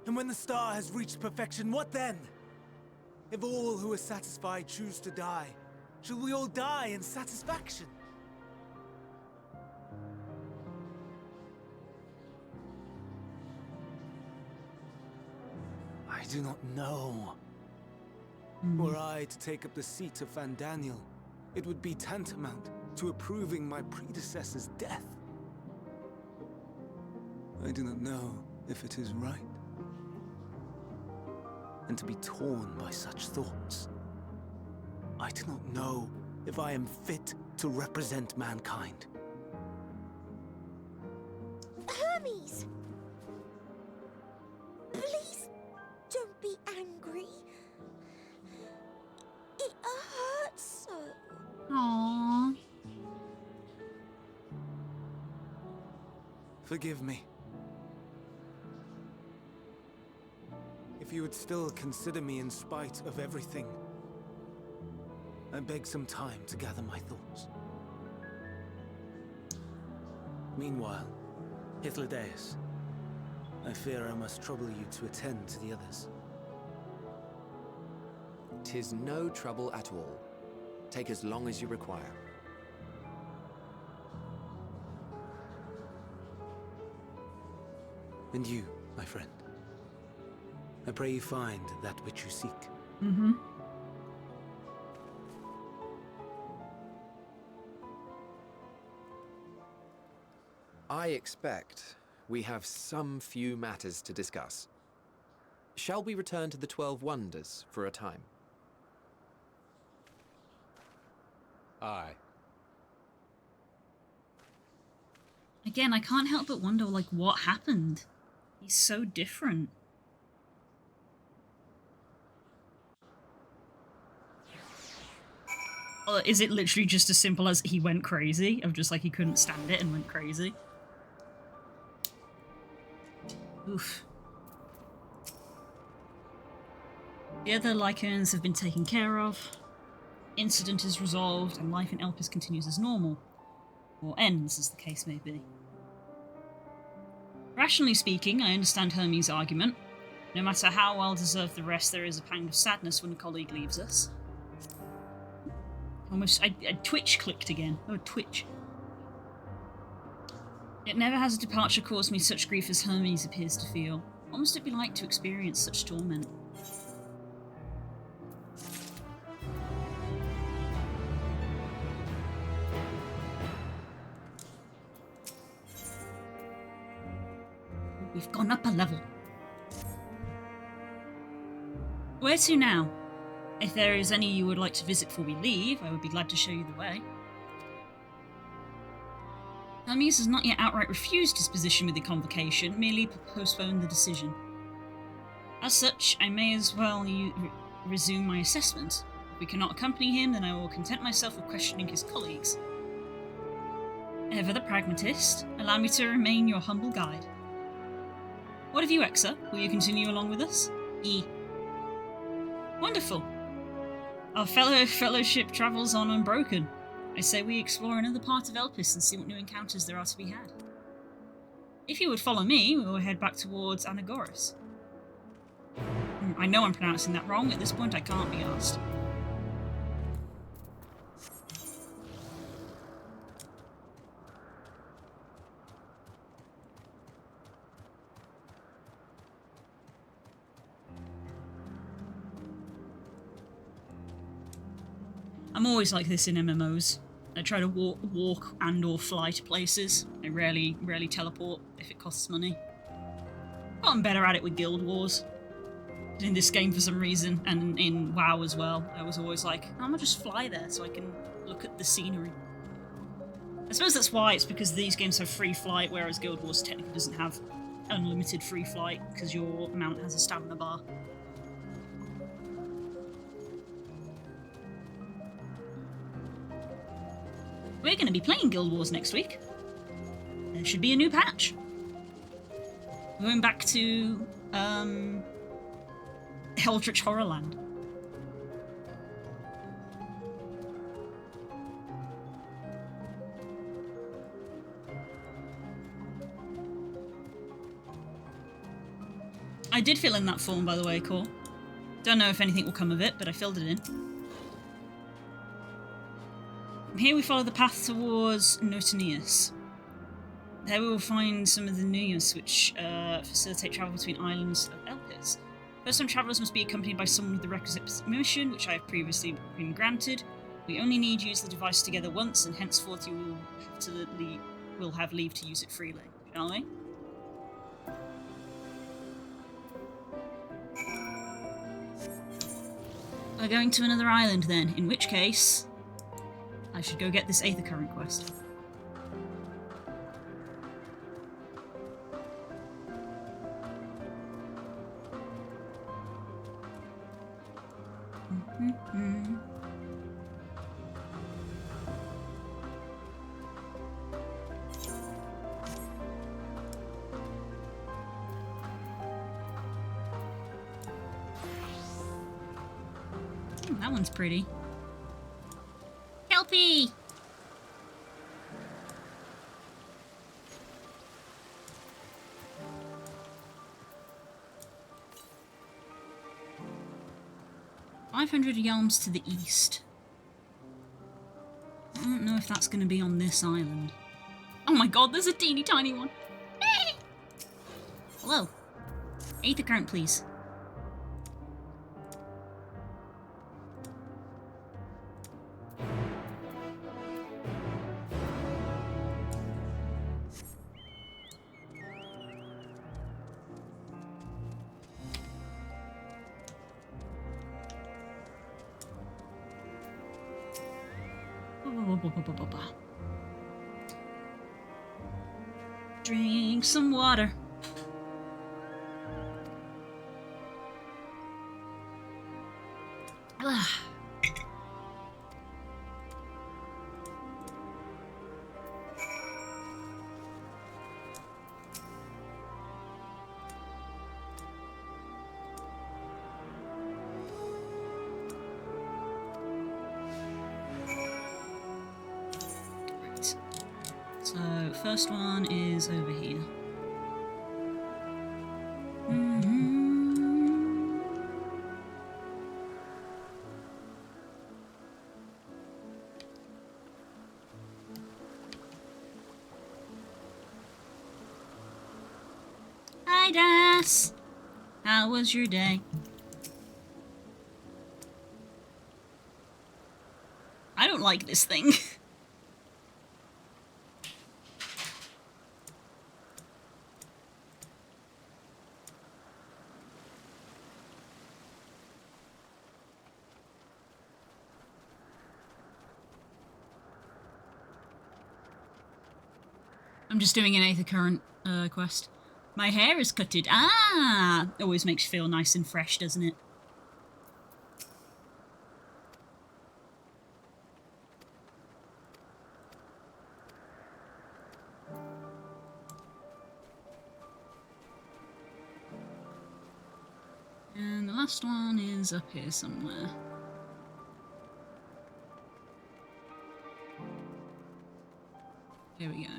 And when the star has reached perfection, what then? If all who are satisfied choose to die, shall we all die in satisfaction? I do not know. Were I to take up the seat of Van Daniel, it would be tantamount to approving my predecessor's death. I do not know if it is right. And to be torn by such thoughts, I do not know if I am fit to represent mankind. Hermes! Please don't be angry. It hurts so. Aww. Forgive me. If you would still consider me in spite of everything, I beg some time to gather my thoughts. Meanwhile, Hythlodaeus, I fear I must trouble you to attend to the others. 'Tis no trouble at all. Take as long as you require. And you, my friend, I pray you find that which you seek. Mm-hmm. I expect we have some few matters to discuss. Shall we return to the 12 Wonders for a time? Aye. Again, I can't help but wonder, like, what happened? He's so different. Or is it literally just as simple as he went crazy? Of just like he couldn't stand it and went crazy? Oof. The other Lycans have been taken care of. Incident is resolved, and life in Elpis continues as normal. Or ends, as the case may be. Rationally speaking, I understand Hermes' argument. No matter how well deserved the rest, there is a pang of sadness when a colleague leaves us. I Twitch clicked again. Oh, Twitch. Yet never has a departure caused me such grief as Hermes appears to feel. What must it be like to experience such torment? We've gone up a level. Where to now? If there is any you would like to visit before we leave, I would be glad to show you the way. Hermes has not yet outright refused his position with the convocation, merely postponed the decision. As such, I may as well resume my assessment. If we cannot accompany him, then I will content myself with questioning his colleagues. Ever the pragmatist, allow me to remain your humble guide. What of you, Exa? Will you continue along with us? Wonderful. Our fellowship travels on unbroken. I say we explore another part of Elpis and see what new encounters there are to be had. If you would follow me, we will head back towards Anagoras. I know I'm pronouncing that wrong. At this point, I can't be asked. I'm always like this in MMOs. I try to walk and or fly to places. I rarely teleport if it costs money. Gotten better at it with Guild Wars. In this game for some reason, and in WoW as well. I was always like, I'm gonna just fly there so I can look at the scenery. I suppose that's why, it's because these games have free flight, whereas Guild Wars technically doesn't have unlimited free flight, because your mount has a stamina bar. We're going to be playing Guild Wars next week. There should be a new patch. We're going back to Eldritch Horrorland. I did fill in that form, by the way, Core. Don't know if anything will come of it, but I filled it in. Here we follow the path towards Notanius. There we will find some of the Nuyas which facilitate travel between islands of Elpis. First-time travellers must be accompanied by someone with the requisite permission, which I have previously been granted. We only need to use the device together once, and henceforth you will have leave to use it freely. Shall we? We're going to another island then, in which case I should go get this Aether Current quest. That one's pretty. Kelpie! "500 yalms to the east." I don't know if that's going to be on this island. Oh my god, there's a teeny tiny one! Hey! Hello. Aether Current, please. Drink some water. Ah. first one is over here. Hi, Das! How was your day? I don't like this thing. I'm just doing an Aether Current quest. My hair is cutted. Ah! Always makes you feel nice and fresh, doesn't it? And the last one is up here somewhere. Here we go.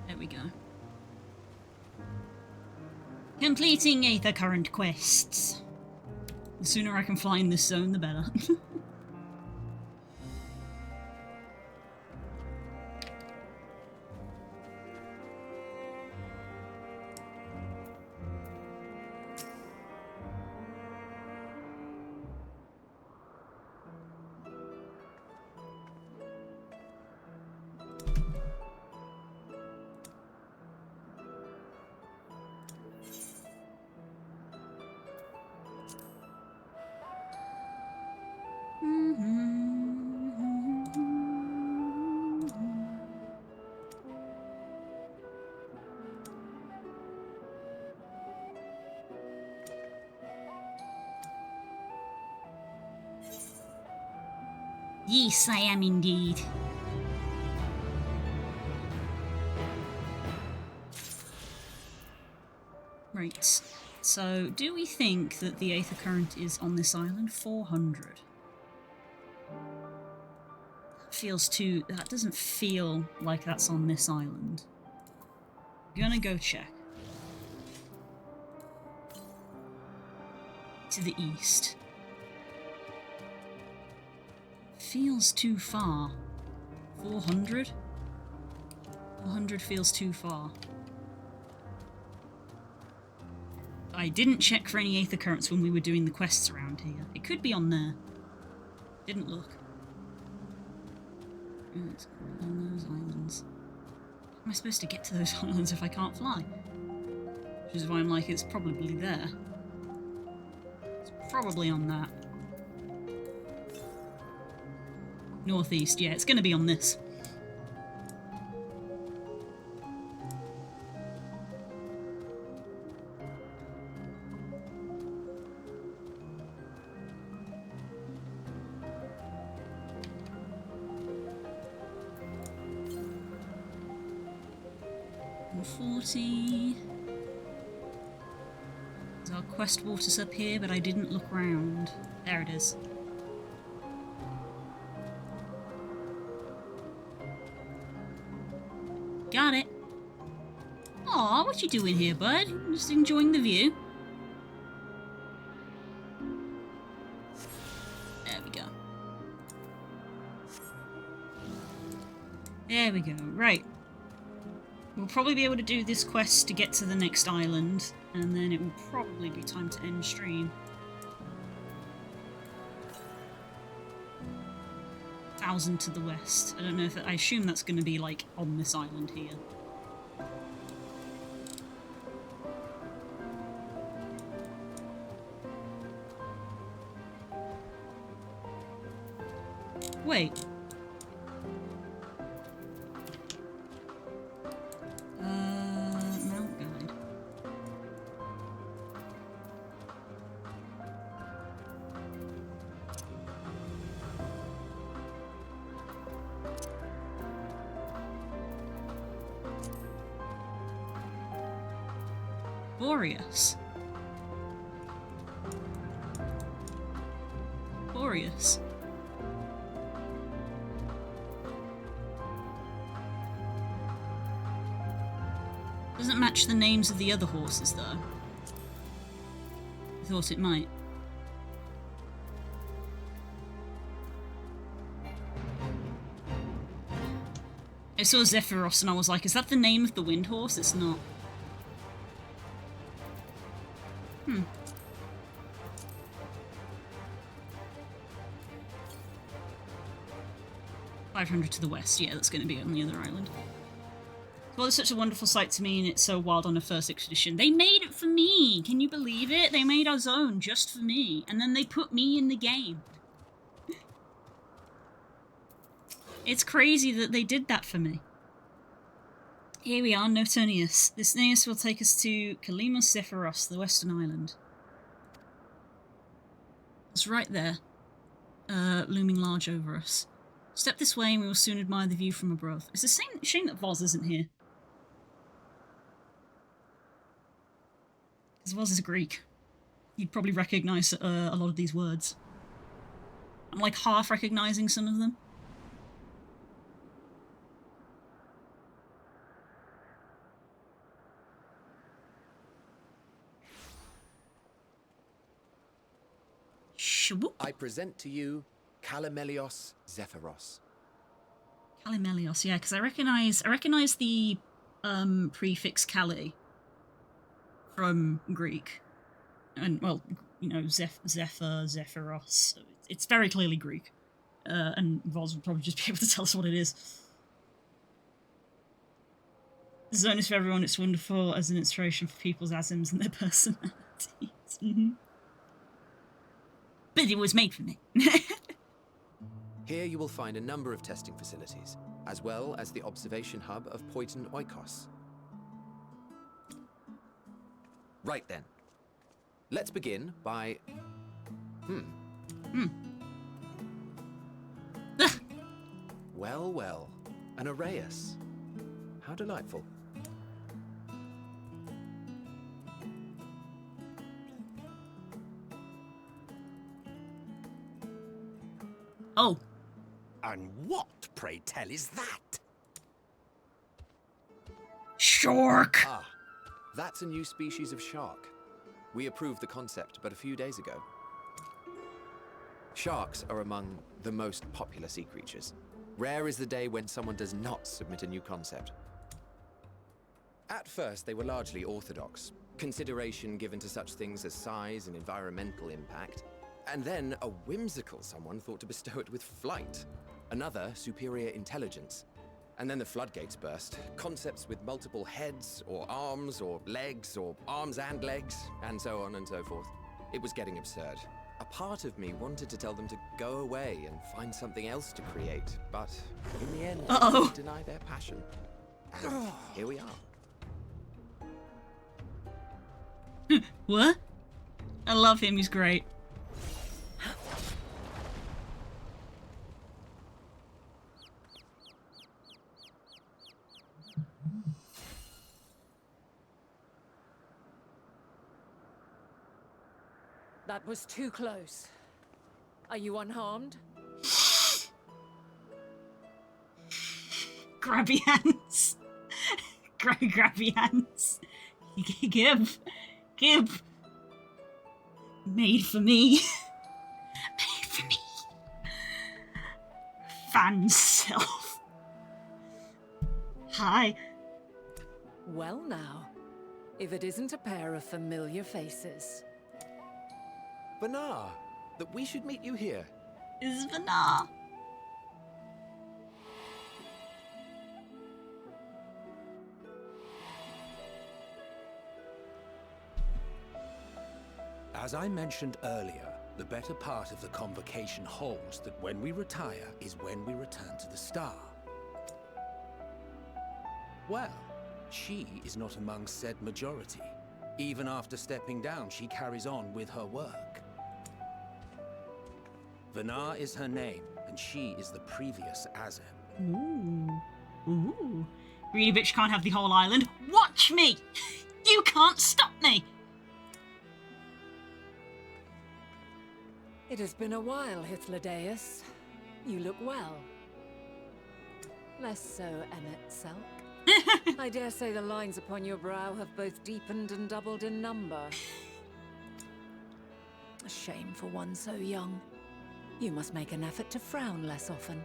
There we go. Completing Aether Current quests. The sooner I can fly in this zone, the better. Yes, I am indeed. Right, so do we think that the Aether Current is on this island? 400. That doesn't feel like that's on this island. I'm gonna go check. To the east. Feels too far. 400? 400 feels too far. I didn't check for any Aether Currents when we were doing the quests around here. It could be on there. Didn't look. It's on those islands. How am I supposed to get to those islands if I can't fly? Which is why I'm like, it's probably there. It's probably on that. Northeast, yeah, it's gonna be on this. $40. There's our quest waters up here, but I didn't look round. There it is. Got it. Aw, what you doing here, bud? Just enjoying the view? There we go. There we go. Right. We'll probably be able to do this quest to get to the next island, and then it will probably be time to end stream. 1,000 to the west. I don't know if I assume that's going to be like on this island here. Wait. Mount Guide. Boreas. Boreas. Doesn't match the names of the other horses, though. I thought it might. I saw Zephyros and I was like, is that the name of the wind horse? It's not. 500 to the west, yeah, that's going to be on the other island. Well, it's such a wonderful sight to me, and it's so wild on a first expedition. They made it for me! Can you believe it? They made our zone just for me, and then they put me in the game. It's crazy that they did that for me. Here we are, Notonius. This Neus will take us to Kalimos Zephyros, the western island. It's right there, looming large over us. Step this way and we will soon admire the view from above. It's a shame that Voz isn't here. Because Voz is Greek. You'd probably recognise a lot of these words. I'm like half recognising some of them. I present to you Kalimelios Zephyros. Kalimelios, yeah, because I recognise the prefix Kali from Greek, and well, you know, Zephyr, Zephyros. So it's very clearly Greek, and Voz would probably just be able to tell us what it is. The zone is for everyone. It's wonderful as an inspiration for people's asms and their personalities. Mm-hmm. But it was made for me. Here you will find a number of testing facilities, as well as the observation hub of Poiton Oikos. Right then. Let's begin by... Well, well. An Arrhaeus. How delightful. Oh. And what, pray tell, is that? Shark! Ah, that's a new species of shark. We approved the concept but a few days ago. Sharks are among the most popular sea creatures. Rare is the day when someone does not submit a new concept. At first, they were largely orthodox, consideration given to such things as size and environmental impact. And then a whimsical someone thought to bestow it with flight. Another, superior intelligence. And then the floodgates burst. Concepts with multiple heads, or arms and legs, and so on and so forth. It was getting absurd. A part of me wanted to tell them to go away and find something else to create, but in the end, they deny their passion. And here we are. What? I love him, he's great. That was too close. Are you unharmed? Grabby hands. Grabby hands. Give. Made for me. Made for me. Fan self. Hi. Well now, if it isn't a pair of familiar faces. Banar, that we should meet you here. Is Banar. As I mentioned earlier, the better part of the convocation holds that when we retire is when we return to the star. Well, she is not among said majority. Even after stepping down, she carries on with her work. Vanar is her name, and she is the previous Azem. Ooh. Greedy bitch can't have the whole island. Watch me! You You can't stop me! It has been a while, Hythlodaeus. You look well. Less so, Emmet Selk. I dare say the lines upon your brow have both deepened and doubled in number. A shame for one so young. You must make an effort to frown less often.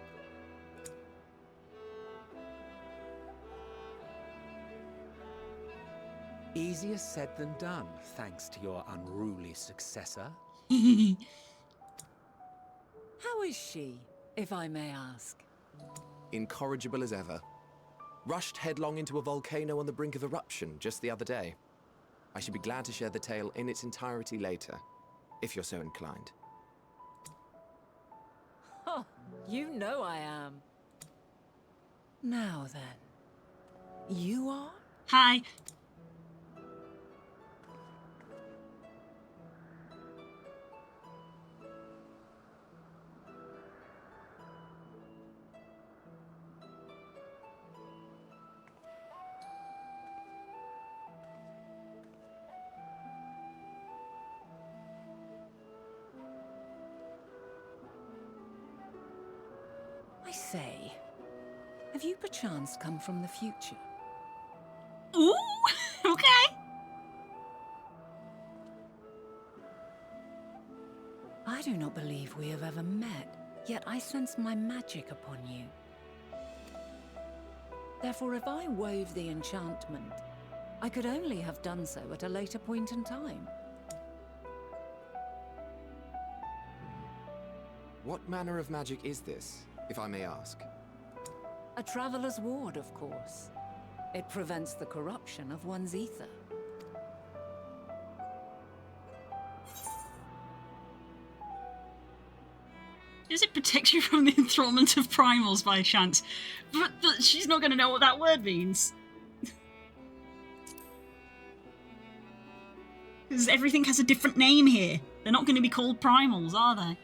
Easier said than done, thanks to your unruly successor. How is she, if I may ask? Incorrigible as ever. Rushed headlong into a volcano on the brink of eruption just the other day. I should be glad to share the tale in its entirety later, if you're so inclined. Oh, you know I am. Now then, you are? Hi. I say, have you perchance come from the future? Ooh, okay. I do not believe we have ever met, yet I sense my magic upon you. Therefore, if I wove the enchantment, I could only have done so at a later point in time. What manner of magic is this, if I may ask? A traveler's ward, of course. It prevents the corruption of one's ether. Does it protect you from the enthrallment of primals by chance? But she's not going to know what that word means. Because everything has a different name here. They're not going to be called primals, are they?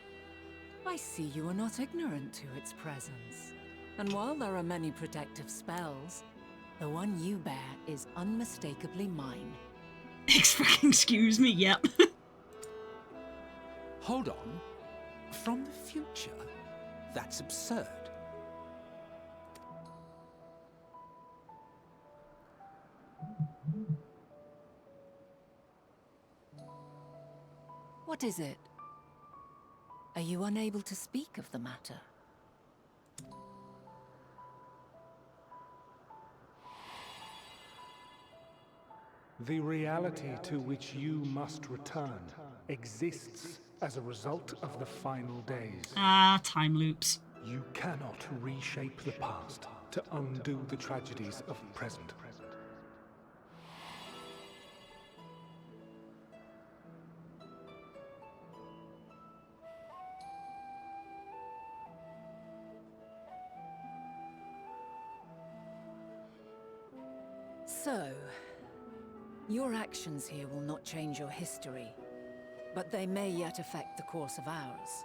I see you are not ignorant to its presence. And while there are many protective spells, the one you bear is unmistakably mine. Excuse me, yep. Hold on. From the future? That's absurd. What is it? Are you unable to speak of the matter? The reality to which you must return exists as a result of the final days. Ah, time loops. You cannot reshape the past to undo the tragedies of the present. So, your actions here will not change your history, but they may yet affect the course of ours.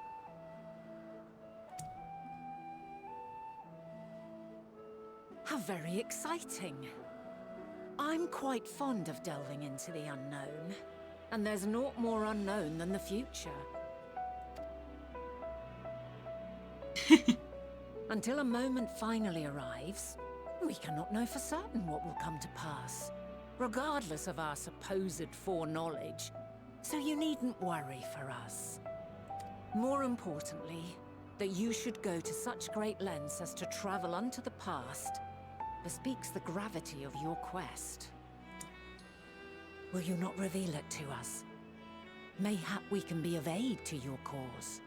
How very exciting. I'm quite fond of delving into the unknown, and there's naught more unknown than the future. Until a moment finally arrives, we cannot know for certain what will come to pass, regardless of our supposed foreknowledge, so you needn't worry for us. More importantly, that you should go to such great lengths as to travel unto the past bespeaks the gravity of your quest. Will you not reveal it to us? Mayhap we can be of aid to your cause.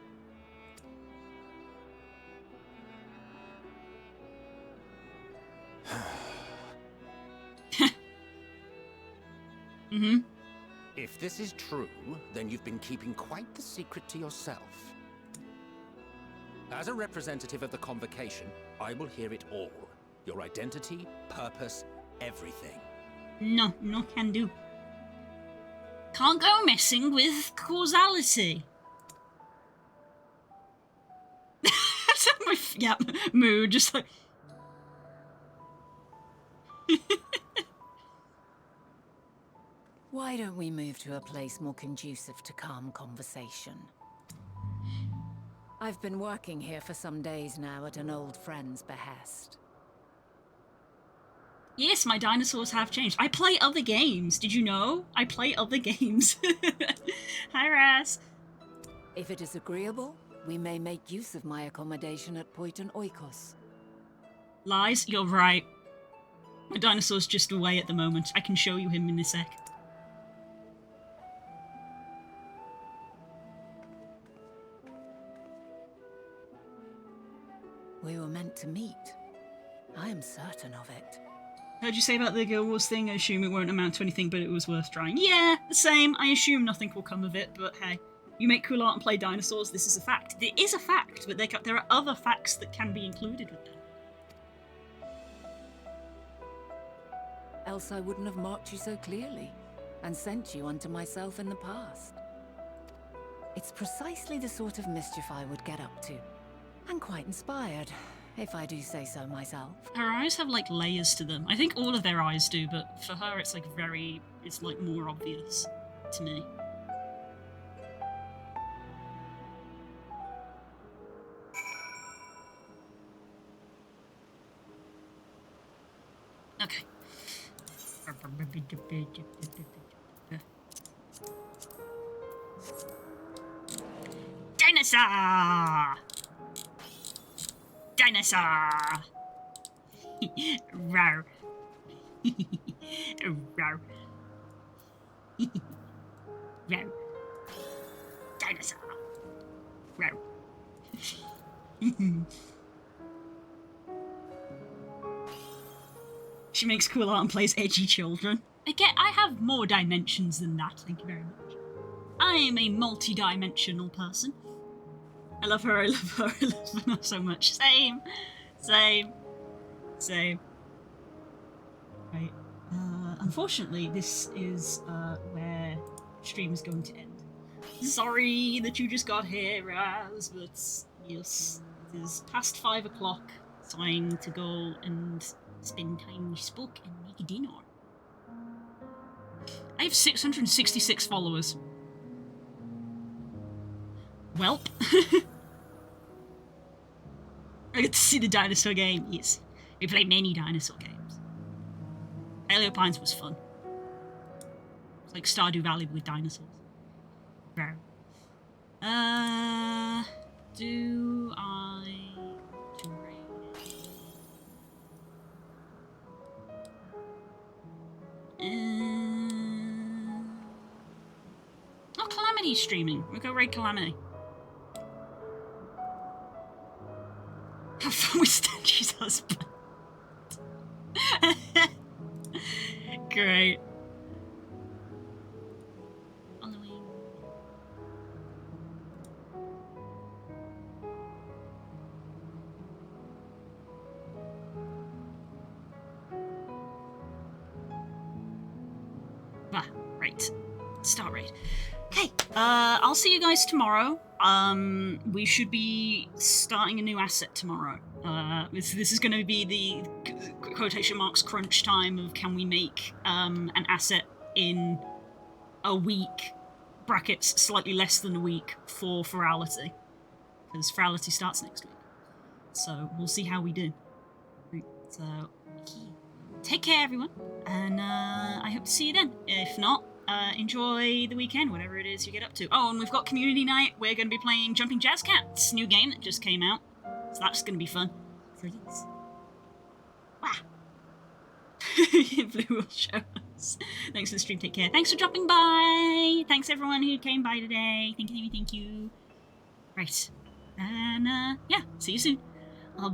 Mm-hmm. If this is true, then you've been keeping quite the secret to yourself. As a representative of the Convocation, I will hear it all. Your identity, purpose, everything. No can do. Can't go messing with causality. Yep, mood, just like... Why don't we move to a place more conducive to calm conversation? I've been working here for some days now at an old friend's behest. Yes, my dinosaurs have changed. I play other games. Did you know? I play other games. Hi, Raz. If it is agreeable, we may make use of my accommodation at Poiton Oikos. Lies, you're right. My dinosaur's just away at the moment. I can show you him in a sec. We were meant to meet. I am certain of it. Heard you say about the Guild Wars thing. I assume it won't amount to anything, but it was worth trying. Yeah, the same. I assume nothing will come of it, but hey. You make cool art and play dinosaurs, this is a fact. It is a fact, but there are other facts that can be included with that. Else I wouldn't have marked you so clearly, and sent you unto myself in the past. It's precisely the sort of mischief I would get up to. And quite inspired, if I do say so myself. Her eyes have, like, layers to them. I think all of their eyes do, but for her it's, like, it's, like, more obvious to me. Okay. Dinosaur! Dinosaur! Rawr. Rawr. Rawr. Dinosaur. Rawr. She makes cool art and plays edgy children. Again, I have more dimensions than that, thank you very much. I am a multi-dimensional person. I love her, I love her, I love her so much. Same. Same. Same. Right. Unfortunately, this is where stream is going to end. Sorry that you just got here, Raz, but yes, it is past 5 o'clock. Time to go and spend time with Spook and make a dinner. I have 666 followers. Welp. I get to see the dinosaur game. Yes. We play many dinosaur games. Paleo Pines was fun. It's like Stardew Valley with dinosaurs. Rare. Do I oh, Calamity's streaming. We'll go raid Calamity. Have fun with Stench's husband. Great. Halloween. Right. Start raid. Okay, I'll see you guys tomorrow. We should be starting a new asset tomorrow. This is going to be the quotation marks crunch time of can we make an asset in a week, brackets slightly less than a week, for Ferality. Because Ferality starts next week. So we'll see how we do. Right, so, take care everyone, and I hope to see you then. If not, enjoy the weekend, whatever it is you get up to. Oh, and we've got community night. We're going to be playing Jumping Jazz Cats, new game that just came out. So that's going to be fun. Please. Wow. Blue will show us. Thanks for the stream. Take care. Thanks for dropping by. Thanks everyone who came by today. Thank you. Thank you. Right. And yeah, see you soon. Bye.